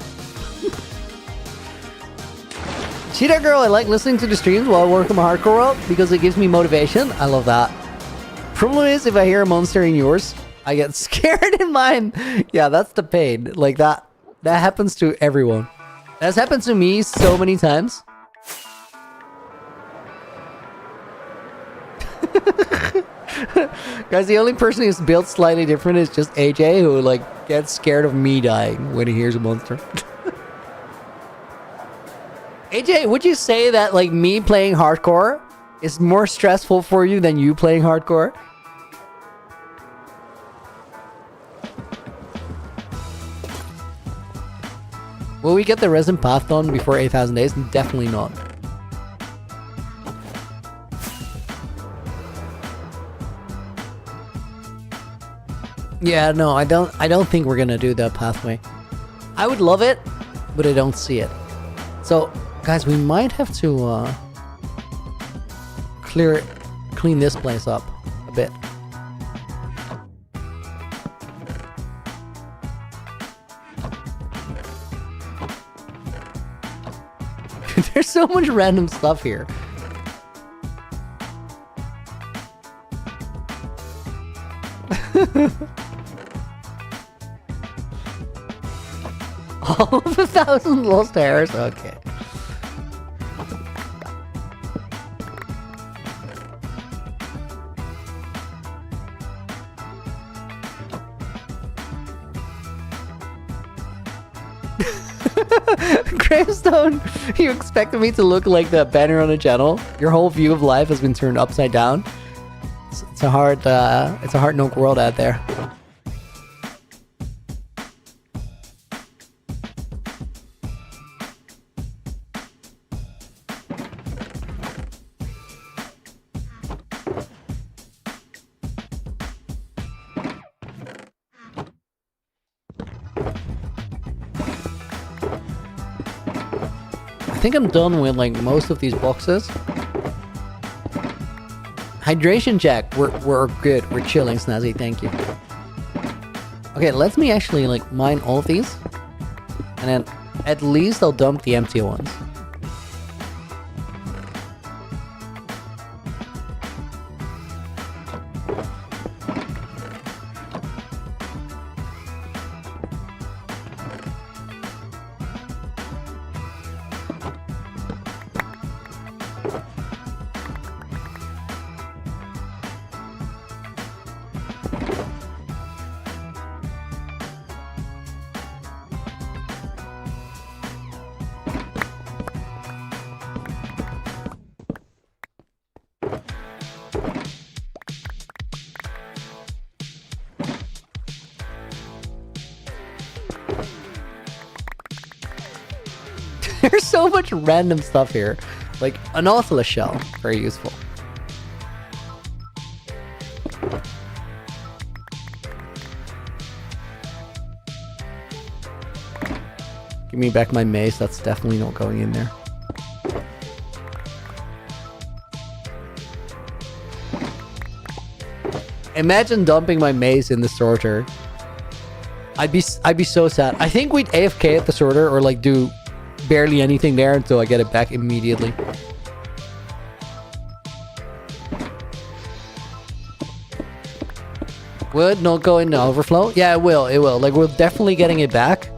Cheetah Girl, I like listening to the streams while I work on my hardcore world because it gives me motivation. I love that. Problem is, if I hear a monster in yours, I get scared in mine. Yeah, that's the pain. Like that happens to everyone. That's happened to me so many times. Guys, the only person who's built slightly different is just AJ, who like gets scared of me dying when he hears a monster. AJ, would you say that like me playing hardcore is more stressful for you than you playing hardcore? Will we get the resin path done before 8,000 days? Definitely not. Yeah, no, I don't think we're gonna do that pathway. I would love it, but I don't see it. So, guys, we might have to clean this place up a bit. There's so much random stuff here. All of 1,000 lost hairs? Okay. Gravestone, you expected me to look like the banner on the channel? Your whole view of life has been turned upside down. It's a hard knock world out there. I think I'm done with like most of these boxes. Hydration check. We're good. We're chilling, Snazzy. Thank you. Okay, let me actually like mine all of these, and then at least I'll dump the empty ones. There's so much random stuff here. Like an Nautilus shell, very useful. Give me back my mace, that's definitely not going in there. Imagine dumping my mace in the sorter. I'd be so sad. I think we'd AFK at the sorter or like do barely anything there until I get it back immediately. Would not go into overflow? Yeah, it will. It will. Like, we're definitely getting it back,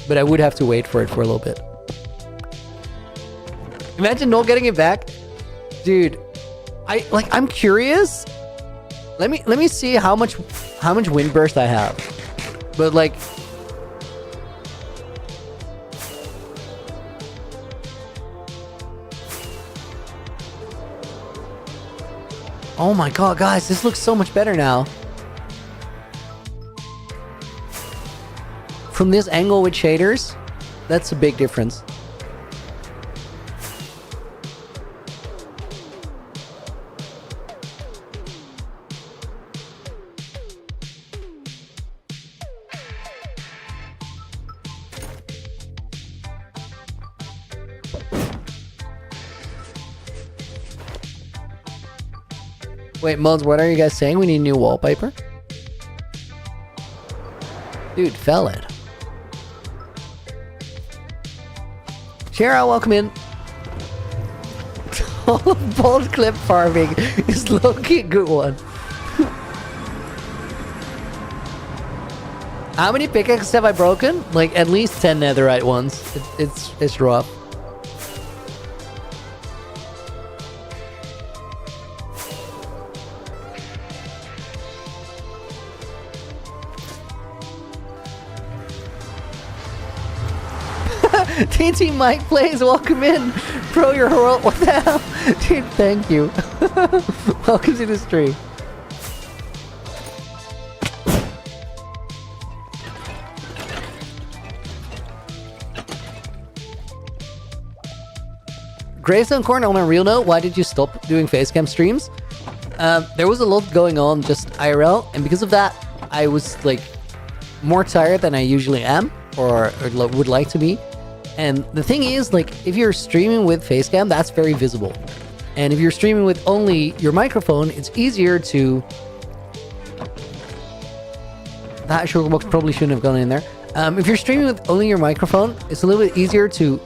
but I would have to wait for it for a little bit. Imagine not getting it back, dude. I'm curious. Let me see how much wind burst I have, but like. Oh my god, guys, this looks so much better now. From this angle with shaders, that's a big difference. Wait, mods, what are you guys saying? We need a new wallpaper? Dude, fell it. Shara, welcome in. Bold clip farming is low-key a good one. How many pickaxes have I broken? Like at least 10 netherite ones. It's rough. TT Mike plays, welcome in. Bro, you're heroic. What the hell? Dude, thank you. Welcome to the stream. Gravestone Corn, on a real note, why did you stop doing facecam streams? There was a lot going on just IRL, and because of that, I was like more tired than I usually am, or would like to be. And the thing is, like, if you're streaming with facecam, that's very visible. And if you're streaming with only your microphone, it's easier to... That sugar box probably shouldn't have gone in there. If you're streaming with only your microphone, it's a little bit easier to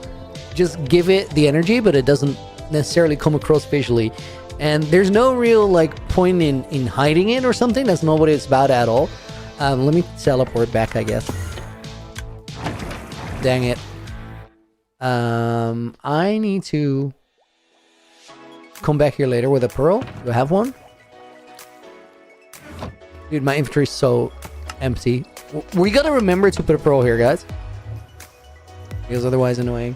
just give it the energy, but it doesn't necessarily come across visually. And there's no real, like, point in hiding it or something. That's not what it's about at all. Let me teleport back, I guess. Dang it. I need to come back here later with a pearl. Do I have one? Dude, my inventory is so empty. We gotta remember to put a pearl here, guys. because otherwise annoying.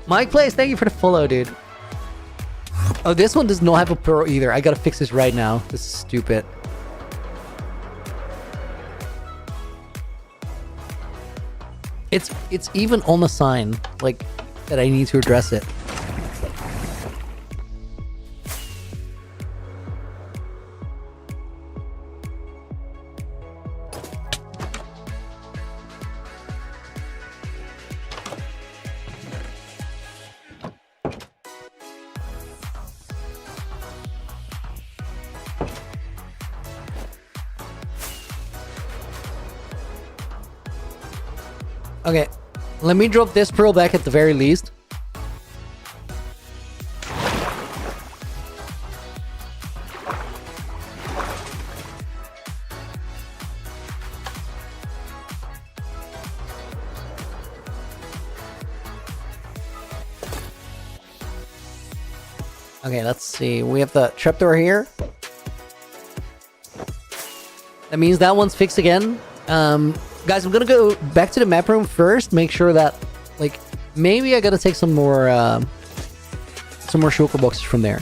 Mike Plays, thank you for the follow, dude. Oh, this one does not have a pearl either. I gotta fix this right now. This is stupid. It's even on the sign, like, that I need to address it. Okay, let me drop this pearl back at the very least. Okay, let's see. We have the trapdoor here. That means that one's fixed again. Guys, I'm gonna go back to the map room first. Make sure that, like, maybe I gotta take some more shulker boxes from there.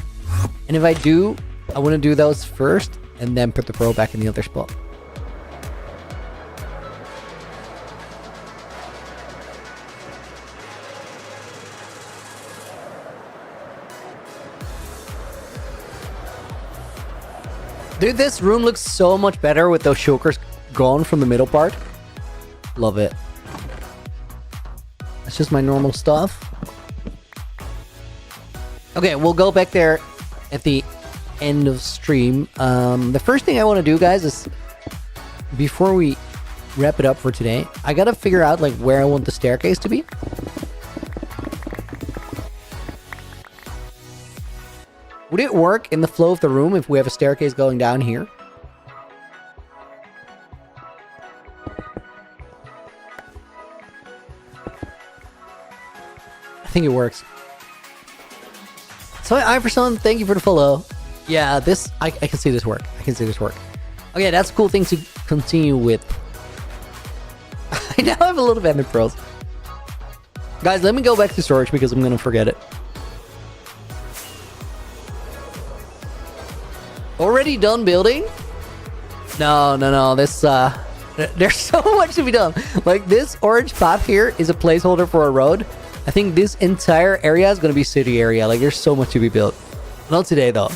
And if I do, I want to do those first, and then put the pearl back in the other spot. Dude, this room looks so much better with those shulkers gone from the middle part. Love it. That's just my normal stuff. Okay, we'll go back there at the end of stream. The first thing I want to do, guys, is before we wrap it up for today, I gotta figure out, like, where I want the staircase to be. Would it work in the flow of the room if we have a staircase going down here? I think it works. So, Iverson, thank you for the follow. Yeah, this, I can see this work. I can see this work. Okay, that's a cool thing to continue with. I now have a little bit of pearls. Guys, let me go back to storage because I'm going to forget it. Already done building? No. This, there's so much to be done. Like, this orange path here is a placeholder for a road. I think this entire area is going to be city area. Like, there's so much to be built. Not today, though.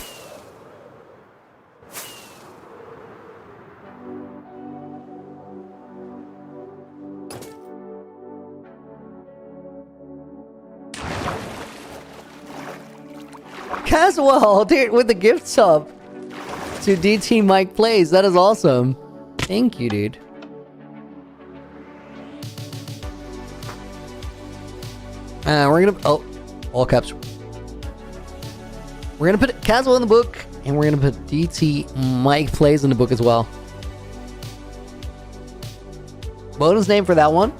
Caswell, dude, with the gift sub to DT Mike Plays. That is awesome. Thank you, dude. We're gonna... Oh, all caps. We're gonna put Caswell in the book, and we're gonna put DT Mike Plays in the book as well. Bonus name for that one.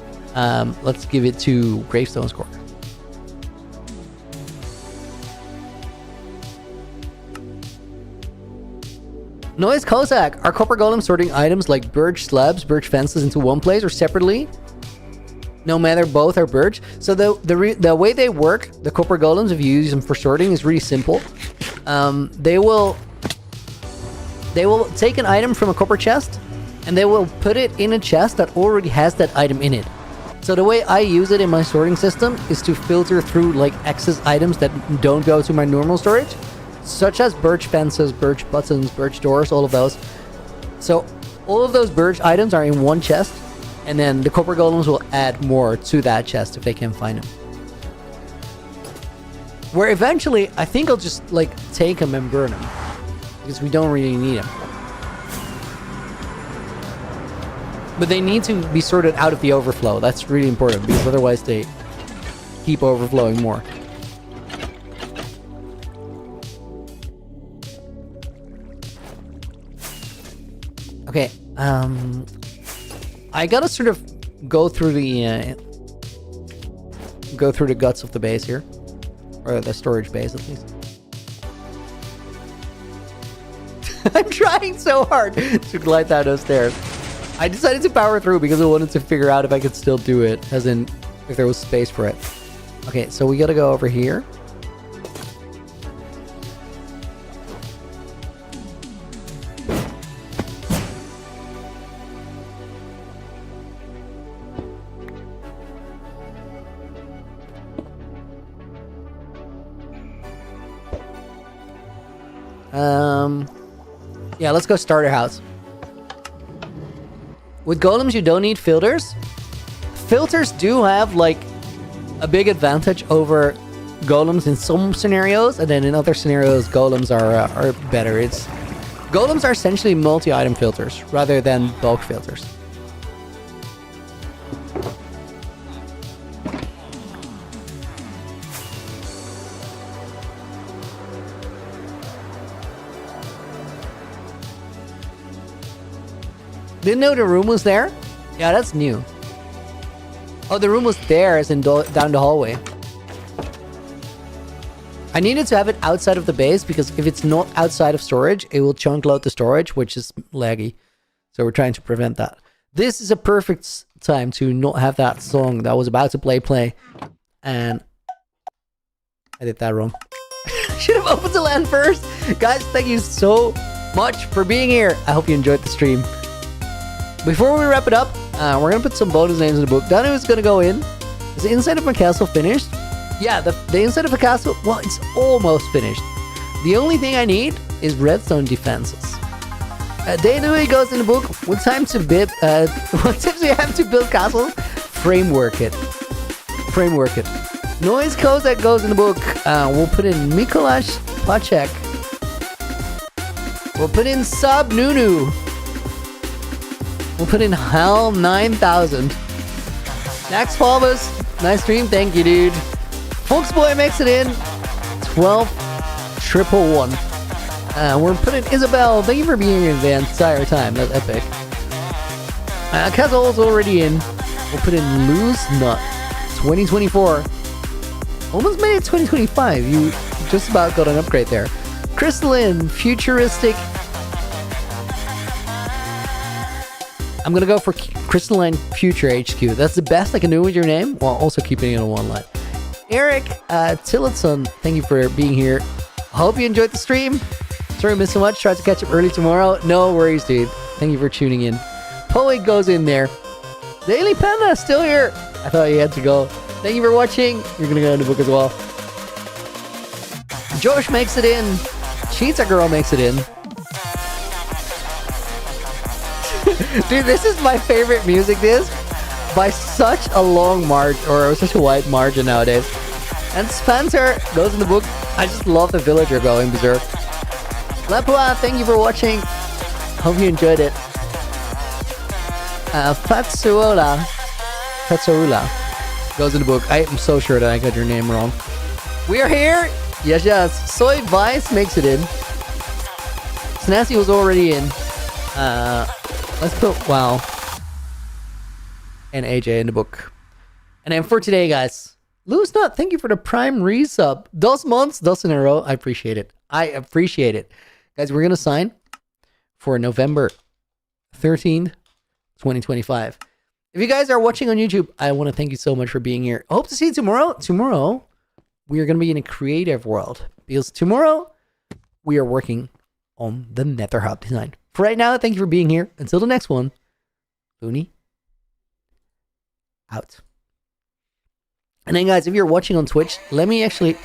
Let's give it to Gravestone Score. Noise Kozak. Are copper golems sorting items like birch slabs, birch fences into one place or separately? No matter, both are birch. So the way they work, the copper golems, if you use them for sorting, is really simple. They will take an item from a copper chest, and they will put it in a chest that already has that item in it. So the way I use it in my sorting system is to filter through, like, excess items that don't go to my normal storage, such as birch fences, birch buttons, birch doors, all of those. So all of those birch items are in one chest, and then the copper golems will add more to that chest if they can find them. Where eventually, I think I'll just, like, take them and burn them, because we don't really need them. But they need to be sorted out of the overflow. That's really important, because otherwise they keep overflowing more. Okay, I gotta sort of go through the guts of the base here, or the storage base at least. I'm trying so hard to glide down those stairs. I decided to power through because I wanted to figure out if I could still do it, as in if there was space for it. Okay, so we gotta go over here. Yeah, let's go starter house. With golems, you don't need filters. Filters do have, like, a big advantage over golems in some scenarios, and then in other scenarios, golems are better. Golems are essentially multi-item filters, rather than bulk filters. Didn't know the room was there? Yeah, that's new. Oh, the room was there as in down the hallway. I needed to have it outside of the base because if it's not outside of storage, it will chunk load the storage, which is laggy. So we're trying to prevent that. This is a perfect time to not have that song that was about to play. And I did that wrong. Should have opened the LAN first. Guys, thank you so much for being here. I hope you enjoyed the stream. Before we wrap it up, we're going to put some bonus names in the book. Danu is going to go in. Is the inside of my castle finished? Yeah, the inside of a castle, well, it's almost finished. The only thing I need is redstone defenses. Danu goes in the book. What tips do you have to build castles? Framework it. Noise codes that goes in the book. We'll put in Mikolash Pacek. We'll put in Sub Nunu. We'll put in Hell 9000. Max Palmas, nice stream, thank you, dude. Foxboy makes it in. 12,111. We're putting Isabel. Thank you for being here the entire time. That's epic. Casual's already in. We'll put in Loose Nut. 2024. Almost made it 2025. You just about got an upgrade there. Crystalline, futuristic. I'm gonna go for Crystalline Future HQ. That's the best I can do with your name, while also keeping it on one line. Eric Tillotson, thank you for being here. Hope you enjoyed the stream. Sorry I missed so much. Tried to catch up early tomorrow. No worries, dude. Thank you for tuning in. Poet goes in there. Daily Panda still here. I thought you had to go. Thank you for watching. You're gonna go in the book as well. Josh makes it in. Cheetah Girl makes it in. Dude, this is my favorite music disc by such a long margin, or such a wide margin nowadays. And Spencer goes in the book. I just love the villager going berserk. Lepua, thank you for watching. Hope you enjoyed it. Fatsuola goes in the book. I am so sure that I got your name wrong. We are here. Yes. Soy Vice makes it in. Snazzy was already in. Let's put WoW and AJ in the book. And then for today, guys, Lose Not, thank you for the Prime resub. 2 months, 2 in a row. I appreciate it. Guys, we're going to sign for November 13th, 2025. If you guys are watching on YouTube, I want to thank you so much for being here. I hope to see you tomorrow. Tomorrow, we are going to be in a creative world. Because tomorrow, we are working on the Nether Hub design. For right now, thank you for being here. Until the next one, Looney, out. And then, guys, if you're watching on Twitch, let me actually